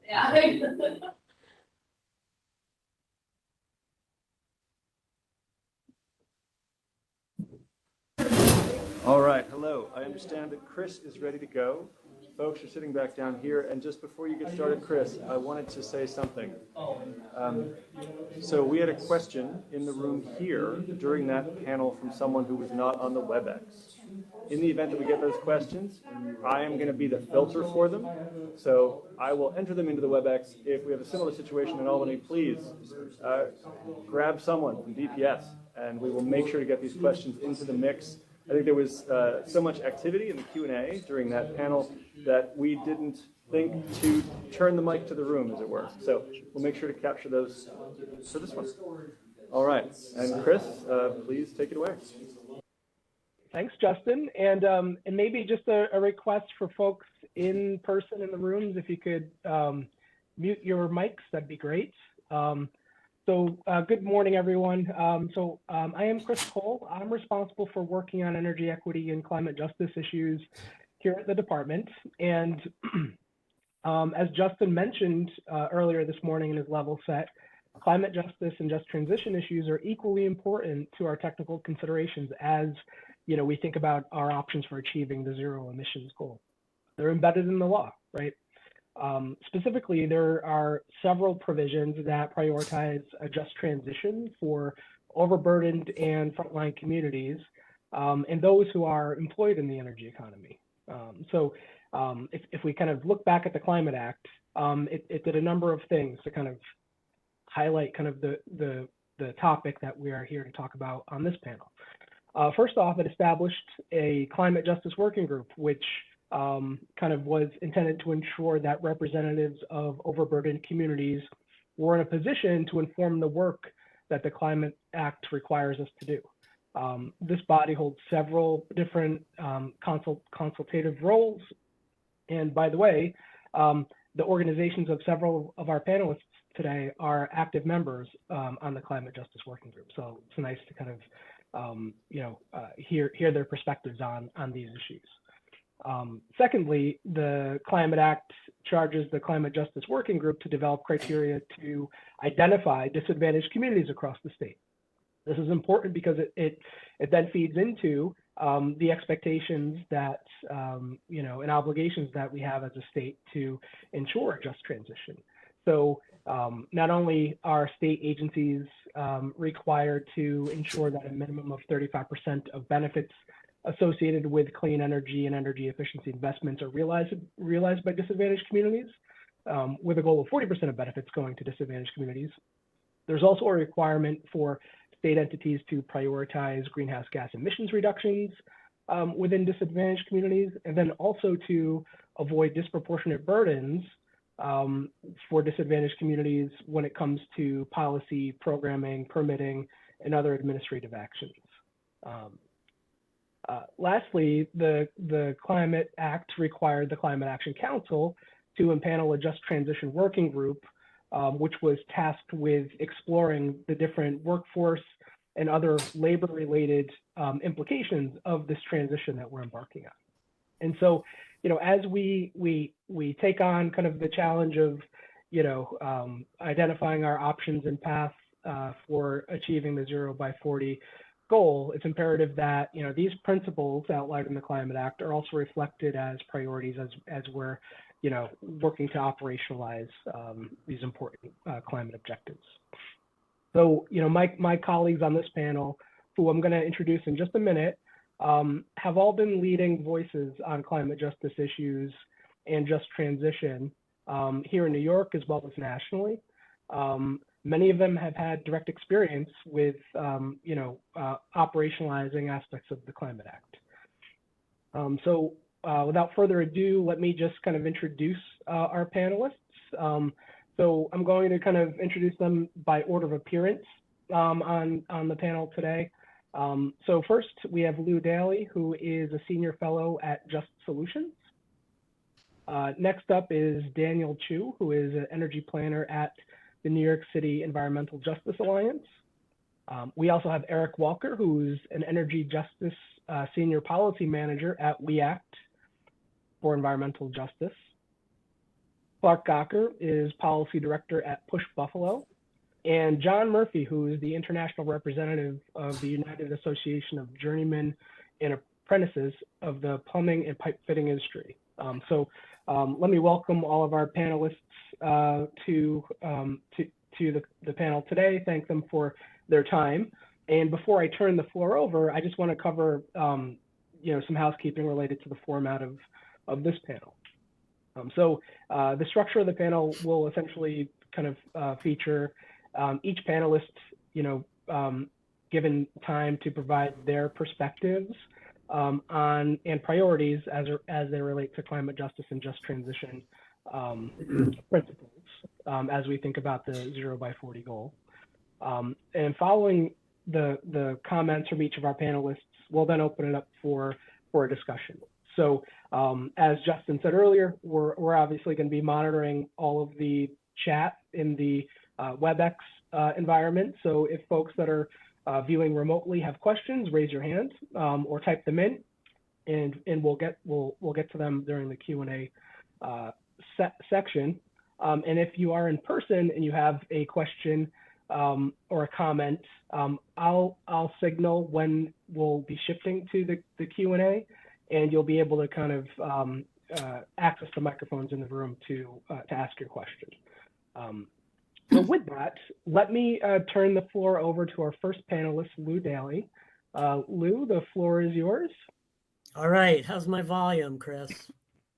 Yeah. All right, hello. I understand that Chris is ready to go. Folks are sitting back down here, and just before you get started, Chris, I wanted to say something. So we had a question in the room here during that panel from someone who was not on the WebEx. In the event that we get those questions, I am going to be the filter for them. So I will enter them into the WebEx. If we have a similar situation in Albany, please grab someone from DPS, and we will make sure to get these questions into the mix. I think there was so much activity in the Q&A during that panel that we didn't think to turn the mic to the room, as it were. So we'll make sure to capture those for this one. All right, and Chris, please take it away. Thanks, Justin. And maybe just a request for folks in person in the rooms, if you could mute your mics, that'd be great. Good morning, everyone. I am Chris Coll. I'm responsible for working on energy equity and climate justice issues here at the department. And as Justin mentioned earlier this morning in his level set, climate justice and just transition issues are equally important to our technical considerations as we think about our options for achieving the zero emissions goal. They're embedded in the law, right? Specifically, there are several provisions that prioritize a just transition for overburdened and frontline communities and those who are employed in the energy economy. If we kind of look back at the Climate Act, it did a number of things to kind of highlight kind of the topic that we are here to talk about on this panel. First off, it established a climate justice working group, which kind of was intended to ensure that representatives of overburdened communities were in a position to inform the work that the Climate Act requires us to do. This body holds several different consultative roles. And by the way, the organizations of several of our panelists today are active members on the Climate Justice Working Group. So it's nice to kind of hear their perspectives on these issues. Secondly, the Climate Act charges the Climate Justice Working Group to develop criteria to identify disadvantaged communities across the state. This is important because it then feeds into the expectations that, and obligations that we have as a state to ensure a just transition. So not only are state agencies required to ensure that a minimum of 35% of benefits associated with clean energy and energy efficiency investments are realized by disadvantaged communities, with a goal of 40% of benefits going to disadvantaged communities. There's also a requirement for state entities to prioritize greenhouse gas emissions reductions within disadvantaged communities, and then also to avoid disproportionate burdens for disadvantaged communities when it comes to policy, programming, permitting, and other administrative actions. Lastly, the Climate Act required the Climate Action Council to impanel a just transition working group, which was tasked with exploring the different workforce and other labor-related implications of this transition that we're embarking on. And so, as we take on kind of the challenge of, identifying our options and paths for achieving the 0 by 40 goal, it's imperative that these principles outlined in the Climate Act are also reflected as priorities as we're working to operationalize these important climate objectives. So my colleagues on this panel, who I'm going to introduce in just a minute, have all been leading voices on climate justice issues and just transition here in New York as well as nationally. Many of them have had direct experience with, operationalizing aspects of the Climate Act. So without further ado, let me just kind of introduce our panelists. So I'm going to kind of introduce them by order of appearance on the panel today. So first, we have Lou Daly, who is a senior fellow at Just Solutions. Next up is Daniel Chu, who is an energy planner at the New York City Environmental Justice Alliance. We also have Eric Walker, who's an energy justice senior policy manager at We Act for Environmental Justice. Clark Gawker is policy director at Push Buffalo. And John Murphy, who is the international representative of the United Association of Journeymen and Apprentices of the plumbing and pipe fitting industry. So let me welcome all of our panelists to the panel today. Thank them for their time. And before I turn the floor over, I just want to cover some housekeeping related to the format of this panel. So the structure of the panel will essentially kind of feature each panelist, given time to provide their perspectives on and priorities as they relate to climate justice and just transition principles as we think about the 0 by 40 goal. And following the comments from each of our panelists, we'll then open it up for a discussion. So as Justin said earlier, we're obviously going to be monitoring all of the chat in the WebEx environment. So if folks that are viewing remotely have questions, raise your hand or type them in, and we'll get to them during the Q&A section. And if you are in person and you have a question or a comment, I'll signal when we'll be shifting to the Q&A, and you'll be able to kind of access the microphones in the room to ask your question. So with that, let me turn the floor over to our first panelist, Lou Daly. Lou, the floor is yours. All right. How's my volume, Chris?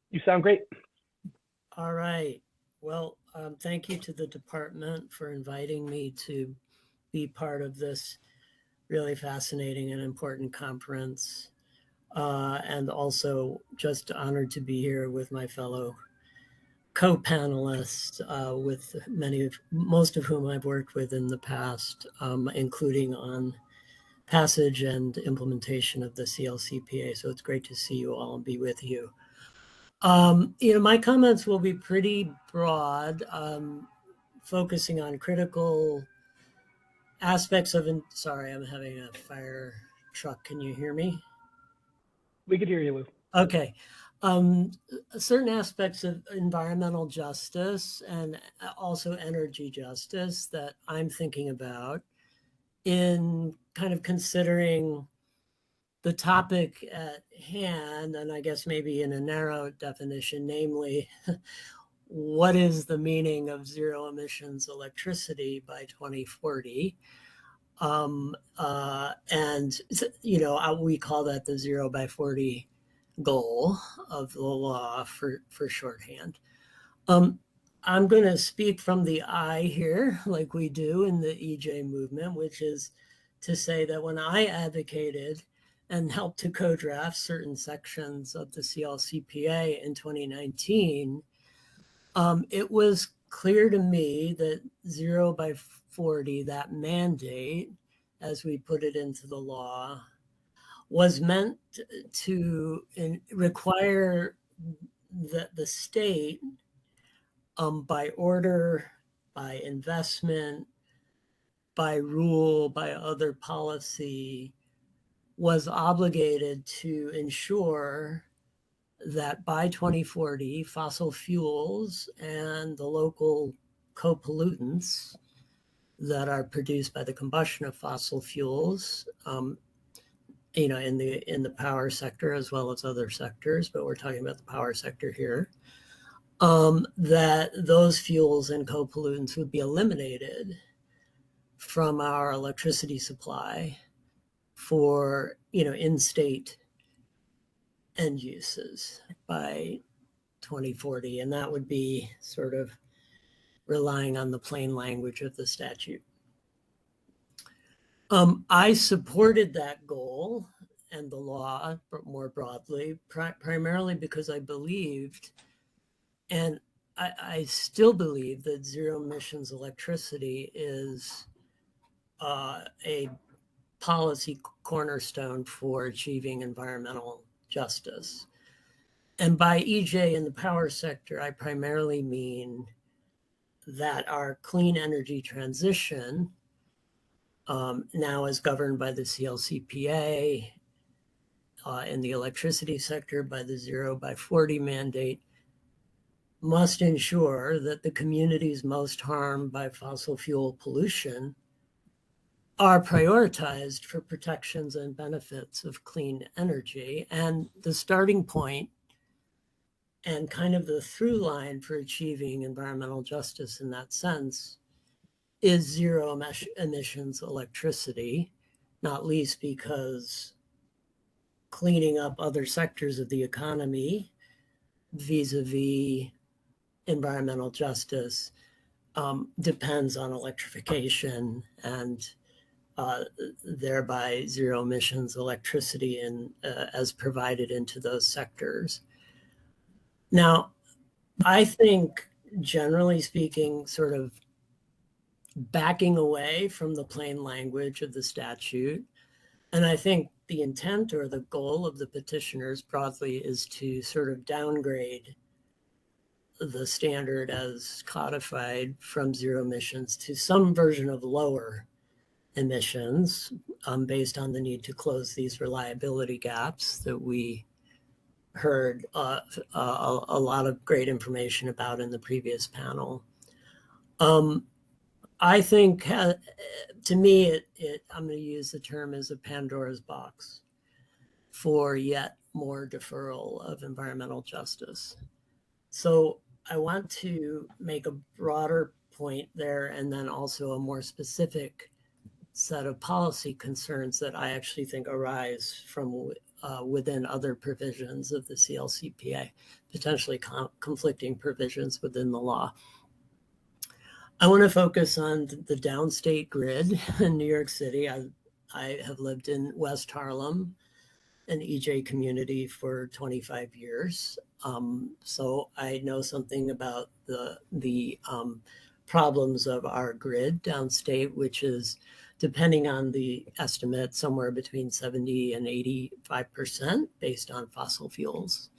You sound great. All right. Well, thank you to the department for inviting me to be part of this really fascinating and important conference. And also just honored to be here with my fellow co-panelists, with most of whom I've worked with in the past, including on passage and implementation of the CLCPA. So it's great to see you all and be with you. My comments will be pretty broad, focusing on critical aspects of, sorry, I'm having a fire truck. Can you hear me? We could hear you, Lou. Okay. Certain aspects of environmental justice and also energy justice that I'm thinking about in kind of considering the topic at hand, and I guess maybe in a narrow definition, namely, what is the meaning of zero emissions electricity by 2040? And, we call that the 0 by 40 goal of the law for shorthand. I'm going to speak from the I here, like we do in the EJ movement, which is to say that when I advocated and helped to co-draft certain sections of the CLCPA in 2019, it was clear to me that 0 by 40, that mandate, as we put it into the law, was meant to require the state, by order, by investment, by rule, by other policy, was obligated to ensure that by 2040, fossil fuels and the local co-pollutants that are produced by the combustion of fossil fuels, you know, in the power sector as well as other sectors, but we're talking about the power sector here, that those fuels and co-pollutants would be eliminated from our electricity supply for, you know, in-state end uses by 2040. And that would be sort of relying on the plain language of the statute. I supported that goal and the law more broadly, primarily because I believed, and I still believe, that zero emissions electricity is a policy cornerstone for achieving environmental justice. And by EJ in the power sector, I primarily mean that our clean energy transition, now is governed by the CLCPA, in the electricity sector by the 0 by 40 mandate, must ensure that the communities most harmed by fossil fuel pollution are prioritized for protections and benefits of clean energy. And the starting point and kind of the through line for achieving environmental justice in that sense is zero emissions electricity, not least because cleaning up other sectors of the economy vis-a-vis environmental justice depends on electrification and thereby zero emissions electricity as provided into those sectors. Now, I think, generally speaking, sort of backing away from the plain language of the statute, and I think the intent or the goal of the petitioners broadly is to sort of downgrade the standard as codified from zero emissions to some version of lower emissions, based on the need to close these reliability gaps that we heard a lot of great information about in the previous panel. I think, to me, I'm going to use the term as a Pandora's box for yet more deferral of environmental justice. So I want to make a broader point there, and then also a more specific set of policy concerns that I actually think arise from within other provisions of the CLCPA, potentially conflicting provisions within the law. I want to focus on the downstate grid in New York City. I have lived in West Harlem, an EJ community, for 25 years. So I know something about the problems of our grid downstate, which is, depending on the estimate, somewhere between 70 and 85% based on fossil fuels.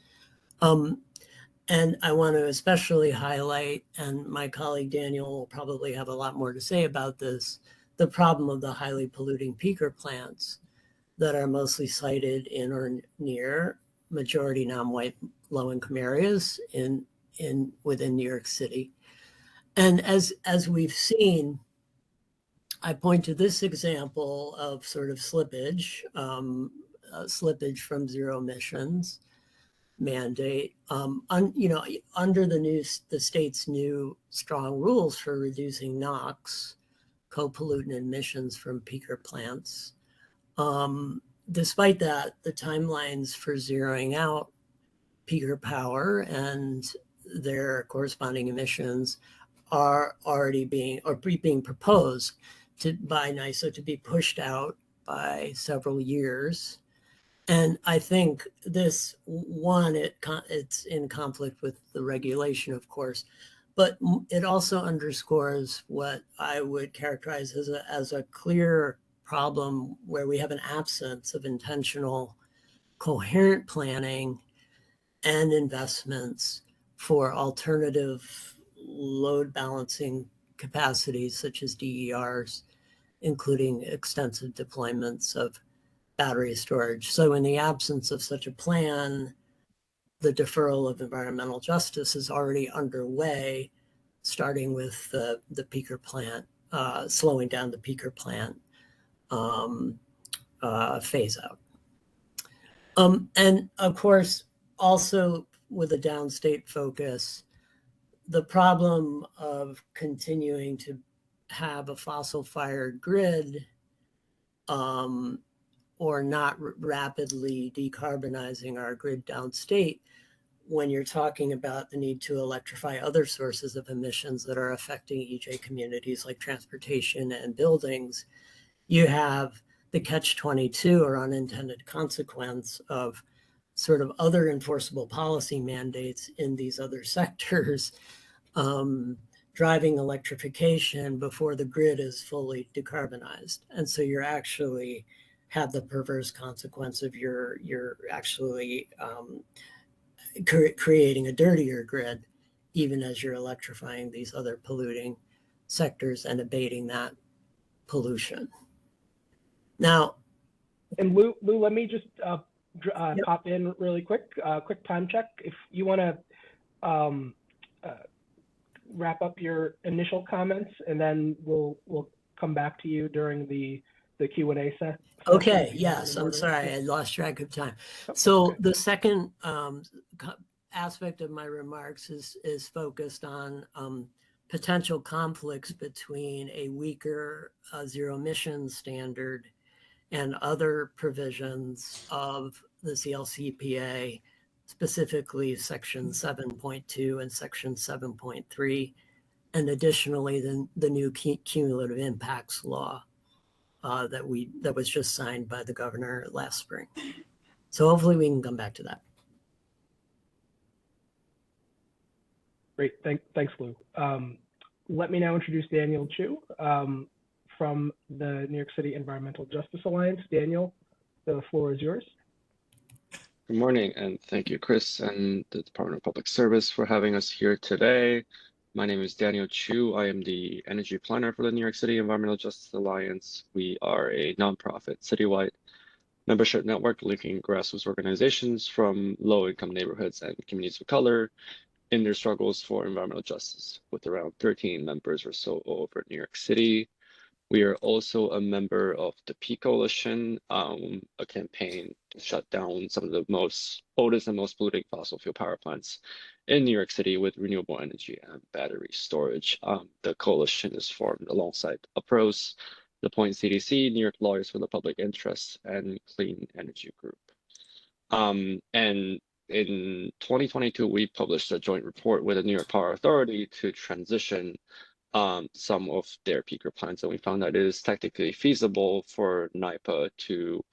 And I want to especially highlight, and my colleague Daniel will probably have a lot more to say about this, the problem of the highly polluting peaker plants that are mostly sited in or near majority non-white low-income areas within New York City. And as we've seen, I point to this example of sort of slippage from zero emissions mandate, under the state's new strong rules for reducing NOx, co-pollutant emissions from peaker plants. Despite that, the timelines for zeroing out peaker power and their corresponding emissions are already being proposed by NYISO to be pushed out by several years. And I think this, one, it's in conflict with the regulation, of course, but it also underscores what I would characterize as a clear problem where we have an absence of intentional, coherent planning and investments for alternative load balancing capacities such as DERs, including extensive deployments of battery storage. So in the absence of such a plan, the deferral of environmental justice is already underway, starting with the peaker plant slowing down the peaker plant phase out. And of course, also with a downstate focus, the problem of continuing to have a fossil-fired grid or not rapidly decarbonizing our grid downstate when you're talking about the need to electrify other sources of emissions that are affecting EJ communities like transportation and buildings, you have the catch-22 or unintended consequence of sort of other enforceable policy mandates in these other sectors driving electrification before the grid is fully decarbonized. And so you're actually have the perverse consequence of you're actually creating a dirtier grid, even as you're electrifying these other polluting sectors and abating that pollution. Now, and Lou, let me just pop in really quick, quick time check. If you want to wrap up your initial comments, and then we'll come back to you during the Q&A set. Okay, yes, I'm sorry, I lost track of time. So the second aspect of my remarks is focused on potential conflicts between a weaker zero emissions standard and other provisions of the CLCPA, specifically section 7.2 and section 7.3, and additionally the new cumulative impacts law that was just signed by the governor last spring. So hopefully we can come back to that. Great, thanks, Lou. Let me now introduce Daniel Chu from the New York City Environmental Justice Alliance. Daniel, the floor is yours. Good morning, and thank you, Chris, and the Department of Public Service for having us here today. My name is Daniel Chu. I am the energy planner for the New York City Environmental Justice Alliance. We are a nonprofit citywide membership network linking grassroots organizations from low-income neighborhoods and communities of color in their struggles for environmental justice, with around 13 members or so over New York City. We are also a member of the P Coalition, a campaign to shut down some of the oldest and most polluting fossil fuel power plants in New York City with renewable energy and battery storage. The coalition is formed alongside UPROS, the Point CDC, New York Lawyers for the Public Interest, and Clean Energy Group. And in 2022, we published a joint report with the New York Power Authority to transition some of their peaker plants, and we found that it is technically feasible for NYPA to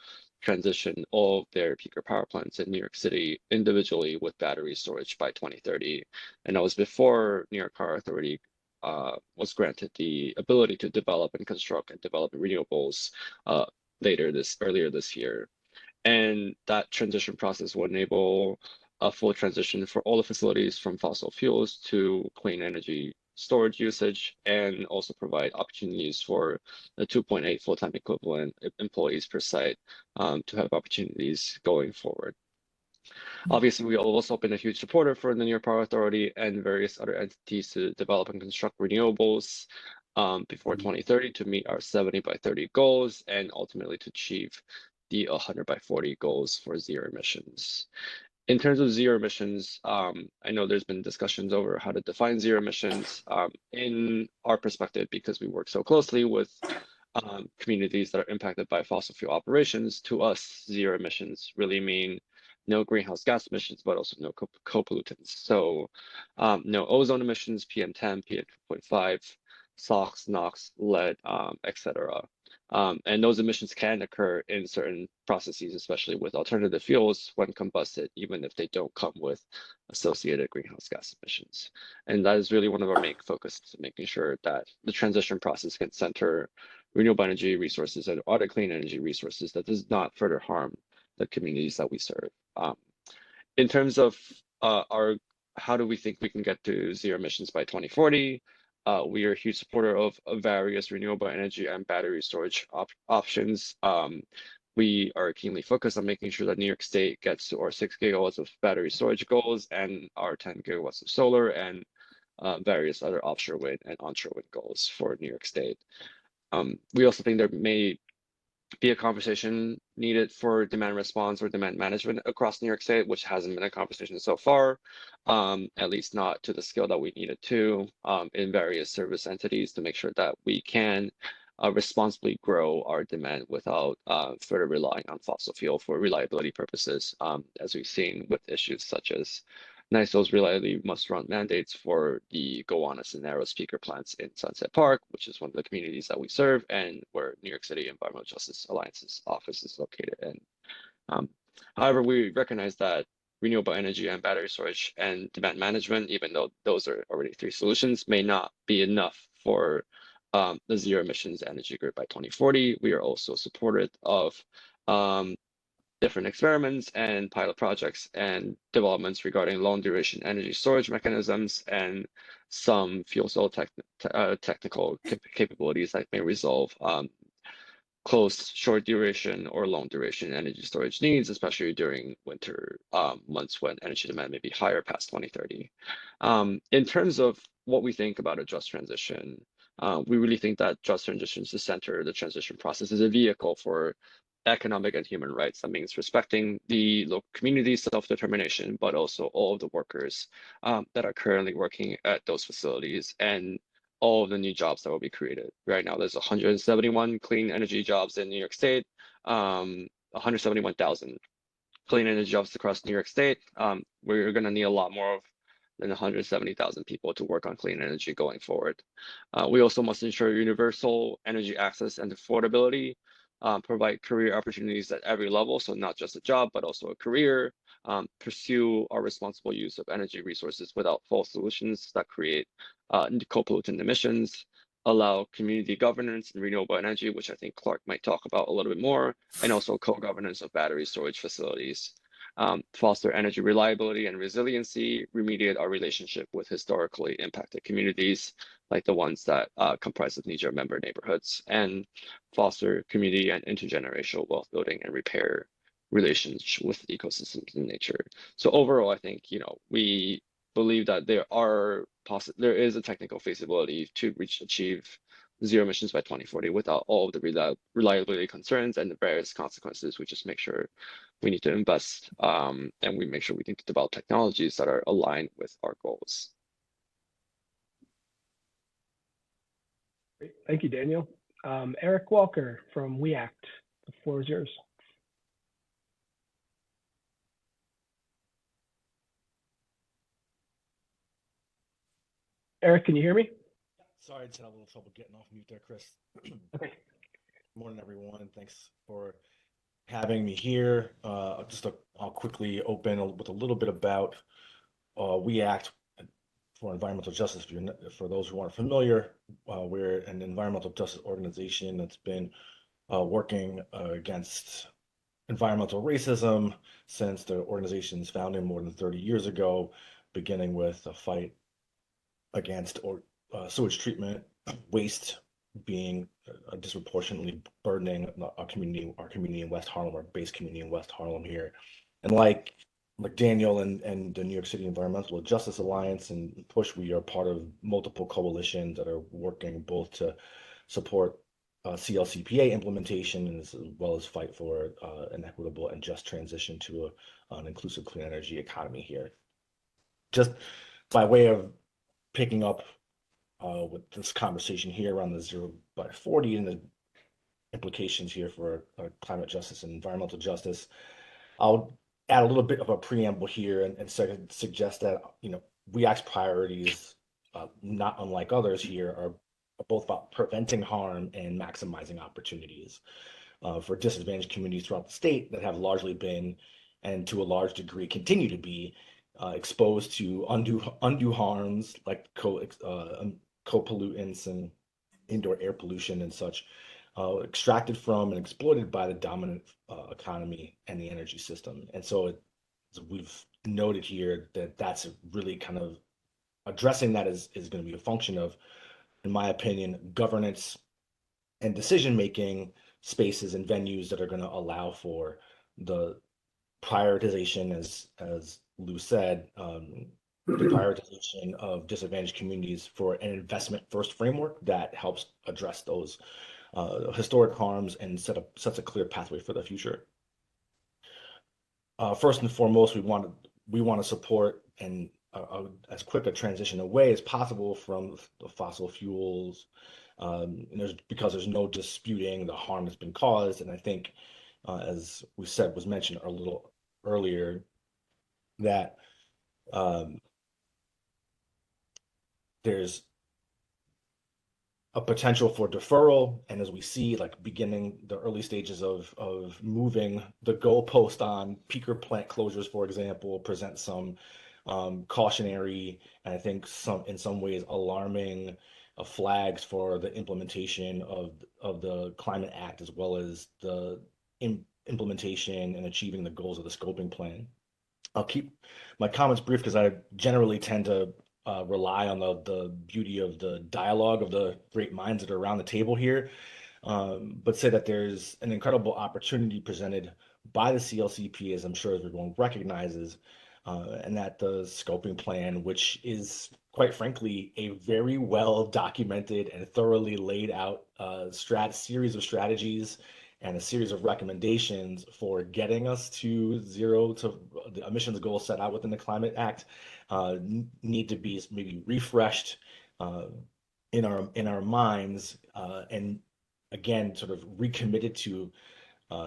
transition all of their peaker power plants in New York City individually with battery storage by 2030. And that was before New York Power Authority was granted the ability to develop and construct and develop renewables earlier this year. And that transition process will enable a full transition for all the facilities from fossil fuels to clean energy storage usage, and also provide opportunities for the 2.8 full-time equivalent employees per site to have opportunities going forward. Obviously, we have also been a huge supporter for the New York Power Authority and various other entities to develop and construct renewables before 2030 to meet our 70 by 30 goals and ultimately to achieve the 100 by 40 goals for zero emissions. In terms of zero emissions, I know there's been discussions over how to define zero emissions. In our perspective, because we work so closely with communities that are impacted by fossil fuel operations, to us, zero emissions really mean no greenhouse gas emissions, but also no co-pollutants. So no ozone emissions, PM10, PM2.5, SOx, NOx, lead, etc. And those emissions can occur in certain processes, especially with alternative fuels when combusted, even if they don't come with associated greenhouse gas emissions. And that is really one of our main focuses, making sure that the transition process can center renewable energy resources and other clean energy resources that does not further harm the communities that we serve. In terms of how do we think we can get to zero emissions by 2040? We are a huge supporter of various renewable energy and battery storage options. We are keenly focused on making sure that New York State gets to our 6 gigawatts of battery storage goals and our 10 gigawatts of solar, and various other offshore wind and onshore wind goals for New York State. We also think there may be a conversation needed for demand response or demand management across New York State, which hasn't been a conversation so far, at least not to the scale that we needed to in various service entities to make sure that we can responsibly grow our demand without further relying on fossil fuel for reliability purposes, as we've seen with issues such as NYISO's reliability must-run mandates for the Gowanus and Narrows peaker plants in Sunset Park, which is one of the communities that we serve and where New York City Environmental Justice Alliance's office is located in. However, we recognize that renewable energy and battery storage and demand management, even though those are already 3 solutions, may not be enough for the zero emissions energy grid by 2040. We are also supportive of different experiments and pilot projects and developments regarding long duration energy storage mechanisms and some fuel cell technical capabilities that may resolve close short duration or long duration energy storage needs, especially during winter months when energy demand may be higher past 2030. In terms of what we think about a just transition, we really think that just transition is the center of the transition process, is a vehicle for economic and human rights. That means respecting the local community self-determination, but also all of the workers that are currently working at those facilities and all of the new jobs that will be created. Right now, there's 171 clean energy jobs in New York State, 171,000 clean energy jobs across New York State. We're going to need a lot more than 170,000 people to work on clean energy going forward. We also must ensure universal energy access and affordability, provide career opportunities at every level, so not just a job, but also a career, pursue our responsible use of energy resources without false solutions that create co-pollutant emissions, allow community governance and renewable energy, which I think Clark might talk about a little bit more, and also co-governance of battery storage facilities. Foster energy reliability and resiliency, remediate our relationship with historically impacted communities, like the ones that comprise of NYISO member neighborhoods, and foster community and intergenerational wealth building and repair relations with ecosystems and nature. So overall, I think, we believe that there is a technical feasibility to achieve zero emissions by 2040 without all of the reliability concerns and the various consequences. We just make sure we need to invest and we make sure we need to develop technologies that are aligned with our goals. Great. Thank you, Daniel. Eric Walker from We Act. The floor is yours. Eric, can you hear me? Sorry, I just had a little trouble getting off mute there, Chris. Okay. Good morning, everyone. Thanks for having me here. I'll quickly open with a little bit about We Act for Environmental Justice. For those who aren't familiar, we're an environmental justice organization that's been working against environmental racism since the organization's founding more than 30 years ago, beginning with a fight against sewage treatment waste being disproportionately burdening our community in West Harlem, our base community in West Harlem here. And like Daniel and the New York City Environmental Justice Alliance and PUSH, we are part of multiple coalitions that are working both to support CLCPA implementation as well as fight for an equitable and just transition to an inclusive clean energy economy here. Just by way of picking up with this conversation here around the 0 by 40 and the implications here for climate justice and environmental justice, I'll add a little bit of a preamble here and suggest that We Act's priorities, not unlike others here, are both about preventing harm and maximizing opportunities for disadvantaged communities throughout the state that have largely been, and to a large degree continue to be, exposed to undue harms like co-pollutants and indoor air pollution and such, extracted from and exploited by the dominant economy and the energy system. And so as we've noted here, that's really kind of addressing that is going to be a function of, in my opinion, governance and decision-making spaces and venues that are going to allow for the prioritization, as Lou said, the prioritization of disadvantaged communities for an investment first framework that helps address those historic harms and sets a clear pathway for the future. First and foremost, we want to support and as quick a transition away as possible from the fossil fuels, because there's no disputing the harm that's been caused. And I think, as we said, was mentioned a little earlier, that there's a potential for deferral, and as we see, like beginning the early stages of moving the goalpost on peaker plant closures, for example, present some cautionary and I think in some ways alarming flags for the implementation of the Climate Act, as well as the implementation and achieving the goals of the scoping plan. I'll keep my comments brief because I generally tend to rely on the beauty of the dialogue of the great minds that are around the table here, but say that there's an incredible opportunity presented by the CLCP, as I'm sure everyone recognizes, and that the scoping plan, which is quite frankly a very well documented and thoroughly laid out series of strategies and a series of recommendations for getting us to zero to the emissions goals set out within the Climate Act, need to be maybe refreshed in our minds, and again sort of recommitted to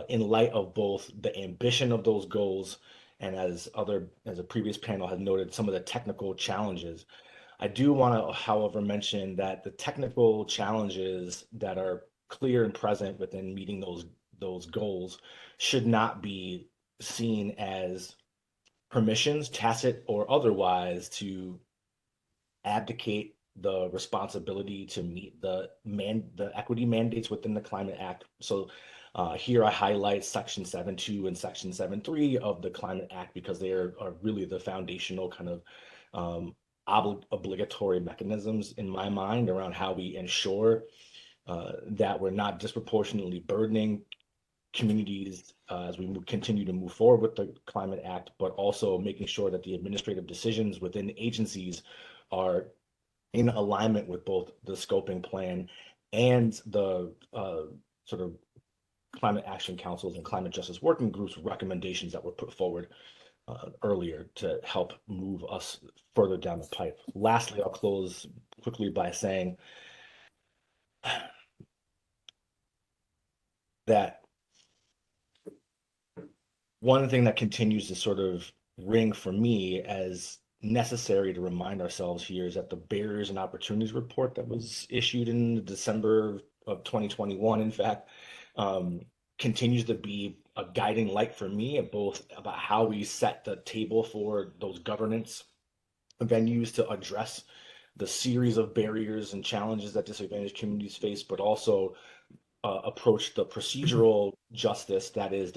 in light of both the ambition of those goals and as a previous panel had noted, some of the technical challenges. I do want to, however, mention that the technical challenges that are clear and present within meeting those goals should not be seen as permissions, tacit or otherwise, to abdicate the responsibility to meet the equity mandates within the Climate Act. So here I highlight Section 7.2 and Section 7.3 of the Climate Act because they are really the foundational kind of obligatory mechanisms in my mind around how we ensure that we're not disproportionately burdening communities as we continue to move forward with the Climate Act, but also making sure that the administrative decisions within agencies are in alignment with both the scoping plan and the sort of climate action councils and climate justice working groups recommendations that were put forward earlier to help move us further down the pipe. Lastly, I'll close quickly by saying that one thing that continues to sort of ring for me as necessary to remind ourselves here is that the barriers and opportunities report that was issued in December of 2021, in fact, continues to be a guiding light for me at both about how we set the table for those governance venues to address the series of barriers and challenges that disadvantaged communities face, but also approach the procedural justice that is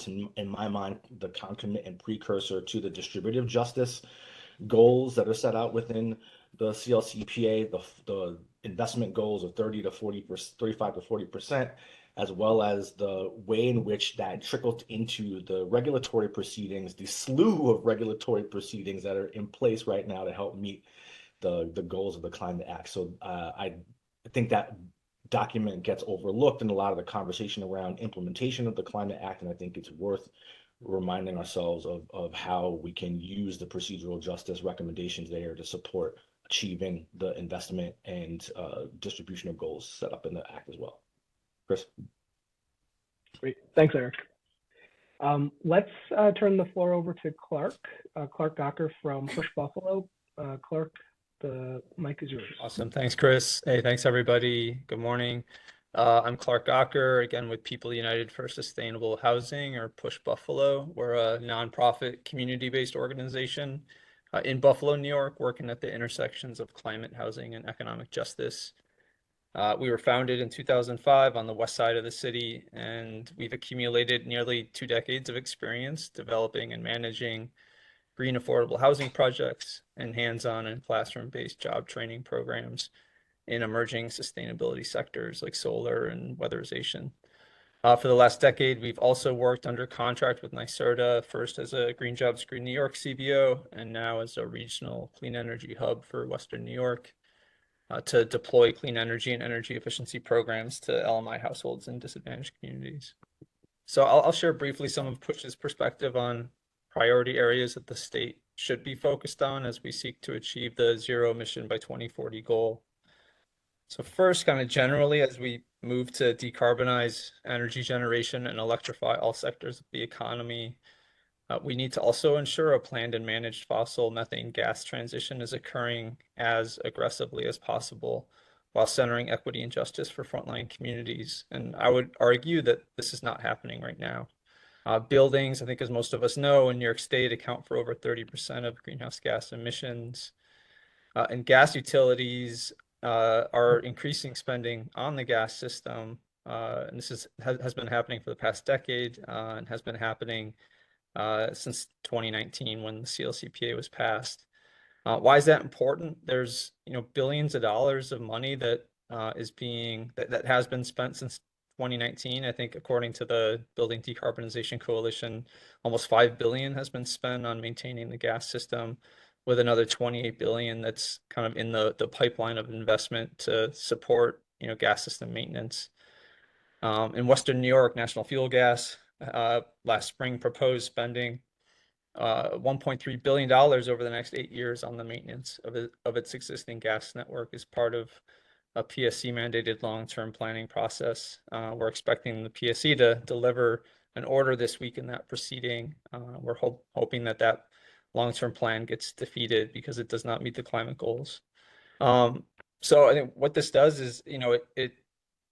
in my mind, the concomitant and precursor to the distributive justice goals that are set out within the CLCPA, the investment goals of 35 to 40%, as well as the way in which that trickled into the regulatory proceedings, the slew of regulatory proceedings that are in place right now to help meet the goals of the Climate Act. So I think that document gets overlooked in a lot of the conversation around implementation of the Climate Act, and I think it's worth reminding ourselves of how we can use the procedural justice recommendations there to support achieving the investment and distribution of goals set up in the Act as well. Chris? Great, thanks, Eric. Let's turn the floor over to Clark Gawker from Push Buffalo. Clark, the mic is yours. Awesome. Thanks, Chris. Hey, thanks, everybody. Good morning. I'm Clark Gawker, again, with People United for Sustainable Housing, or Push Buffalo. We're a nonprofit community-based organization in Buffalo, New York, working at the intersections of climate, housing, and economic justice. We were founded in 2005 on the west side of the city, and we've accumulated nearly 2 decades of experience developing and managing green affordable housing projects and hands-on and classroom-based job training programs in emerging sustainability sectors like solar and weatherization. For the last decade, we've also worked under contract with NYSERDA, first as a Green Jobs Green New York CBO, and now as a regional clean energy hub for Western New York, to deploy clean energy and energy efficiency programs to LMI households in disadvantaged communities. So I'll share briefly some of Push's perspective on priority areas that the state should be focused on as we seek to achieve the zero emission by 2040 goal. So first, kind of generally, as we move to decarbonize energy generation and electrify all sectors of the economy, we need to also ensure a planned and managed fossil methane gas transition is occurring as aggressively as possible while centering equity and justice for frontline communities. And I would argue that this is not happening right now. Buildings, I think as most of us know, in New York State account for over 30% of greenhouse gas emissions. And gas utilities are increasing spending on the gas system. And this has been happening for the past decade and has been happening since 2019 when the CLCPA was passed. Why is that important? There's billions of dollars of money that that has been spent since 2019. I think according to the Building Decarbonization Coalition, almost $5 billion has been spent on maintaining the gas system, with another 28 billion that's kind of in the pipeline of investment to support gas system maintenance. In Western New York, National Fuel Gas last spring proposed spending $1.3 billion over the next 8 years on the maintenance of its existing gas network as part of a PSC mandated long-term planning process. We're expecting the PSC to deliver an order this week in that proceeding. We're hoping that long-term plan gets defeated because it does not meet the climate goals. So I think what this does is, it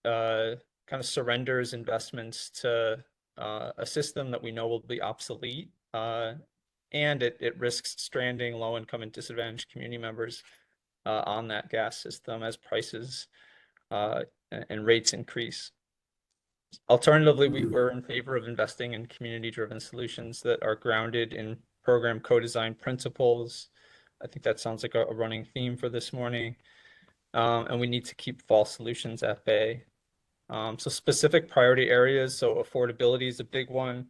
kind of surrenders investments to a system that we know will be obsolete, and it risks stranding low-income and disadvantaged community members on that gas system as prices and rates increase. Alternatively, we're in favor of investing in community-driven solutions that are grounded in program co-design principles. I think that sounds like a running theme for this morning. And we need to keep false solutions at bay. So specific priority areas, so affordability is a big one.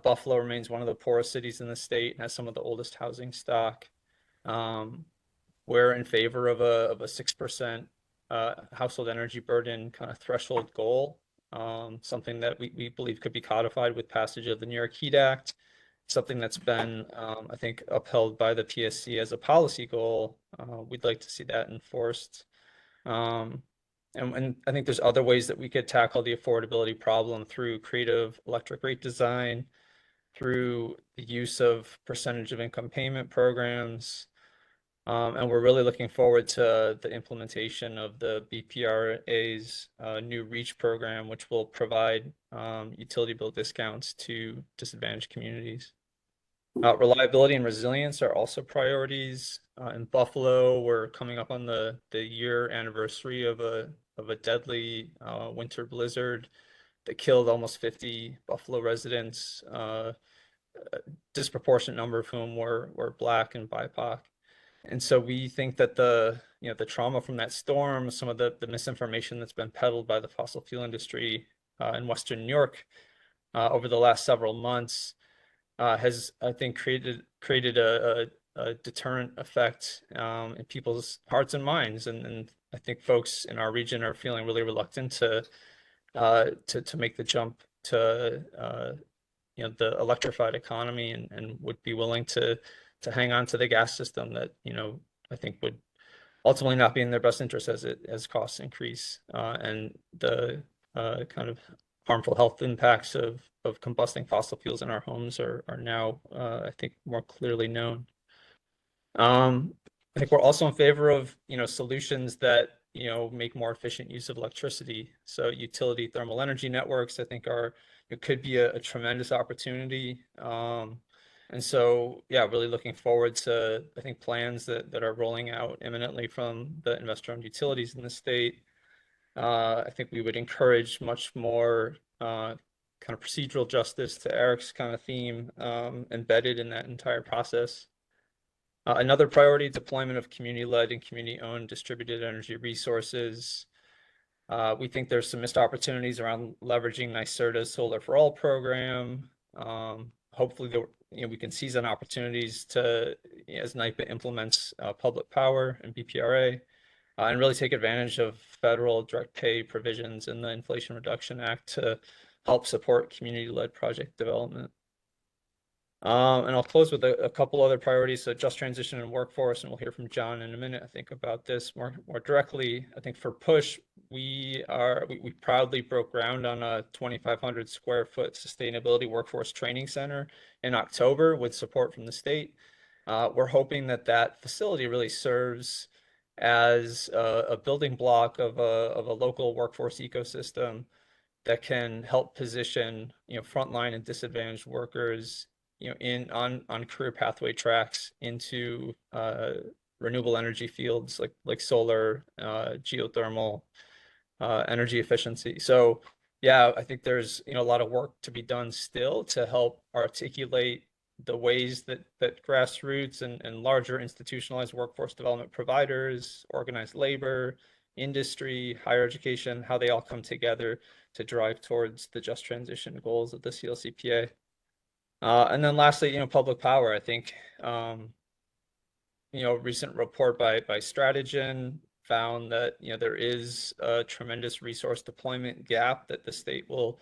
Buffalo remains one of the poorest cities in the state and has some of the oldest housing stock. We're in favor of a 6% household energy burden kind of threshold goal, something that we believe could be codified with passage of the New York Heat Act, something that's been, I think, upheld by the PSC as a policy goal. We'd like to see that enforced. And I think there's other ways that we could tackle the affordability problem through creative electric rate design, through the use of percentage of income payment programs. And we're really looking forward to the implementation of the BPRA's new REACH program, which will provide utility bill discounts to disadvantaged communities. Reliability and resilience are also priorities. In Buffalo, we're coming up on the year anniversary of a deadly winter blizzard that killed almost 50 Buffalo residents, a disproportionate number of whom were Black and BIPOC. And so we think that the trauma from that storm, some of the misinformation that's been peddled by the fossil fuel industry in Western New York over the last several months has, I think, created a deterrent effect in people's hearts and minds. And I think folks in our region are feeling really reluctant to make the jump to the electrified economy and would be willing to hang on to the gas system that I think would ultimately not be in their best interest as costs increase and the kind of harmful health impacts of combusting fossil fuels in our homes are now I think more clearly known. I think we're also in favor of solutions that make more efficient use of electricity. So utility thermal energy networks, I think, could be a tremendous opportunity. And so, yeah, really looking forward to, I think, plans that are rolling out imminently from the investor-owned utilities in the state. I think we would encourage much more kind of procedural justice, to Eric's kind of theme, embedded in that entire process. Another priority, deployment of community-led and community-owned distributed energy resources. We think there's some missed opportunities around leveraging NYSERDA's Solar for All program. Hopefully, we can seize on opportunities to, as NYPA implements public power and BPRA, and really take advantage of federal direct pay provisions in the Inflation Reduction Act to help support community-led project development. And I'll close with a couple other priorities. So just transition and workforce, and we'll hear from John in a minute, I think, about this more directly. I think for PUSH, we proudly broke ground on a 2,500 square foot sustainability workforce training center in October with support from the state. We're hoping that facility really serves as a building block of a local workforce ecosystem that can help position, frontline and disadvantaged workers, on career pathway tracks into renewable energy fields like solar, geothermal, energy efficiency. So yeah, I think there's a lot of work to be done still to help articulate the ways that grassroots and larger institutionalized workforce development providers, organized labor, industry, higher education, how they all come together to drive towards the just transition goals of the CLCPA. And then lastly, public power. I think, a recent report by Stratogen found that, there is a tremendous resource deployment gap that the state will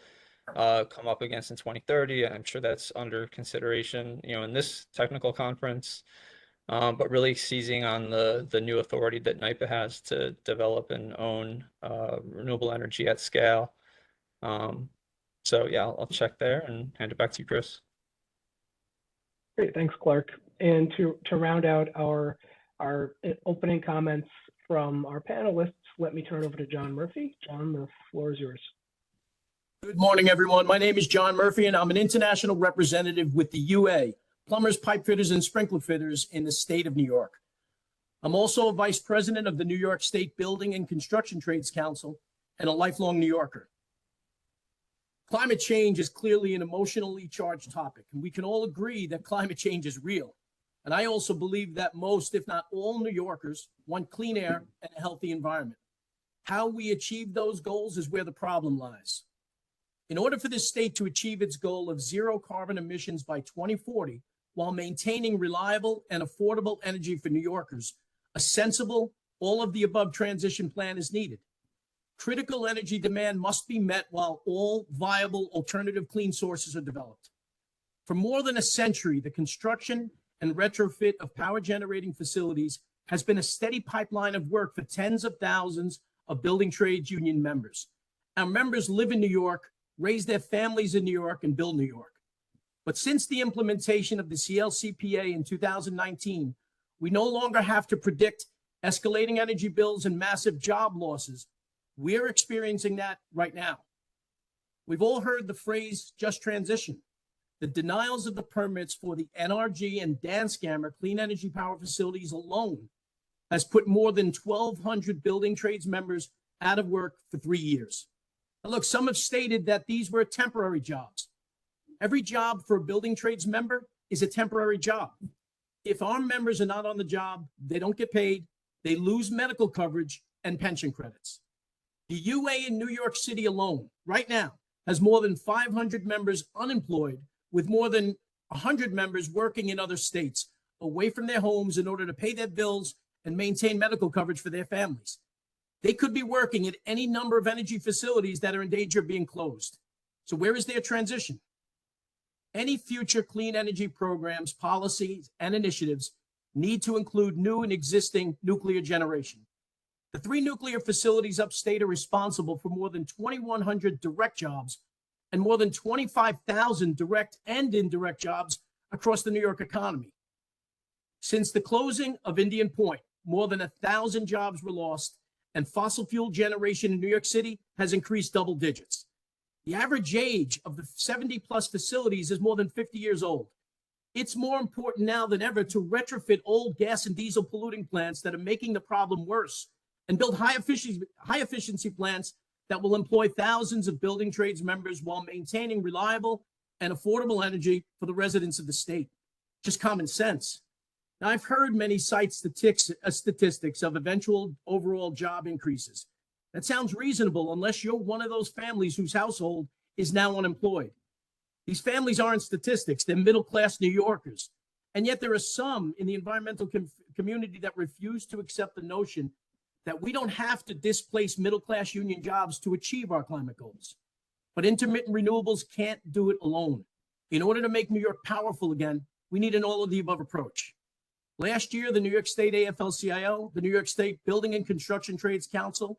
come up against in 2030. I'm sure that's under consideration, in this technical conference, but really seizing on the new authority that NYPA has to develop and own renewable energy at scale. So yeah, I'll check there and hand it back to you, Chris. Great, thanks, Clark. And to round out our opening comments from our panelists, let me turn over to John Murphy. John, the floor is yours. Good morning, everyone. My name is John Murphy, and I'm an international representative with the UA, Plumbers, Pipe Fitters, and Sprinkler Fitters in the state of New York. I'm also a vice president of the New York State Building and Construction Trades Council and a lifelong New Yorker. Climate change is clearly an emotionally charged topic, and we can all agree that climate change is real. And I also believe that most, if not all, New Yorkers want clean air and a healthy environment. How we achieve those goals is where the problem lies. In order for this state to achieve its goal of zero carbon emissions by 2040, while maintaining reliable and affordable energy for New Yorkers, a sensible, all of the above transition plan is needed. Critical energy demand must be met while all viable alternative clean sources are developed. For more than a century, the construction and retrofit of power generating facilities has been a steady pipeline of work for tens of thousands of building trades union members. Our members live in New York, raise their families in New York, and build New York. But since the implementation of the CLCPA in 2019, we no longer have to predict escalating energy bills and massive job losses. We're experiencing that right now. We've all heard the phrase just transition. The denials of the permits for the NRG and Dan-Scammer clean energy power facilities alone has put more than 1,200 building trades members out of work for 3 years. Now look, some have stated that these were temporary jobs. Every job for a building trades member is a temporary job. If our members are not on the job, they don't get paid, they lose medical coverage and pension credits. The UA in New York City alone, right now, has more than 500 members unemployed, with more than 100 members working in other states, away from their homes in order to pay their bills and maintain medical coverage for their families. They could be working at any number of energy facilities that are in danger of being closed. So where is their transition? Any future clean energy programs, policies, and initiatives need to include new and existing nuclear generation. The 3 nuclear facilities upstate are responsible for more than 2,100 direct jobs and more than 25,000 direct and indirect jobs across the New York economy. Since the closing of Indian Point, more than 1,000 jobs were lost, and fossil fuel generation in New York City has increased double digits. The average age of the 70-plus facilities is more than 50 years old. It's more important now than ever to retrofit old gas and diesel polluting plants that are making the problem worse and build high efficiency plants that will employ thousands of building trades members while maintaining reliable and affordable energy for the residents of the state. Just common sense. Now, I've heard many cite statistics of eventual overall job increases. That sounds reasonable unless you're one of those families whose household is now unemployed. These families aren't statistics, they're middle-class New Yorkers. And yet there are some in the environmental community that refuse to accept the notion that we don't have to displace middle-class union jobs to achieve our climate goals. But intermittent renewables can't do it alone. In order to make New York powerful again, we need an all-of-the-above approach. Last year, the New York State AFL-CIO, the New York State Building and Construction Trades Council,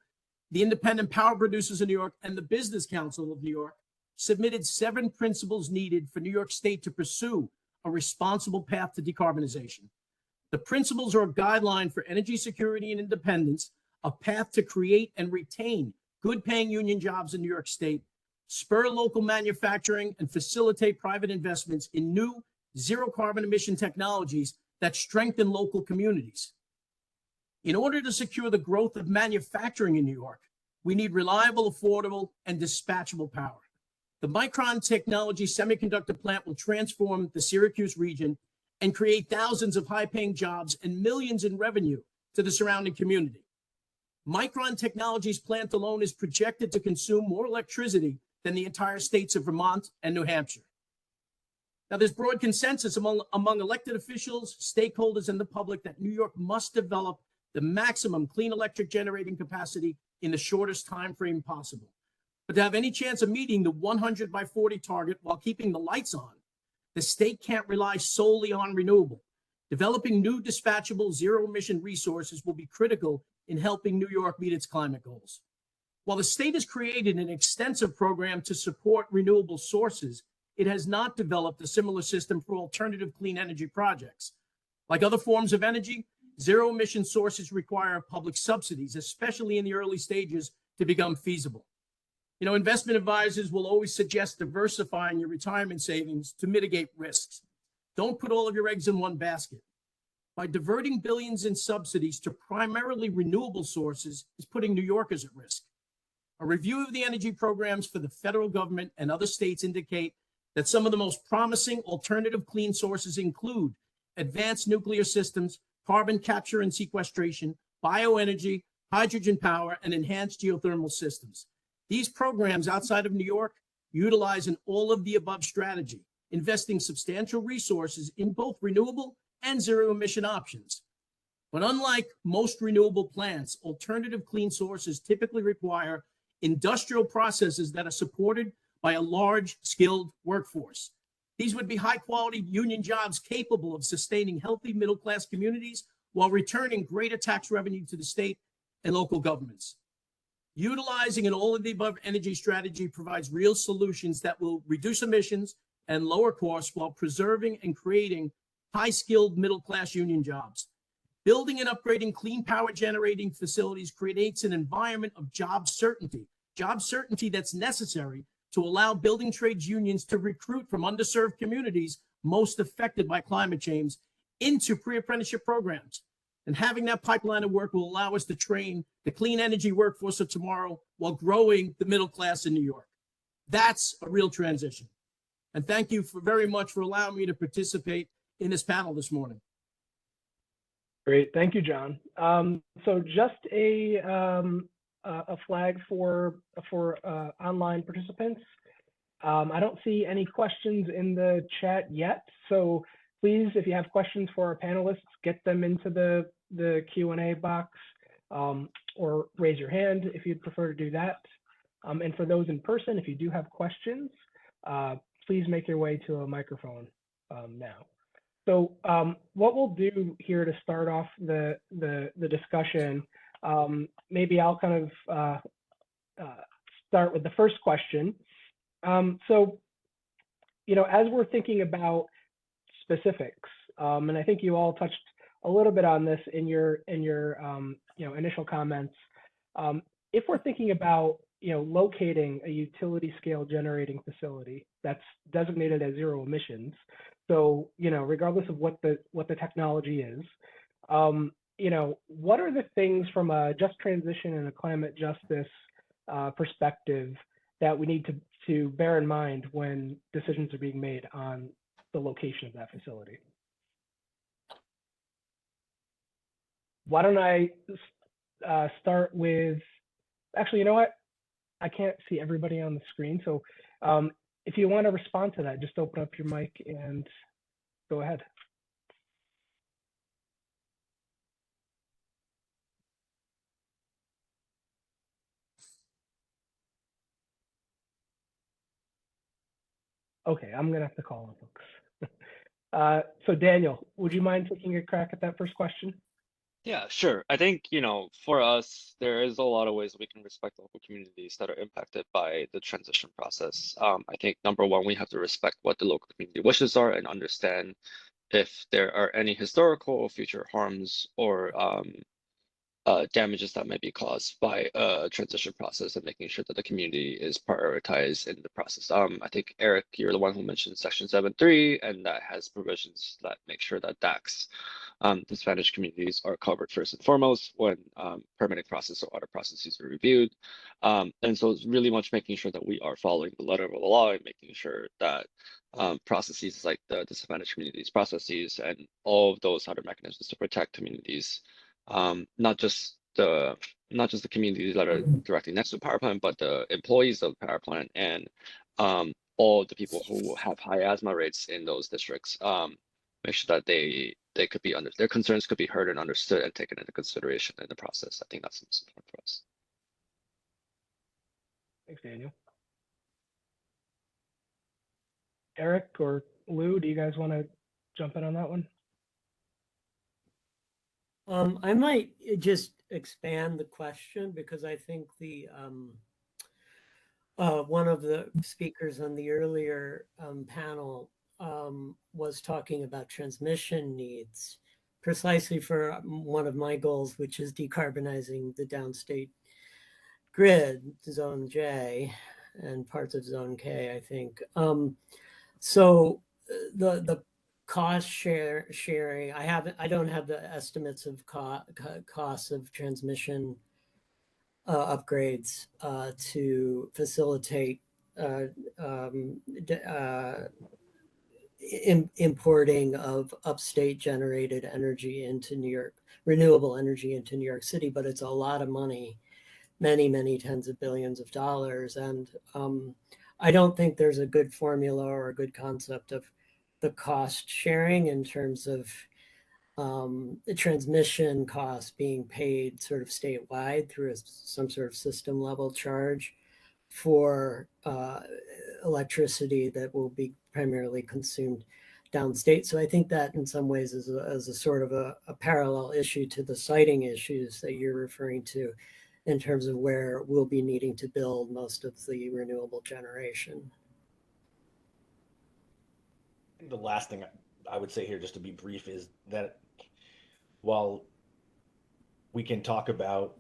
the Independent Power Producers of New York, and the Business Council of New York submitted 7 principles needed for New York State to pursue a responsible path to decarbonization. The principles are a guideline for energy security and independence, a path to create and retain good-paying union jobs in New York State, spur local manufacturing, and facilitate private investments in new zero-carbon emission technologies that strengthen local communities. In order to secure the growth of manufacturing in New York, we need reliable, affordable, and dispatchable power. The Micron Technology semiconductor plant will transform the Syracuse region and create thousands of high-paying jobs and millions in revenue to the surrounding community. Micron Technology's plant alone is projected to consume more electricity than the entire states of Vermont and New Hampshire. Now, there's broad consensus among elected officials, stakeholders, and the public that New York must develop the maximum clean electric generating capacity in the shortest time frame possible. But to have any chance of meeting the 100 by 40 target while keeping the lights on, the state can't rely solely on renewable. Developing new dispatchable zero-emission resources will be critical in helping New York meet its climate goals. While the state has created an extensive program to support renewable sources, it has not developed a similar system for alternative clean energy projects. Like other forms of energy, zero-emission sources require public subsidies, especially in the early stages, to become feasible. You know, investment advisors will always suggest diversifying your retirement savings to mitigate risks. Don't put all of your eggs in one basket. By diverting billions in subsidies to primarily renewable sources is putting New Yorkers at risk. A review of the energy programs for the federal government and other states indicate that some of the most promising alternative clean sources include advanced nuclear systems, carbon capture and sequestration, bioenergy, hydrogen power, and enhanced geothermal systems. These programs outside of New York utilize an all-of-the-above strategy, investing substantial resources in both renewable and zero-emission options. But unlike most renewable plants, alternative clean sources typically require industrial processes that are supported by a large, skilled workforce. These would be high-quality union jobs capable of sustaining healthy middle-class communities while returning greater tax revenue to the state and local governments. Utilizing an all-of-the-above energy strategy provides real solutions that will reduce emissions and lower costs while preserving and creating high-skilled middle-class union jobs. Building and upgrading clean power generating facilities creates an environment of job certainty that's necessary to allow building trades unions to recruit from underserved communities most affected by climate change into pre-apprenticeship programs. And having that pipeline of work will allow us to train the clean energy workforce of tomorrow while growing the middle class in New York. That's a real transition. And thank you very much for allowing me to participate in this panel this morning. Great, thank you, John. So just a flag for online participants. I don't see any questions in the chat yet, so please, if you have questions for our panelists, get them into the Q&A box, or raise your hand if you'd prefer to do that. And for those in person, if you do have questions, please make your way to a microphone now. So what we'll do here to start off the discussion, maybe I'll kind of start with the first question. So, you know, as we're thinking about specifics, and I think you all touched a little bit on this in your you know, initial comments. If we're thinking about, you know, locating a utility scale generating facility that's designated as zero emissions, so, you know, regardless of what the technology is, you know, what are the things from a just transition and a climate justice perspective that we need to bear in mind when decisions are being made on the location of that facility? Why don't I start with Actually, you know what? I can't see everybody on the screen. So if you want to respond to that, just open up your mic and go ahead. Okay, I'm gonna have to call on folks. So Daniel, would you mind taking a crack at that first question? Yeah, sure. I think, for us, there is a lot of ways we can respect local communities that are impacted by the transition process. I think number one, we have to respect what the local community wishes are and understand if there are any historical or future harms or damages that may be caused by a transition process and making sure that the community is prioritized in the process. I think, Eric, you're the one who mentioned Section 7.3, and that has provisions that make sure that DACs, disadvantaged communities, are covered first and foremost when permitting process or other processes are reviewed. And so it's really much making sure that we are following the letter of the law and making sure that processes like the disadvantaged communities processes and all of those other mechanisms to protect communities, not just the communities that are directly next to the power plant, but the employees of the power plant and all the people who have high asthma rates in those districts. Make sure that they could be their concerns could be heard and understood and taken into consideration in the process. I think that's important for us. Thanks, Daniel. Eric or Lou, do you guys want to jump in on that one? I might just expand the question because I think the one of the speakers on the earlier panel was talking about transmission needs precisely for one of my goals, which is decarbonizing the downstate grid, Zone J, and parts of Zone K, I think. So the cost sharing, I don't have the estimates of costs of transmission upgrades to facilitate importing of upstate generated energy into New York, renewable energy into New York City, but it's a lot of money, many tens of billions of dollars. And I don't think there's a good formula or a good concept of the cost sharing in terms of the transmission costs being paid sort of statewide through some sort of system level charge for electricity that will be primarily consumed downstate. So I think that in some ways is a sort of a parallel issue to the siting issues that you're referring to in terms of where we'll be needing to build most of the renewable generation. The last thing I would say here, just to be brief, is that while we can talk about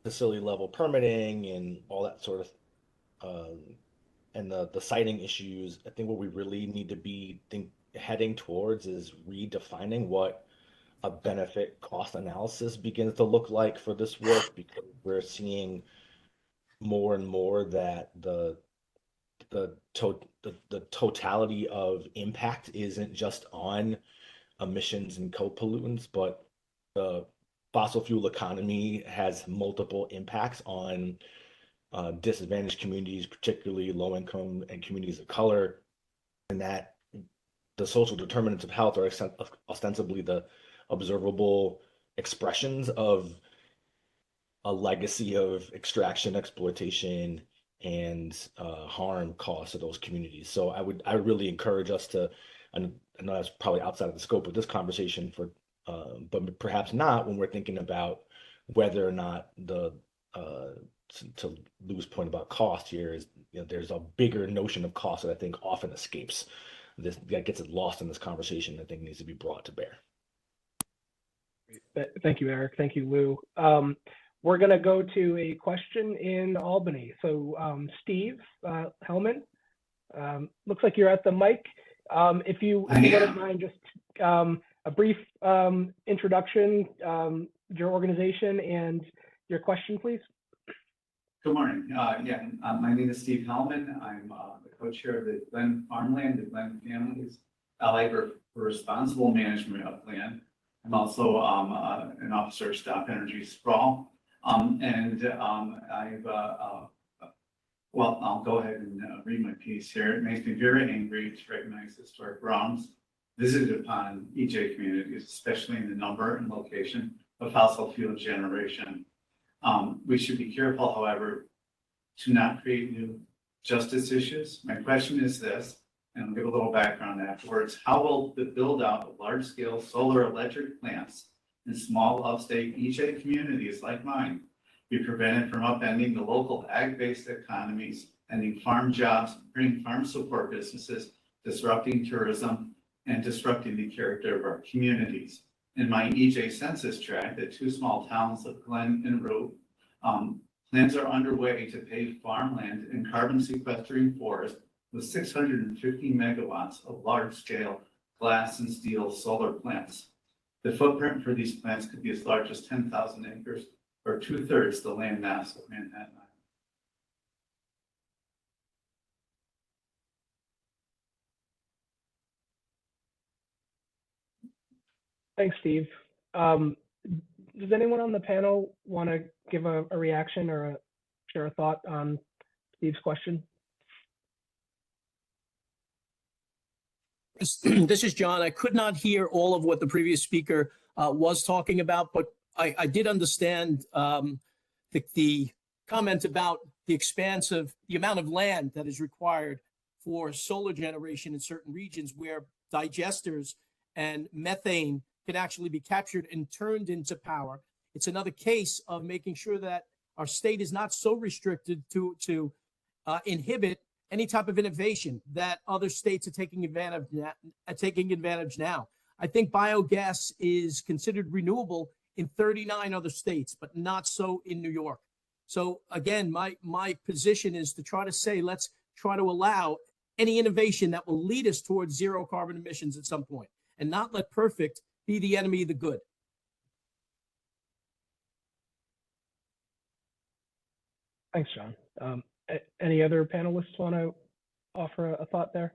facility level permitting and all that sort of, and the siting issues, I think what we really need to be heading towards is redefining what a benefit cost analysis begins to look like for this work, because we're seeing more and more that the totality of impact isn't just on emissions and co-pollutants, but the fossil fuel economy has multiple impacts on disadvantaged communities, particularly low income and communities of color, and that the social determinants of health are ostensibly the observable expressions of a legacy of extraction, exploitation, and harm caused to those communities. So I really encourage us to, and I know that's probably outside of the scope of this conversation, but perhaps not when we're thinking about whether or not to Lou's point about cost here is, there's a bigger notion of cost that I think often escapes this, that gets lost in this conversation. I think needs to be brought to bear. Thank you, Eric. Thank you, Lou. We're going to go to a question in Albany. So Steve Hellman, looks like you're at the mic. If you wouldn't mind, just a brief introduction, your organization and your question, please. Good morning. My name is Steve Hellman. I'm the co-chair of the Glen Farmland, the Glen Families Allied for Responsible Management of Land. I'm also an officer of Stop Energy Sprawl. Well, I'll go ahead and read my piece here. It makes me very angry to recognize historic wrongs visited upon EJ communities, especially in the number and location of fossil fuel generation. We should be careful, however, to not create new justice issues. My question is this, and I'll give a little background afterwards. How will the build out of large-scale solar electric plants in small upstate EJ communities like mine be prevented from upending the local ag-based economies, ending farm jobs, bringing farm support businesses, disrupting tourism, and disrupting the character of our communities? In my EJ census tract, the two small towns of Glen and Root, plans are underway to pave farmland and carbon sequestering forest with 650 megawatts of large-scale glass and steel solar plants. The footprint for these plants could be as large as 10,000 acres, or 2/3 the land mass of Manhattan Island. Thanks, Steve. Does anyone on the panel want to give a reaction or share a thought on Steve's question? This is John. I could not hear all of what the previous speaker was talking about, but I did understand the comment about the expanse of the amount of land that is required for solar generation in certain regions where digesters and methane can actually be captured and turned into power. It's another case of making sure that our state is not so restricted to inhibit any type of innovation that other states are taking advantage now. I think biogas is considered renewable in 39 other states, but not so in New York. So again, my position is to try to say, let's try to allow any innovation that will lead us towards zero carbon emissions at some point, and not let perfect be the enemy of the good. Thanks, John. Any other panelists want to offer a thought there?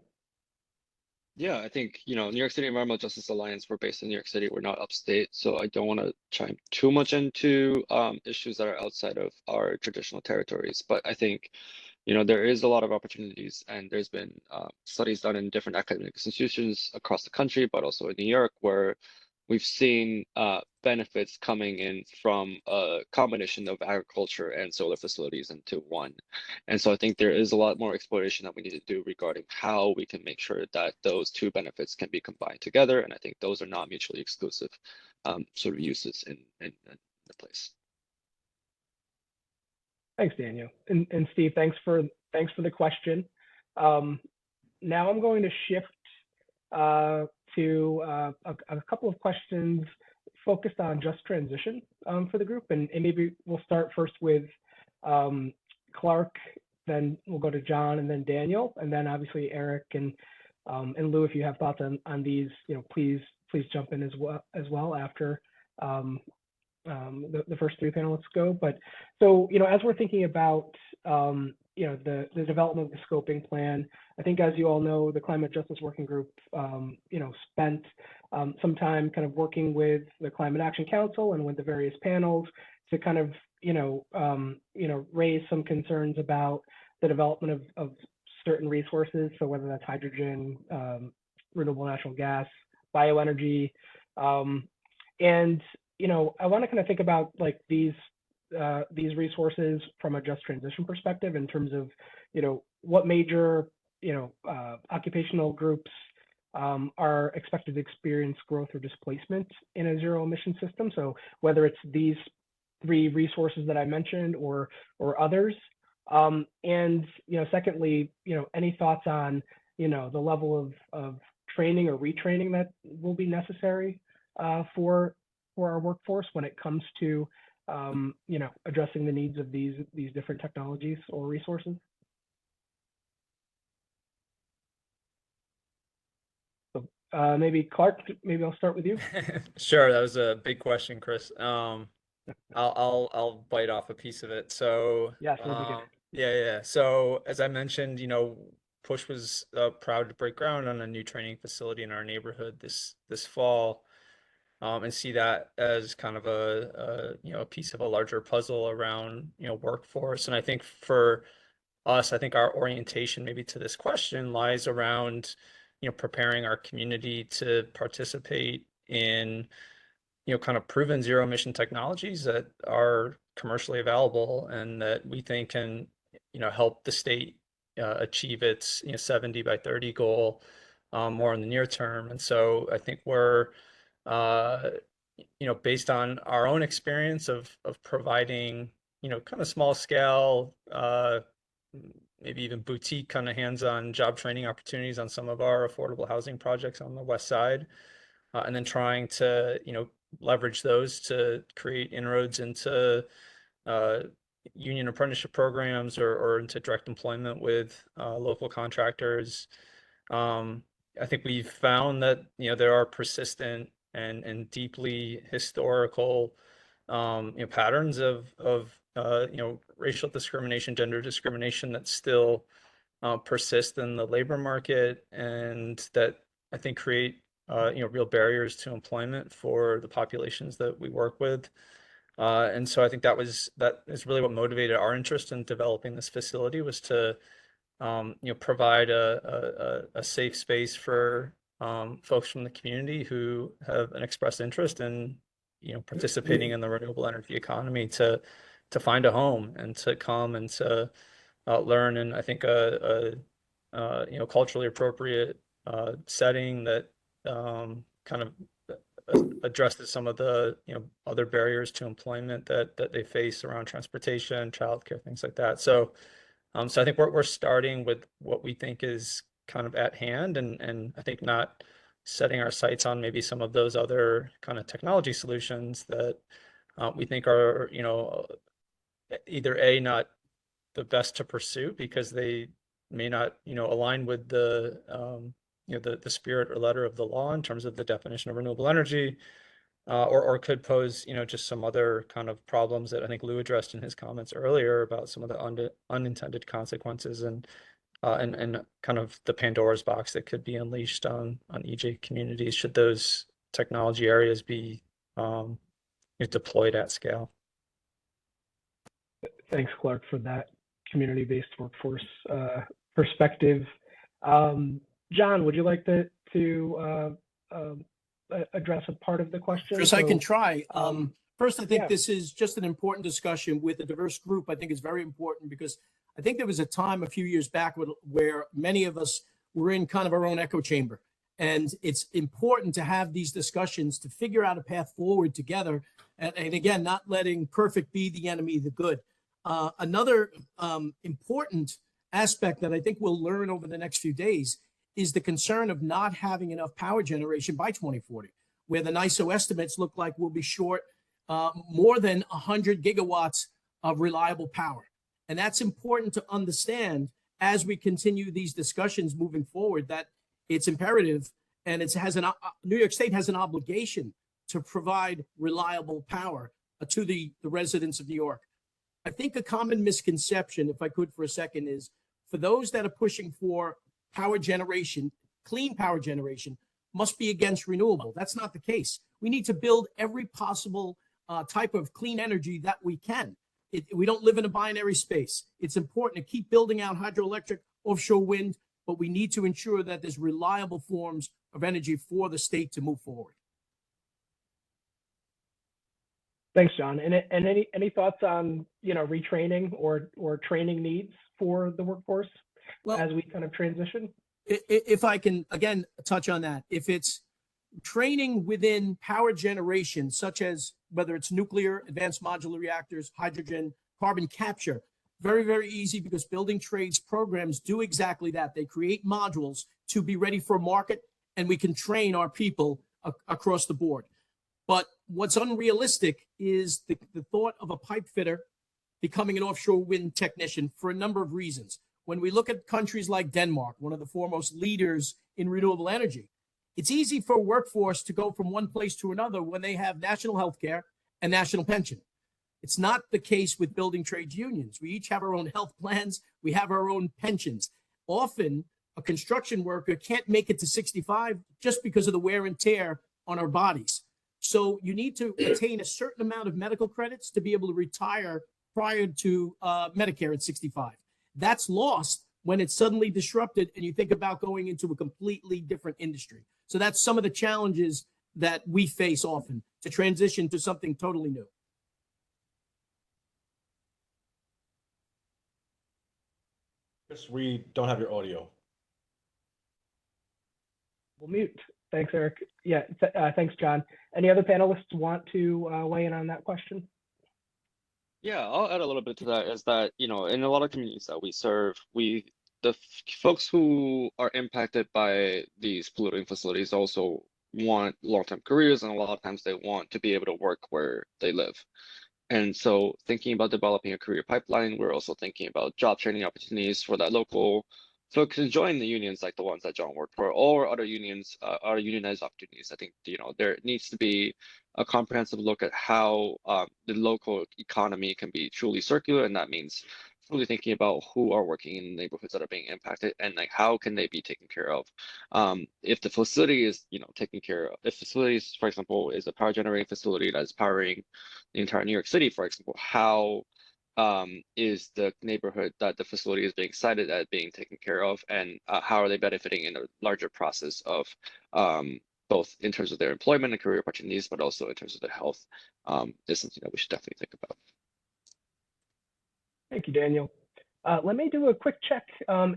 Yeah, I think, New York City Environmental Justice Alliance, we're based in New York City, we're not upstate, so I don't want to chime too much into issues that are outside of our traditional territories. But I think, there is a lot of opportunities, and there's been studies done in different academic institutions across the country, but also in New York, where we've seen benefits coming in from a combination of agriculture and solar facilities into one. And so I think there is a lot more exploration that we need to do regarding how we can make sure that those two benefits can be combined together. And I think those are not mutually exclusive sort of uses in the place. Thanks, Daniel. And Steve, thanks for the question. Now I'm going to shift to a couple of questions focused on just transition for the group. And maybe we'll start first with Clark, then we'll go to John, and then Daniel, and then obviously Eric and Lou, if you have thoughts on these, please jump in as well after the first three panelists go. But so, as we're thinking about the development of the scoping plan, I think, as you all know, the Climate Justice Working Group, spent some time kind of working with the Climate Action Council and with the various panels to kind of, raise some concerns about the development of certain resources. So whether that's hydrogen, renewable natural gas, bioenergy, and I want to kind of think about like these resources from a just transition perspective in terms of, what major, occupational groups are expected to experience growth or displacement in a zero emission system. So whether it's these three resources that I mentioned or others. And, secondly, any thoughts on, the level of training or retraining that will be necessary for our workforce when it comes to, addressing the needs of these different technologies or resources? So maybe Clark, maybe I'll start with you. Sure, that was a big question, Chris. I'll bite off a piece of it. So yes, that'd be good. Yeah. So as I mentioned, Push was proud to break ground on a new training facility in our neighborhood this fall. and see that as kind of a piece of a larger puzzle around workforce. And I think for us, I think our orientation maybe to this question lies around preparing our community to participate in kind of proven zero emission technologies that are commercially available and that we think can help the state achieve its 70 by 30 goal more in the near term. And so I think we're based on our own experience of providing kind of small scale maybe even boutique kind of hands-on job training opportunities on some of our affordable housing projects on the west side, and then trying to leverage those to create inroads into union apprenticeship programs or into direct employment with local contractors. I think we've found that there are persistent and deeply historical patterns of racial discrimination, gender discrimination that still persist in the labor market, and that I think create real barriers to employment for the populations that we work with. And so I think that is really what motivated our interest in developing this facility, was to provide a safe space for folks from the community who have an expressed interest in participating in the renewable energy economy to find a home and to come and to learn in, I think, a culturally appropriate setting that kind of addresses some of the other barriers to employment that they face around transportation, childcare, things like that. So I think we're starting with what we think is kind of at hand, and I think not setting our sights on maybe some of those other kind of technology solutions that we think are either not the best to pursue because they may not align with the the spirit or letter of the law in terms of the definition of renewable energy, or could pose just some other kind of problems that I think Lou addressed in his comments earlier about some of the unintended consequences and kind of the Pandora's box that could be unleashed on EJ communities should those technology areas be deployed at scale. Thanks, Clark, for that community-based workforce perspective. John, would you like to address a part of the question? Chris, So, I can try. First, I think yeah. this is just an important discussion with a diverse group. I think it's very important because I think there was a time a few years back where many of us were in kind of our own echo chamber. And it's important to have these discussions to figure out a path forward together. And again, not letting perfect be the enemy of the good. Another important aspect that I think we'll learn over the next few days is the concern of not having enough power generation by 2040, where the NYISO estimates look like we'll be short more than 100 gigawatts of reliable power. And that's important to understand as we continue these discussions moving forward, that it's imperative and New York State has an obligation to provide reliable power to the residents of New York. I think a common misconception, if I could for a second, is for those that are pushing for power generation, clean power generation, must be against renewable. That's not the case. We need to build every possible type of clean energy that we can. We don't live in a binary space. It's important to keep building out hydroelectric, offshore wind, but we need to ensure that there's reliable forms of energy for the state to move forward. Thanks, John. And any thoughts on retraining or training needs for the workforce as we kind of transition? If I can again touch on that, if it's training within power generation, such as whether it's nuclear, advanced modular reactors, hydrogen, carbon capture, very, very easy because building trades programs do exactly that. They create modules to be ready for market, and we can train our people across the board. But what's unrealistic is the thought of a pipe fitter becoming an offshore wind technician for a number of reasons. When we look at countries like Denmark, one of the foremost leaders in renewable energy, it's easy for a workforce to go from one place to another when they have national health care and national pension. It's not the case with building trades unions. We each have our own health plans. We have our own pensions. Often, a construction worker can't make it to 65 just because of the wear and tear on our bodies. So you need to attain a certain amount of medical credits to be able to retire prior to Medicare at 65. That's lost when it's suddenly disrupted and you think about going into a completely different industry. So that's some of the challenges that we face often to transition to something totally new. Chris, we don't have your audio. We'll mute. Thanks, Eric. Yeah, thanks, John. Any other panelists want to weigh in on that question? Yeah, I'll add a little bit to that is that, you know, in a lot of communities that we serve, the folks who are impacted by these polluting facilities also want long-term careers, and a lot of times they want to be able to work where they live. And so thinking about developing a career pipeline, we're also thinking about job training opportunities for that local folks to join the unions like the ones that John worked for, or other unions, other unionized opportunities. I think, you know, there needs to be a comprehensive look at how the local economy can be truly circular, and that means really thinking about who are working in neighborhoods that are being impacted and like how can they be taken care of. If the facility is, you know, taken care of, if facilities, for example, is a power generating facility that is powering the entire New York City, for example, how is the neighborhood that the facility is being cited as being taken care of, and how are they benefiting in a larger process of both in terms of their employment and career opportunities, but also in terms of their health, is something that we should definitely think about. Thank you, Daniel. Let me do a quick check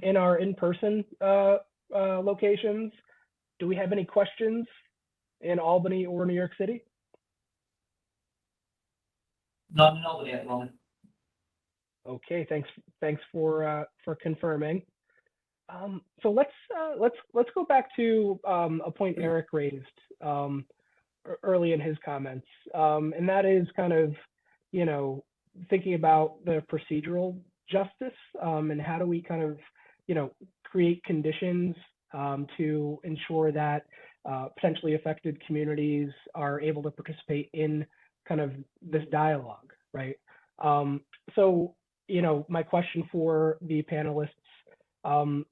in our in-person locations. Do we have any questions in Albany or New York City? Not in Albany at the moment. Okay, thanks for confirming. So let's go back to a point Eric raised early in his comments, and that is kind of, you know, thinking about the procedural justice and how do we kind of, you know, create conditions to ensure that potentially affected communities are able to participate in kind of this dialogue, right? So, you know, my question for the panelists,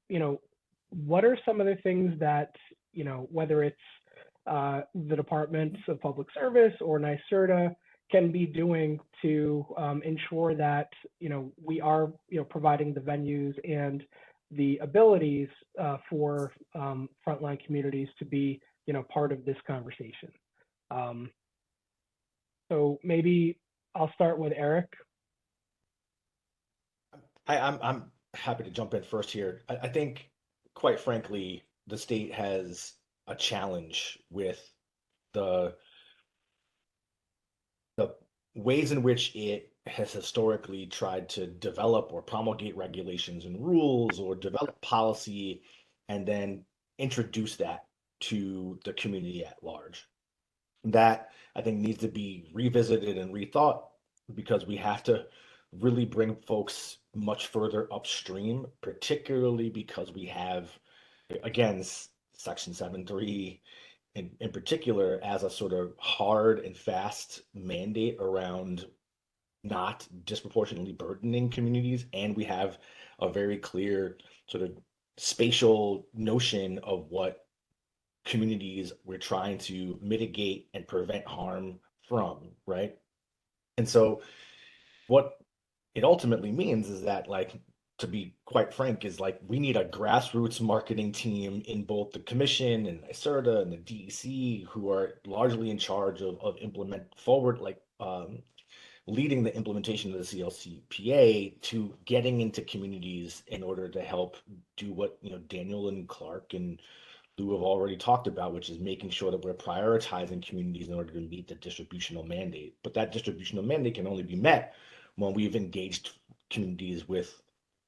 you know, what are some of the things that, you know, whether it's the Departments of Public Service or NYSERDA can be doing to ensure that, you know, we are, you know, providing the venues and the abilities for frontline communities to be, you know, part of this conversation. So maybe I'll start with Eric. I'm happy to jump in first here. I think, quite frankly, the state has a challenge with the ways in which it has historically tried to develop or promulgate regulations and rules or develop policy and then introduce that to the community at large. That, I think, needs to be revisited and rethought, because we have to really bring folks much further upstream, particularly because we have, again, Section 7.3 in particular as a sort of hard and fast mandate around not disproportionately burdening communities. And we have a very clear sort of spatial notion of what communities we're trying to mitigate and prevent harm from, right? And so what it ultimately means is that, like, to be quite frank, is like we need a grassroots marketing team in both the commission and NYSERDA and the DEC, who are largely in charge of implement forward, like leading the implementation of the CLCPA, to getting into communities in order to help do what, you know, Daniel and Clark and Lou have already talked about, which is making sure that we're prioritizing communities in order to meet the distributional mandate. But that distributional mandate can only be met when we've engaged communities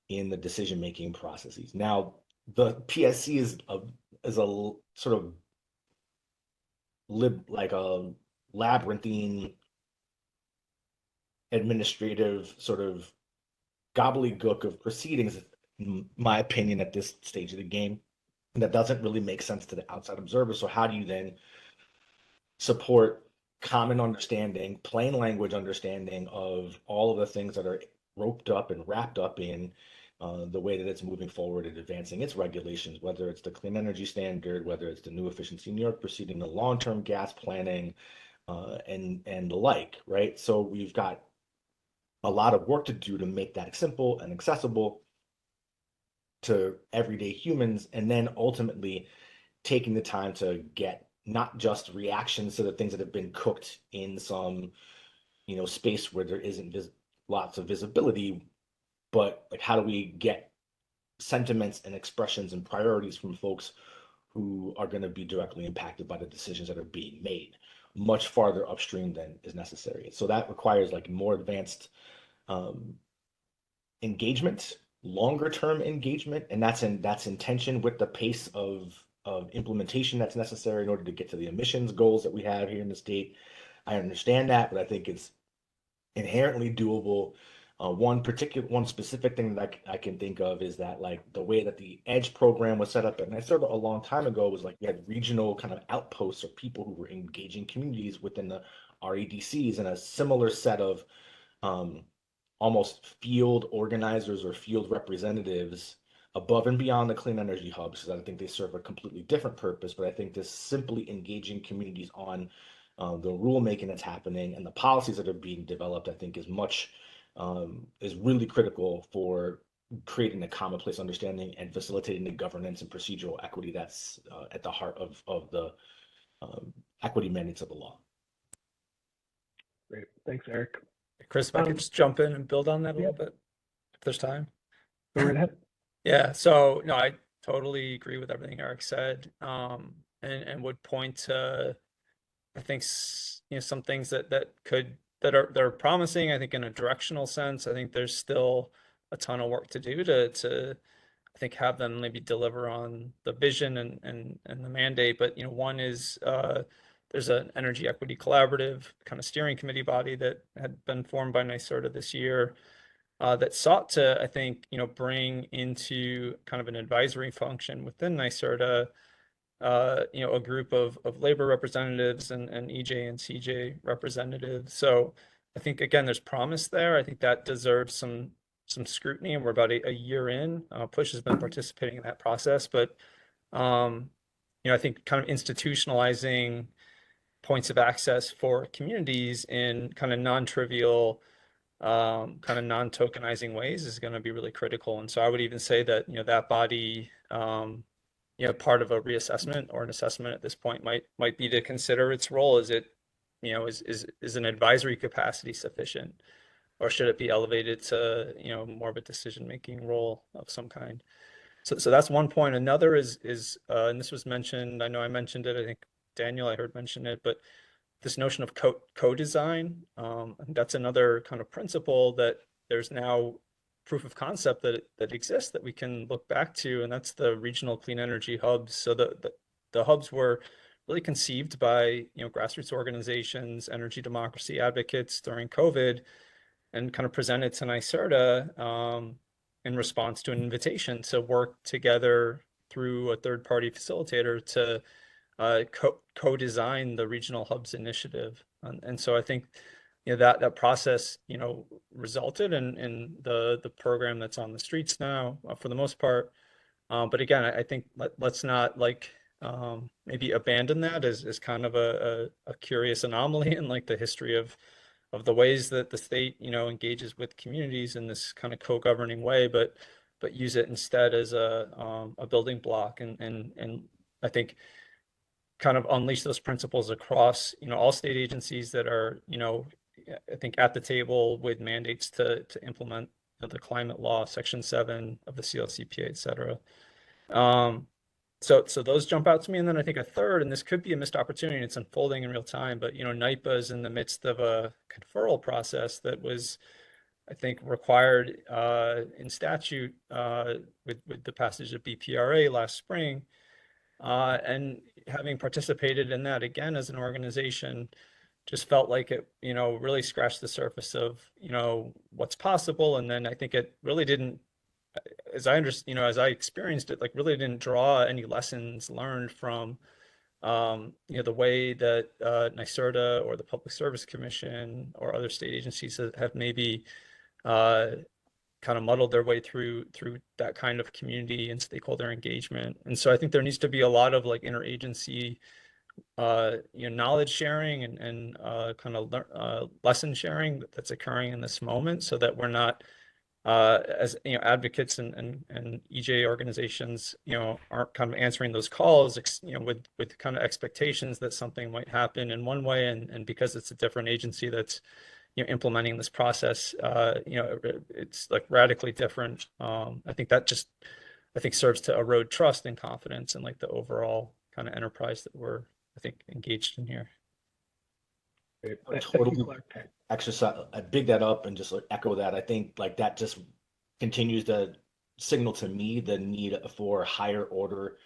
in the decision-making processes. Now, the PSC is a sort of like a labyrinthine administrative sort of gobbledygook of proceedings, in my opinion, at this stage of the game, that doesn't really make sense to the outside observer. So how do you then support common understanding, plain language understanding of all of the things that are roped up and wrapped up in the way that it's moving forward and advancing its regulations, whether it's the Clean Energy Standard, whether it's the New Efficiency New York proceeding, the long-term gas planning, and the like, right? So we've got a lot of work to do to make that simple and accessible to everyday humans, and then ultimately taking the time to get not just reactions to the things that have been cooked in some, space where there isn't lots of visibility, but like how do we get sentiments and expressions and priorities from folks who are going to be directly impacted by the decisions that are being made much farther upstream than is necessary. So that requires like more advanced engagement, longer term engagement, and that's in tension with the pace of implementation that's necessary in order to get to the emissions goals that we have here in the state. I understand that, but I think it's inherently doable. One specific thing that I can think of is that like the way that the EDGE program was set up, and I started a long time ago, was like we had regional kind of outposts or people who were engaging communities within the REDCs, and a similar set of almost field organizers or field representatives above and beyond the clean energy hubs, because I think they serve a completely different purpose. But I think this simply engaging communities on the rulemaking that's happening and the policies that are being developed, I think is really critical for creating a commonplace understanding and facilitating the governance and procedural equity that's at the heart of the equity mandates of the law. Great, thanks, Eric. Chris, if I could just jump in and build on that a little bit, if there's time. Go right ahead. Yeah, so no, I totally agree with everything Eric said, and would point to, I think, some things that are promising. I think in a directional sense, I think there's still a ton of work to do to I think have them maybe deliver on the vision and the mandate. But one is there's an energy equity collaborative kind of steering committee body that had been formed by NYSERDA this year that sought to, I think, bring into kind of an advisory function within NYSERDA a group of labor representatives and EJ and CJ representatives. So I think, again, there's promise there. I think that deserves some scrutiny, and we're about a year in. Push has been participating in that process, but I think kind of institutionalizing points of access for communities in kind of non-trivial, kind of non-tokenizing ways is going to be really critical. And so I would even say that that body, part of a reassessment or an assessment at this point might be to consider its role. Is it, is an advisory capacity sufficient, or should it be elevated to more of a decision-making role of some kind? So that's one point. Another is and this was mentioned, I know I mentioned it, I think Daniel, I heard mention it, but this notion of co-design, that's another kind of principle that there's now proof of concept that exists that we can look back to, and that's the regional clean energy hubs. So the hubs were really conceived by grassroots organizations, energy democracy advocates during COVID, and kind of presented to NYSERDA in response to an invitation to work together through a third-party facilitator to co-design the regional hubs initiative. And so I think that process resulted in the program that's on the streets now for the most part. But again, I think let's not maybe abandon that as kind of a curious anomaly in like the history of the ways that the state engages with communities in this kind of co-governing way, but use it instead as a building block, and I think kind of unleash those principles across all state agencies that are I think at the table with mandates to implement the climate law, Section 7 of the CLCPA, et cetera. So those jump out to me. And then I think a third, and this could be a missed opportunity, and it's unfolding in real time, but NYPA is in the midst of a conferral process that was, I think, required in statute with the passage of BPRA last spring. And having participated in that again as an organization, just felt like it, really scratched the surface of, what's possible. And then I think it really didn't, as I understand, as I experienced it, like really didn't draw any lessons learned from, the way that NYSERDA or the Public Service Commission or other state agencies have maybe kind of muddled their way through that kind of community and stakeholder engagement. And so I think there needs to be a lot of like interagency knowledge sharing and kind of lesson sharing that's occurring in this moment, so that we're not as advocates and EJ organizations aren't kind of answering those calls with kind of expectations that something might happen in one way, and because it's a different agency that's implementing this process, it's like radically different. I think that just serves to erode trust and confidence in like the overall kind of enterprise that we're, I think, engaged in here. Totally exercise. I big that up and just like echo that. I think like that just continues to signal to me the need for higher order,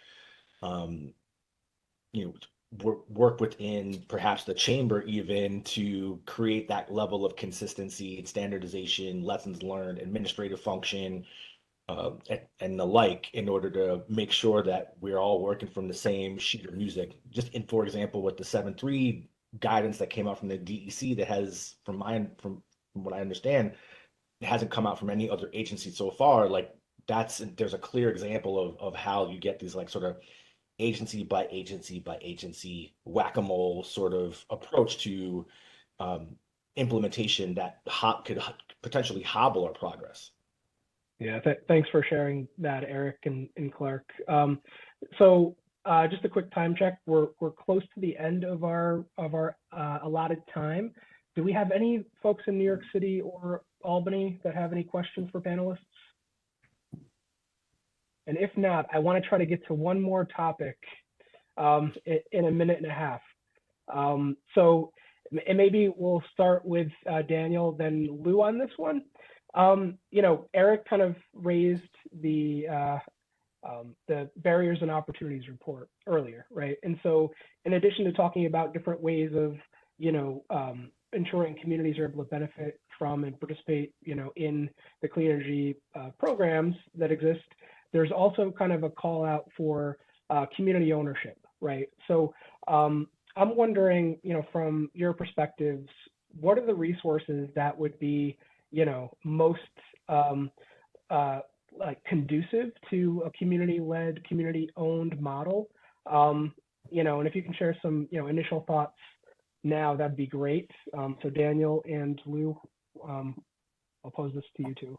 work within perhaps the chamber even to create that level of consistency, standardization, lessons learned, administrative function, and the like, in order to make sure that we're all working from the same sheet of music. Just in, for example, with the 7.3 guidance that came out from the DEC, that has, from what I understand, it hasn't come out from any other agency so far. Like there's a clear example of how you get these like sort of agency by agency by agency whack-a-mole sort of approach to implementation that could potentially hobble our progress. Yeah, thanks for sharing that, Eric and Clark. So just a quick time check. We're close to the end of our allotted time. Do we have any folks in New York City or Albany that have any questions for panelists? And if not, I want to try to get to one more topic in a minute and a half. So maybe we'll start with Daniel, then Lou on this one. Eric kind of raised the barriers and opportunities report earlier, right? And so in addition to talking about different ways of, ensuring communities are able to benefit from and participate, in the clean energy programs that exist, there's also kind of a call out for community ownership, right? So I'm wondering, from your perspectives, what are the resources that would be, most like conducive to a community-led, community-owned model? And if you can share some, initial thoughts now, that'd be great. So Daniel and Lou, I'll pose this to you two.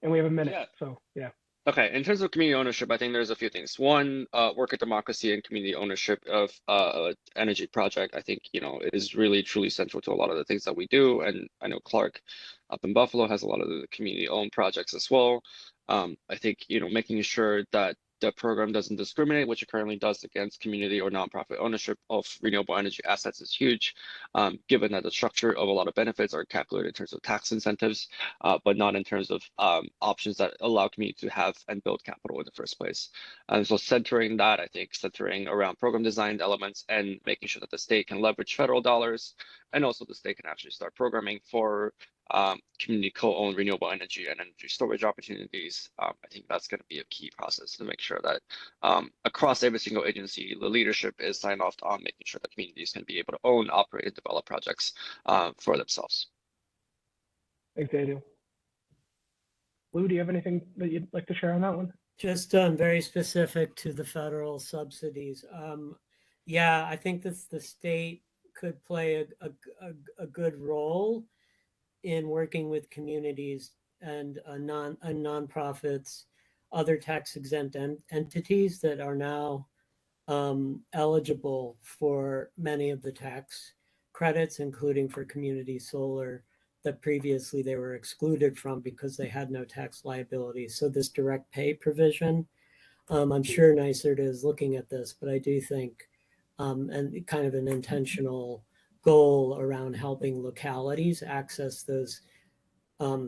And we have a minute, so yeah. Okay, in terms of community ownership, I think there's a few things. One, worker democracy and community ownership of energy project, I think, is really truly central to a lot of the things that we do. And I know Clark up in Buffalo has a lot of the community-owned projects as well. I think, making sure that the program doesn't discriminate, which it currently does, against community or nonprofit ownership of renewable energy assets is huge, given that the structure of a lot of benefits are calculated in terms of tax incentives, but not in terms of options that allow community to have and build capital in the first place. And so centering that, I think, centering around program design elements and making sure that the state can leverage federal dollars, and also the state can actually start programming for community co-owned renewable energy and energy storage opportunities. I think that's going to be a key process to make sure that across every single agency, the leadership is signed off on making sure that communities can be able to own, operate, and develop projects for themselves. Thanks, Daniel. Lou, do you have anything that you'd like to share on that one? Just very specific to the federal subsidies. Yeah, I think that the state could play a good role in working with communities and nonprofits, other tax-exempt entities that are now eligible for many of the tax credits, including for community solar, that previously they were excluded from because they had no tax liability. So this direct pay provision, I'm sure NYSERDA is looking at this, but I do think, and kind of an intentional goal around helping localities access those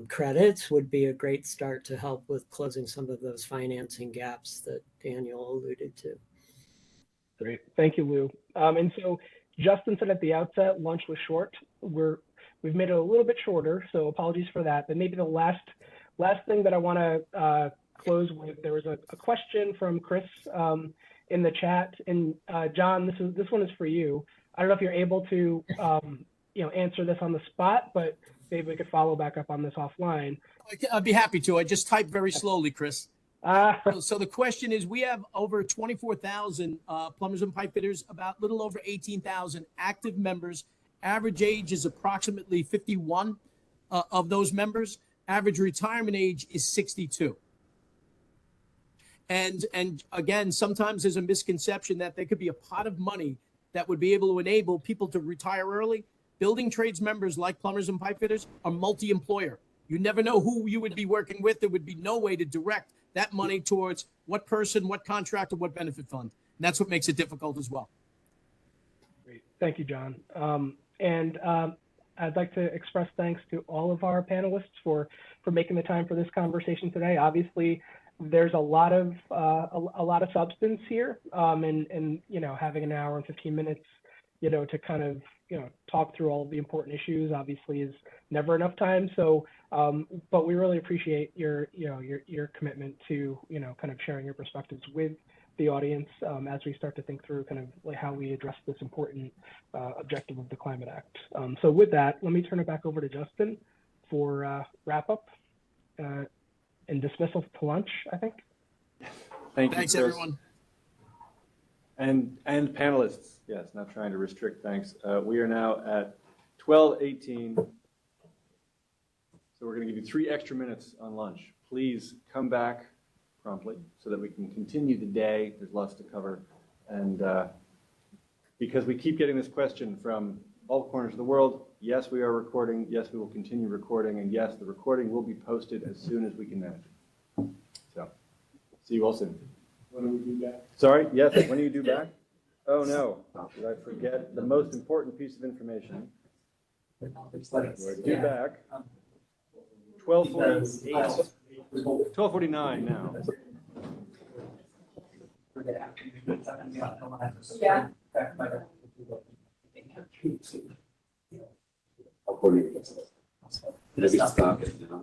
credits would be a great start to help with closing some of those financing gaps that Daniel alluded to. Great, thank you, Lou. And so Justin said at the outset, lunch was short. We've made it a little bit shorter, so apologies for that. But maybe the last thing that I want to close with, there was a question from Chris in the chat, and John, this one is for you. I don't know if you're able to answer this on the spot, but maybe we could follow back up on this offline. I'd be happy to. I just typed very slowly, Chris. So the question is, we have over 24,000 plumbers and pipe fitters, about little over 18,000 active members. Average age is approximately 51 of those members. Average retirement age is 62. And again, sometimes there's a misconception that there could be a pot of money that would be able to enable people to retire early. Building trades members like plumbers and pipe fitters are multi-employer. You never know who you would be working with. There would be no way to direct that money towards what person, what contractor, what benefit fund. And that's what makes it difficult as well. Great. Thank you, John. I'd like to express thanks to all of our panelists for making the time for this conversation today. Obviously, there's a lot of substance here, and you know, having an hour and 15 minutes, you know, to kind of, you know, talk through all of the important issues obviously is never enough time. So, but we really appreciate your commitment to, you know, kind of sharing your perspectives with the audience as we start to think through kind of like how we address this important objective of the Climate Act. So with that, let me turn it back over to Justin for wrap up and dismissal to lunch, I think. Thank you, Thanks, Chris. everyone. And panelists, yes, not trying to restrict thanks. We are now at 12:18. So we're going to give you 3 extra minutes on lunch. Please come back promptly so that we can continue the day. There's lots to cover. And because we keep getting this question from all corners of the world, yes, we are recording. Yes, we will continue recording. And yes, the recording will be posted as soon as we can manage it. So see you all soon. When do we do that? Sorry, yes, when do you do back? Oh no, did I forget the most important piece of information? Due back. 12:48. 12:49 now. Yeah. I'll coordinate this. Maybe stop it now.